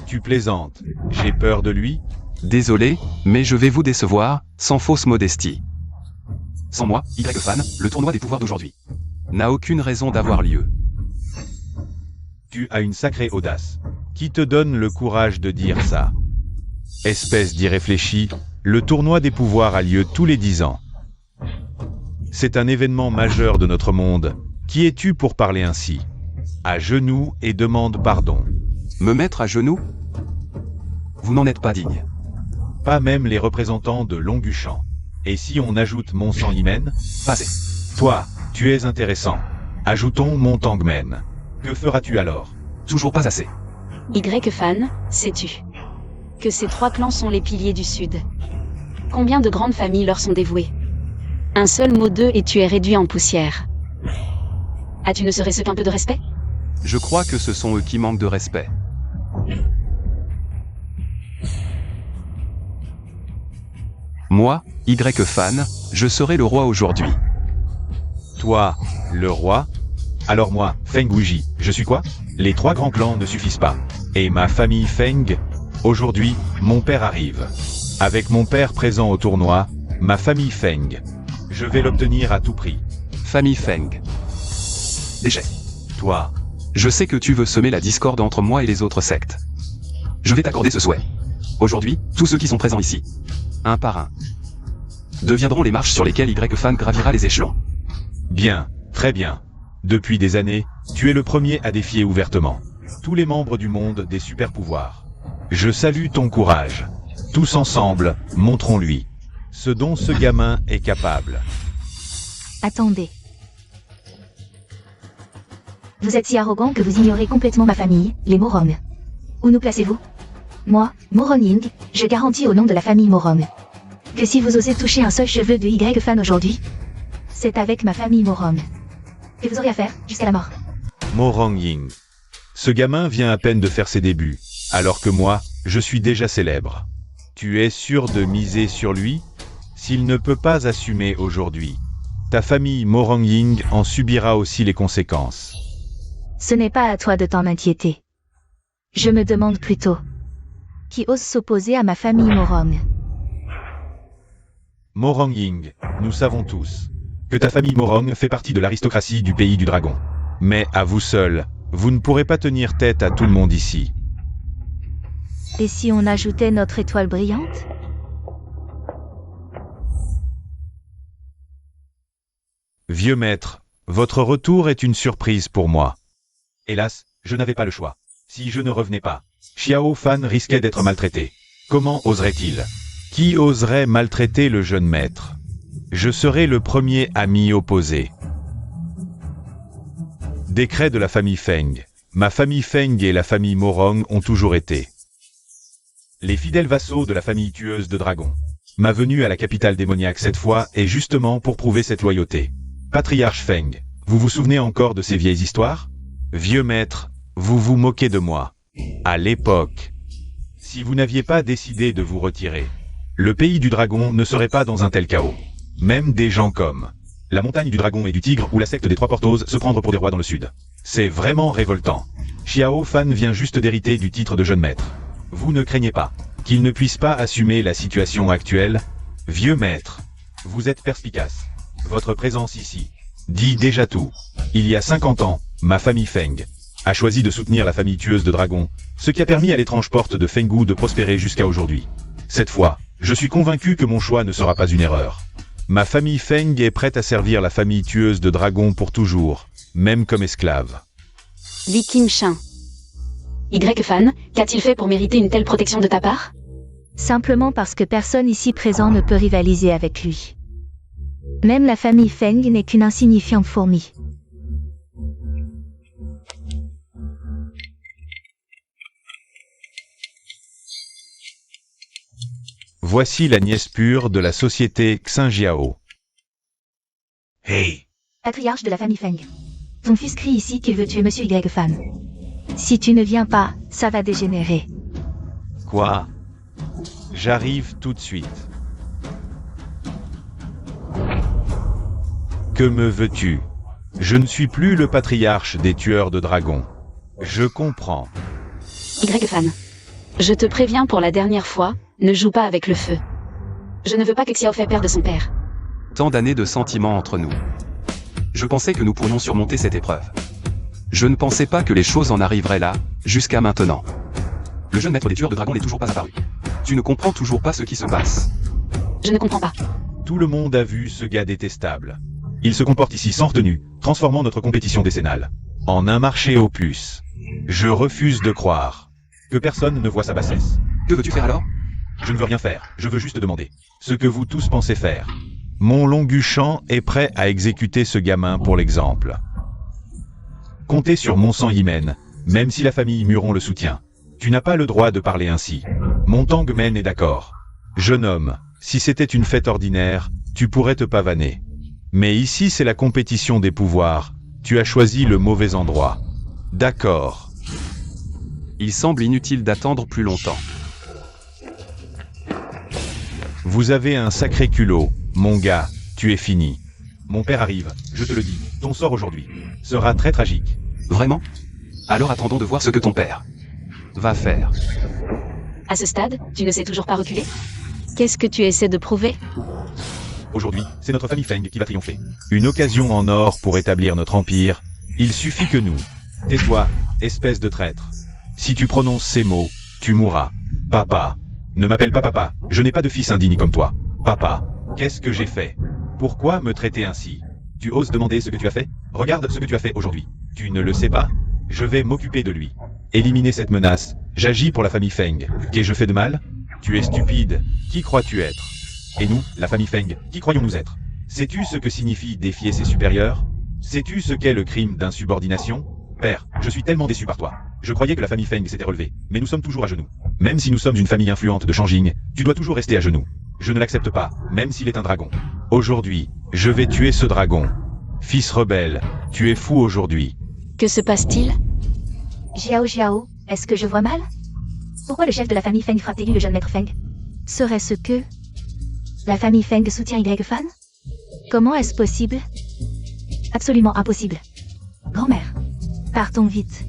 [SPEAKER 2] Tu plaisantes. J'ai peur de lui?
[SPEAKER 4] Désolé, mais je vais vous décevoir, sans fausse modestie. Sans moi, Y-Fan, le tournoi des pouvoirs d'aujourd'hui n'a aucune raison d'avoir lieu.
[SPEAKER 2] Tu as une sacrée audace. Qui te donne le courage de dire ça? Espèce d'irréfléchi, le tournoi des pouvoirs a lieu tous les 10 ans. C'est un événement majeur de notre monde. Qui es-tu pour parler ainsi? À genoux et demande pardon.
[SPEAKER 4] Me mettre à genoux? Vous n'en êtes pas digne.
[SPEAKER 2] Pas même les représentants de Longuchamp. Et si on ajoute mon sang hymen?
[SPEAKER 4] Passez.
[SPEAKER 2] Toi, tu es intéressant. Ajoutons mon tangmen. Que feras-tu alors?
[SPEAKER 4] Toujours pas assez.
[SPEAKER 1] Y-Fan, sais-tu que ces 3 clans sont les piliers du Sud? Combien de grandes familles leur sont dévouées? Un seul mot d'eux et tu es réduit en poussière. As-tu ne serait-ce qu'un peu de respect?
[SPEAKER 4] Je crois que ce sont eux qui manquent de respect. Moi, Y-Fan, je serai le roi aujourd'hui.
[SPEAKER 2] Toi, le roi? Alors moi, Feng Wuji, je suis quoi? Les 3 grands clans ne suffisent pas. Et ma famille Feng? Aujourd'hui, mon père arrive. Avec mon père présent au tournoi, ma famille Feng. Je vais l'obtenir à tout prix.
[SPEAKER 4] Famille Feng. Déchet.
[SPEAKER 2] Toi,
[SPEAKER 4] Je sais que tu veux semer la discorde entre moi et les autres sectes. Je vais t'accorder ce souhait. Aujourd'hui, tous ceux qui sont présents ici, un par un, deviendront les marches sur lesquelles Y-Fan gravira les échelons.
[SPEAKER 2] bien, très bien. Depuis des années, tu es le premier à défier ouvertement tous les membres du monde des super-pouvoirs. Je salue ton courage. Tous ensemble, montrons-lui ce dont ce gamin est capable.
[SPEAKER 3] Attendez. Vous êtes si arrogant que vous ignorez complètement ma famille, les Morong. Où nous placez-vous? Moi, Morong Ying, je garantis au nom de la famille Morong que si vous osez toucher un seul cheveu de Y-Fan aujourd'hui, c'est avec ma famille Morong que vous aurez à faire jusqu'à la mort.
[SPEAKER 2] Morong Ying. Ce gamin vient à peine de faire ses débuts, alors que moi, je suis déjà célèbre. Tu es sûr de miser sur lui? S'il ne peut pas assumer aujourd'hui, ta famille Morong Ying en subira aussi les conséquences.
[SPEAKER 3] Ce n'est pas à toi de t'en inquiéter. Je me demande plutôt qui ose s'opposer à ma famille Morong.
[SPEAKER 2] Morong Ying, nous savons tous que ta famille Morong fait partie de l'aristocratie du pays du dragon. Mais à vous seul, vous ne pourrez pas tenir tête à tout le monde ici.
[SPEAKER 3] Et si on ajoutait notre étoile brillante?
[SPEAKER 2] Vieux maître, votre retour est une surprise pour moi. Hélas, je n'avais pas le choix. Si je ne revenais pas, Xiao Fan risquait d'être maltraité. Comment oserait-il? Qui oserait maltraiter le jeune maître? Je serai le premier à m'y opposer. Décret de la famille Feng. Ma famille Feng et la famille Morong ont toujours été les fidèles vassaux de la famille tueuse de dragons. Ma venue à la capitale démoniaque cette fois est justement pour prouver cette loyauté. Patriarche Feng, vous vous souvenez encore de ces vieilles histoires? Vieux maître, vous vous moquez de moi. À l'époque, si vous n'aviez pas décidé de vous retirer, le pays du dragon ne serait pas dans un tel chaos. Même des gens comme la montagne du dragon et du tigre ou la secte des 3 porteuses se prendre pour des rois dans le sud. C'est vraiment révoltant. Xiao Fan vient juste d'hériter du titre de jeune maître. Vous ne craignez pas qu'il ne puisse pas assumer la situation actuelle? Vieux maître, vous êtes perspicace. Votre présence ici dit déjà tout. Il y a 50 ans, ma famille Feng a choisi de soutenir la famille tueuse de dragons, ce qui a permis à l'étrange porte de Fenggu de prospérer jusqu'à aujourd'hui. Cette fois, je suis convaincu que mon choix ne sera pas une erreur. Ma famille Feng est prête à servir la famille tueuse de dragons pour toujours, même comme esclave.
[SPEAKER 1] Li Kim Shin. Y-Fan, qu'a-t-il fait pour mériter une telle protection de ta part?
[SPEAKER 3] Simplement parce que personne ici présent ne peut rivaliser avec lui. Même la famille Feng n'est qu'une insignifiante fourmi.
[SPEAKER 2] Voici la nièce pure de la société Xinjiao. Hey!
[SPEAKER 3] Patriarche de la famille Feng. Ton fils crie ici qu'il veut tuer Monsieur Y-Fan. Si tu ne viens pas, ça va dégénérer.
[SPEAKER 2] Quoi? J'arrive tout de suite. Que me veux-tu? Je ne suis plus le patriarche des tueurs de dragons. Je comprends.
[SPEAKER 1] Y-Fan. Je te préviens pour la dernière fois, ne joue pas avec le feu. Je ne veux pas que Xiaofei perde son père.
[SPEAKER 4] Tant d'années de sentiments entre nous. Je pensais que nous pourrions surmonter cette épreuve. Je ne pensais pas que les choses en arriveraient là, jusqu'à maintenant. Le jeune maître des tueurs de dragons n'est toujours pas apparu. Tu ne comprends toujours pas ce qui se passe.
[SPEAKER 1] Je ne comprends pas.
[SPEAKER 2] Tout le monde a vu ce gars détestable. Il se comporte ici sans retenue, transformant notre compétition décennale en un marché aux puces. Je refuse de croire que personne ne voit sa bassesse.
[SPEAKER 4] Que veux-tu faire alors?
[SPEAKER 2] Je ne veux rien faire, je veux juste demander ce que vous tous pensez faire. Mon Longuchamp est prêt à exécuter ce gamin pour l'exemple. Comptez sur mon sang hymen, même si la famille Muron le soutient. Tu n'as pas le droit de parler ainsi. Mon Tangmen est d'accord. Jeune homme, si c'était une fête ordinaire, tu pourrais te pavaner. Mais ici c'est la compétition des pouvoirs, tu as choisi le mauvais endroit. D'accord.
[SPEAKER 4] Il semble inutile d'attendre plus longtemps.
[SPEAKER 2] Vous avez un sacré culot, mon gars, tu es fini. Mon père arrive, je te le dis, ton sort aujourd'hui sera très tragique.
[SPEAKER 4] Vraiment? Alors attendons de voir ce que ton père va faire.
[SPEAKER 1] À ce stade, tu ne sais toujours pas reculer? Qu'est-ce que tu essaies de prouver?
[SPEAKER 2] Aujourd'hui, c'est notre famille Feng qui va triompher. Une occasion en or pour établir notre empire. Il suffit que nous... Tais-toi, espèce de traître. Si tu prononces ces mots, tu mourras. Papa. Ne m'appelle pas papa, je n'ai pas de fils indigne comme toi. Papa, qu'est-ce que j'ai fait? Pourquoi me traiter ainsi? Tu oses demander ce que tu as fait? Regarde ce que tu as fait aujourd'hui. Tu ne le sais pas? Je vais m'occuper de lui. Éliminer cette menace. J'agis pour la famille Feng. Qu'ai-je fait de mal? Tu es stupide. Qui crois-tu être? Et nous, la famille Feng, qui croyons-nous être? Sais-tu ce que signifie défier ses supérieurs? Sais-tu ce qu'est le crime d'insubordination? Père, je suis tellement déçu par toi. Je croyais que la famille Feng s'était relevée, mais nous sommes toujours à genoux. Même si nous sommes une famille influente de Shanjing, tu dois toujours rester à genoux. Je ne l'accepte pas, même s'il est un dragon. Aujourd'hui, je vais tuer ce dragon. Fils rebelle, tu es fou aujourd'hui.
[SPEAKER 1] Que se passe-t-il?
[SPEAKER 3] Jiao, est-ce que je vois mal? Pourquoi le chef de la famille Feng frappe-t-il le jeune maître Feng? Serait-ce que... la famille Feng soutient Y-Fan? Comment est-ce possible? Absolument impossible. Grand-mère, partons vite.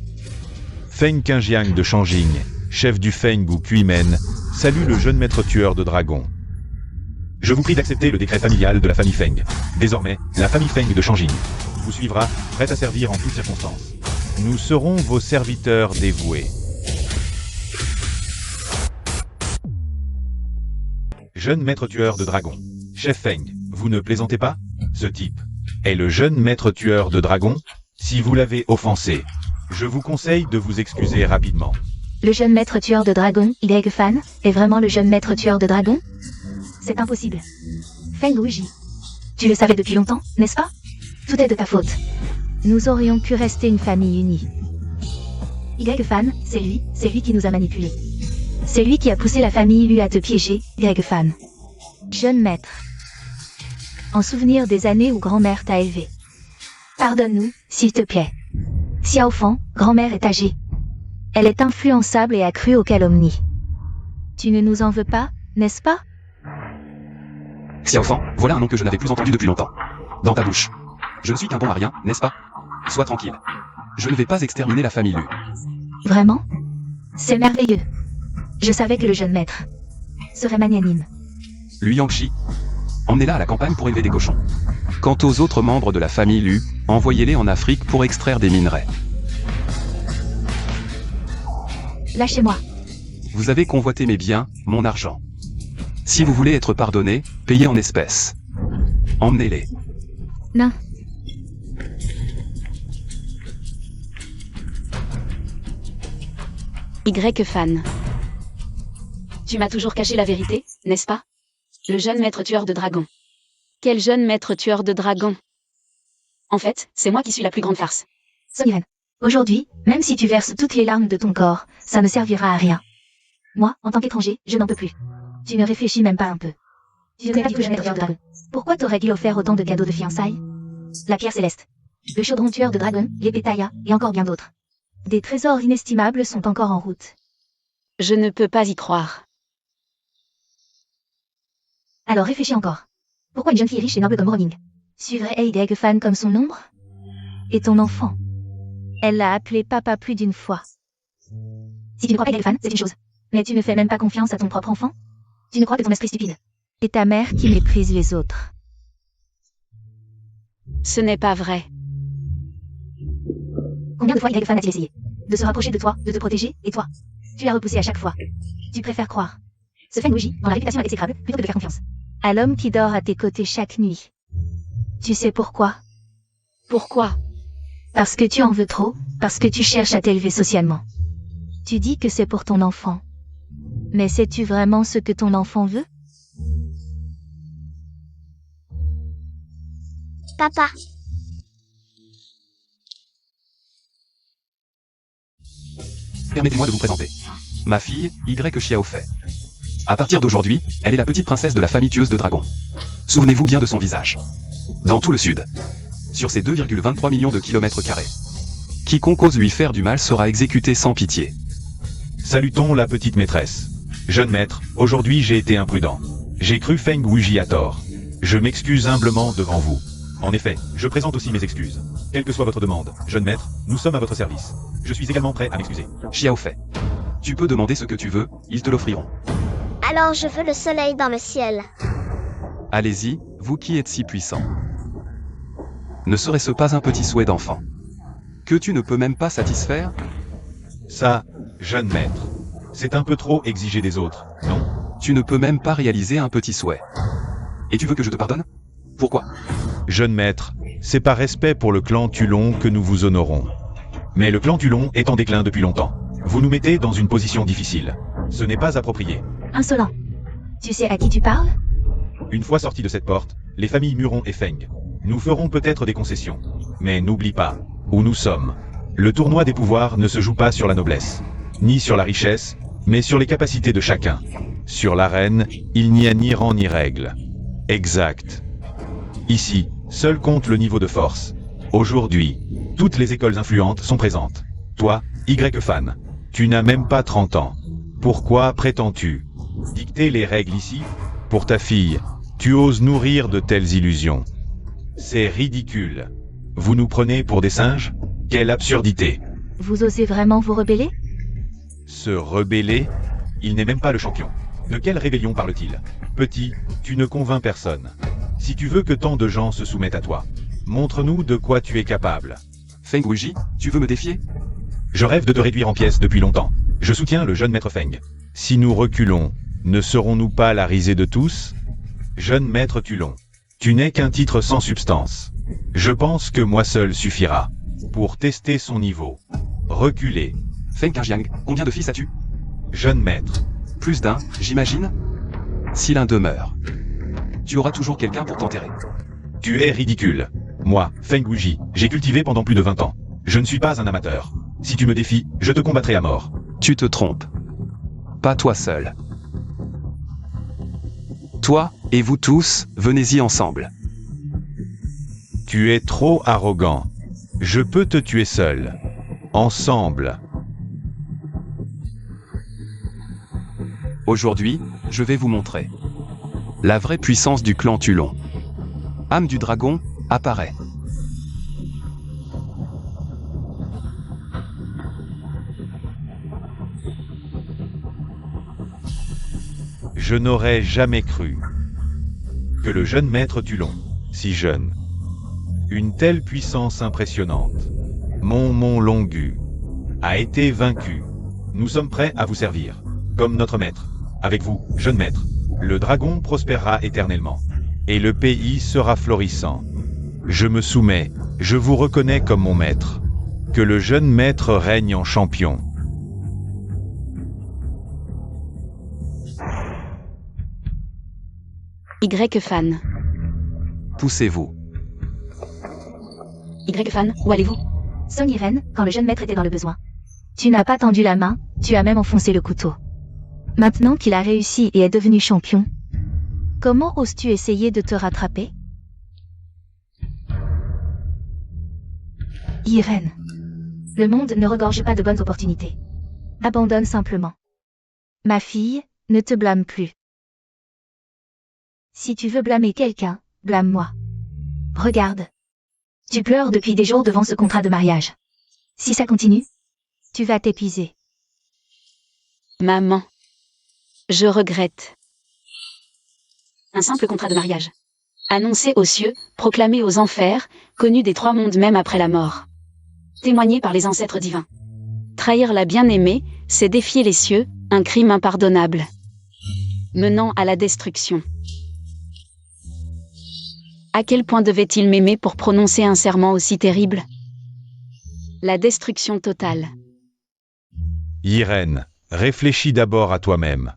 [SPEAKER 2] Feng Qingjiang de Shanjing, chef du Feng ou Kuimen, salue le jeune maître tueur de dragons. Je vous prie d'accepter le décret familial de la famille Feng. Désormais, la famille Feng de Shanjing vous suivra, prête à servir en toutes circonstances. Nous serons vos serviteurs dévoués. Jeune maître tueur de dragons. Chef Feng, vous ne plaisantez pas? Ce type est le jeune maître tueur de dragons? Si vous l'avez offensé, je vous conseille de vous excuser rapidement.
[SPEAKER 3] Le jeune maître tueur de dragon, Y-Fan, est vraiment le jeune maître tueur de dragon? C'est impossible. Feng Wuji. Tu le savais depuis longtemps, n'est-ce pas? Tout est de ta faute. Nous aurions pu rester une famille unie. Y-Fan, c'est lui qui nous a manipulés. C'est lui qui a poussé la famille Lu à te piéger, Y-Fan. Jeune maître. En souvenir des années où grand-mère t'a élevé. Pardonne-nous, s'il te plaît. Xiaofang, grand-mère est âgée. Elle est influençable et accrue aux calomnies. Tu ne nous en veux pas, n'est-ce pas?
[SPEAKER 4] Xiaofang, voilà un nom que je n'avais plus entendu depuis longtemps. Dans ta bouche. Je ne suis qu'un bon arien, n'est-ce pas? Sois tranquille. Je ne vais pas exterminer la famille Lu.
[SPEAKER 3] Vraiment? C'est merveilleux. Je savais que le jeune maître serait magnanime.
[SPEAKER 4] Lu Yangshi, emmenez-la à la campagne pour élever des cochons. Quant aux autres membres de la famille Lu, envoyez-les en Afrique pour extraire des minerais.
[SPEAKER 3] Lâchez-moi.
[SPEAKER 4] Vous avez convoité mes biens, mon argent. Si vous voulez être pardonné, payez en espèces. Emmenez-les.
[SPEAKER 3] Non.
[SPEAKER 1] Y fan. Tu m'as toujours caché la vérité, n'est-ce pas? Le jeune maître tueur de dragons. Quel jeune maître tueur de dragons? En fait, c'est moi qui suis la plus grande farce.
[SPEAKER 3] Sullivan. Aujourd'hui, même si tu verses toutes les larmes de ton corps, ça ne servira à rien. Moi, en tant qu'étranger, je n'en peux plus. Tu ne réfléchis même pas un peu. Tu n'es pas du jeune maître tueur de dragons. Pourquoi t'aurais-il offert autant de cadeaux de fiançailles? La pierre céleste. Le chaudron tueur de dragons, l'épée Taya, et encore bien d'autres. Des trésors inestimables sont encore en route.
[SPEAKER 1] Je ne peux pas y croire.
[SPEAKER 3] Alors réfléchis encore. Pourquoi une jeune fille riche et noble comme Rowling suivrait Egg fan comme son ombre? Et ton enfant? Elle l'a appelé papa plus d'une fois. Si tu ne crois pas Egg fan, c'est une chose. Mais tu ne fais même pas confiance à ton propre enfant? Tu ne crois que ton esprit stupide. Et ta mère qui méprise les autres.
[SPEAKER 1] Ce n'est pas vrai.
[SPEAKER 3] Combien de fois Y fan a-t-il essayé de se rapprocher de toi, de te protéger, et toi? Tu l'as repoussé à chaque fois. Tu préfères croire. Se fait une bougie, dont la réputation est exécrable, plutôt que de faire confiance à l'homme qui dort à tes côtés chaque nuit. Tu sais pourquoi?
[SPEAKER 1] Pourquoi?
[SPEAKER 3] Parce que tu en veux trop, parce que tu cherches à t'élever socialement. Tu dis que c'est pour ton enfant. Mais sais-tu vraiment ce que ton enfant veut?
[SPEAKER 5] Papa,
[SPEAKER 4] Permettez-moi de vous présenter. Ma fille, Y Xiaofei. À partir d'aujourd'hui, elle est la petite princesse de la famille tueuse de dragons. Souvenez-vous bien de son visage. Dans tout le sud. Sur ses 2,23 millions de kilomètres carrés. Quiconque ose lui faire du mal sera exécuté sans pitié.
[SPEAKER 2] Salutons la petite maîtresse. Jeune maître, aujourd'hui j'ai été imprudent. J'ai cru Feng Wuji à tort. Je m'excuse humblement devant vous. En effet, je présente aussi mes excuses. Quelle que soit votre demande, jeune maître, nous sommes à votre service. Je suis également prêt à m'excuser.
[SPEAKER 4] Xiaofei. Tu peux demander ce que tu veux, ils te l'offriront.
[SPEAKER 5] alors je veux le soleil dans le ciel.
[SPEAKER 4] Allez-y, vous qui êtes si puissant. Ne serait-ce pas un petit souhait d'enfant que tu ne peux même pas satisfaire?
[SPEAKER 2] Ça, jeune maître, c'est un peu trop exigé des autres, non?
[SPEAKER 4] Tu ne peux même pas réaliser un petit souhait. Et tu veux que je te pardonne? Pourquoi?
[SPEAKER 2] Jeune maître, c'est par respect pour le clan Tulon que nous vous honorons. Mais le clan Tulon est en déclin depuis longtemps. Vous nous mettez dans une position difficile. Ce n'est pas approprié.
[SPEAKER 3] Insolent. Tu sais à qui tu parles?
[SPEAKER 2] Une fois sortis de cette porte, les familles Muron et Feng, nous ferons peut-être des concessions. Mais n'oublie pas où nous sommes. Le tournoi des pouvoirs ne se joue pas sur la noblesse, ni sur la richesse, mais sur les capacités de chacun. Sur l'arène, il n'y a ni rang ni règle. Exact. Ici, seul compte le niveau de force. Aujourd'hui, toutes les écoles influentes sont présentes. Toi, Y fan, tu n'as même pas 30 ans. Pourquoi prétends-tu dicter les règles ici? Pour ta fille, tu oses nourrir de telles illusions. C'est ridicule. Vous nous prenez pour des singes? Quelle absurdité!
[SPEAKER 3] Vous osez vraiment vous rebeller?
[SPEAKER 2] Se rebeller? Il n'est même pas le champion. De quelle rébellion parle-t-il? Petit, tu ne convaincs personne. Si tu veux que tant de gens se soumettent à toi, montre-nous de quoi tu es capable.
[SPEAKER 4] Feng Wuji, tu veux me défier?
[SPEAKER 2] Je rêve de te réduire en pièces depuis longtemps. Je soutiens le jeune maître Feng. Si nous reculons, ne serons-nous pas la risée de tous? Jeune maître Tulon, tu n'es qu'un titre sans substance. Je pense que moi seul suffira. Pour tester son niveau. Reculer.
[SPEAKER 4] Feng Kangjiang, combien de fils as-tu?
[SPEAKER 2] Jeune maître.
[SPEAKER 4] Plus d'un, j'imagine? Si l'un demeure, tu auras toujours quelqu'un pour t'enterrer.
[SPEAKER 2] Tu es ridicule. Moi, Feng Wuji, j'ai cultivé pendant plus de 20 ans. Je ne suis pas un amateur. Si tu me défies, je te combattrai à mort.
[SPEAKER 4] Tu te trompes. Pas toi seul. Toi, et vous tous, venez-y ensemble.
[SPEAKER 2] Tu es trop arrogant. Je peux te tuer seul. Ensemble.
[SPEAKER 4] Aujourd'hui, je vais vous montrer la vraie puissance du clan Tulon. Âme du dragon, apparaît.
[SPEAKER 2] Je n'aurais jamais cru que le jeune maître Tulon, si jeune, une telle puissance impressionnante, mon Longu, a été vaincu. Nous sommes prêts à vous servir, comme notre maître. Avec vous, jeune maître, le dragon prospérera éternellement. Et le pays sera florissant. Je me soumets, je vous reconnais comme mon maître. Que le jeune maître règne en champion.
[SPEAKER 1] Y-Fan.
[SPEAKER 4] Poussez-vous.
[SPEAKER 1] Y-Fan, où allez-vous?
[SPEAKER 3] Song Irène, quand le jeune maître était dans le besoin. Tu n'as pas tendu la main, tu as même enfoncé le couteau. Maintenant qu'il a réussi et est devenu champion, comment oses-tu essayer de te rattraper? Irène. Le monde ne regorge pas de bonnes opportunités. Abandonne simplement. Ma fille, ne te blâme plus. Si tu veux blâmer quelqu'un, blâme-moi. Regarde. Tu pleures depuis des jours devant ce contrat de mariage. Si ça continue, tu vas t'épuiser.
[SPEAKER 1] Maman. Je regrette. Un simple contrat de mariage. Annoncé aux cieux, proclamé aux enfers, connu des 3 mondes même après la mort. Témoigné par les ancêtres divins. Trahir la bien-aimée, c'est défier les cieux, un crime impardonnable. Menant à la destruction. À quel point devait-il m'aimer pour prononcer un serment aussi terrible? La destruction totale.
[SPEAKER 2] Irène, réfléchis d'abord à toi-même.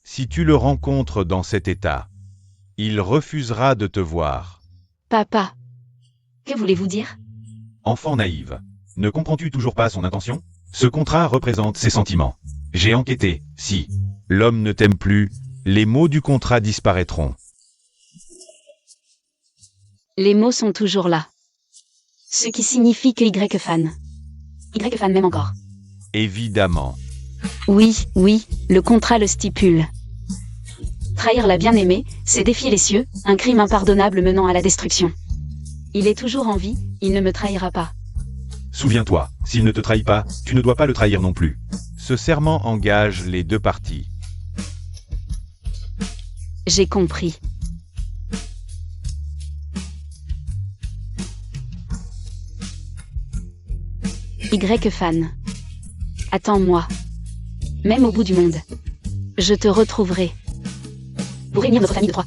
[SPEAKER 2] Si tu le rencontres dans cet état, il refusera de te voir.
[SPEAKER 1] Papa. Que voulez-vous dire?
[SPEAKER 2] Enfant naïve, ne comprends-tu toujours pas son intention? Ce contrat représente ses sentiments. J'ai enquêté, si l'homme ne t'aime plus, les mots du contrat disparaîtront.
[SPEAKER 1] Les mots sont toujours là. Ce qui signifie que Y-Fan. Y-Fan m'aime encore.
[SPEAKER 2] Évidemment.
[SPEAKER 1] Oui, oui, le contrat le stipule. Trahir la bien-aimée, c'est défier les cieux, un crime impardonnable menant à la destruction. Il est toujours en vie, il ne me trahira pas.
[SPEAKER 2] Souviens-toi, s'il ne te trahit pas, tu ne dois pas le trahir non plus. Ce serment engage les 2 parties.
[SPEAKER 1] J'ai compris. Y-Fan. Attends-moi. Même au bout du monde. Je te retrouverai. Pour réunir notre famille de 3.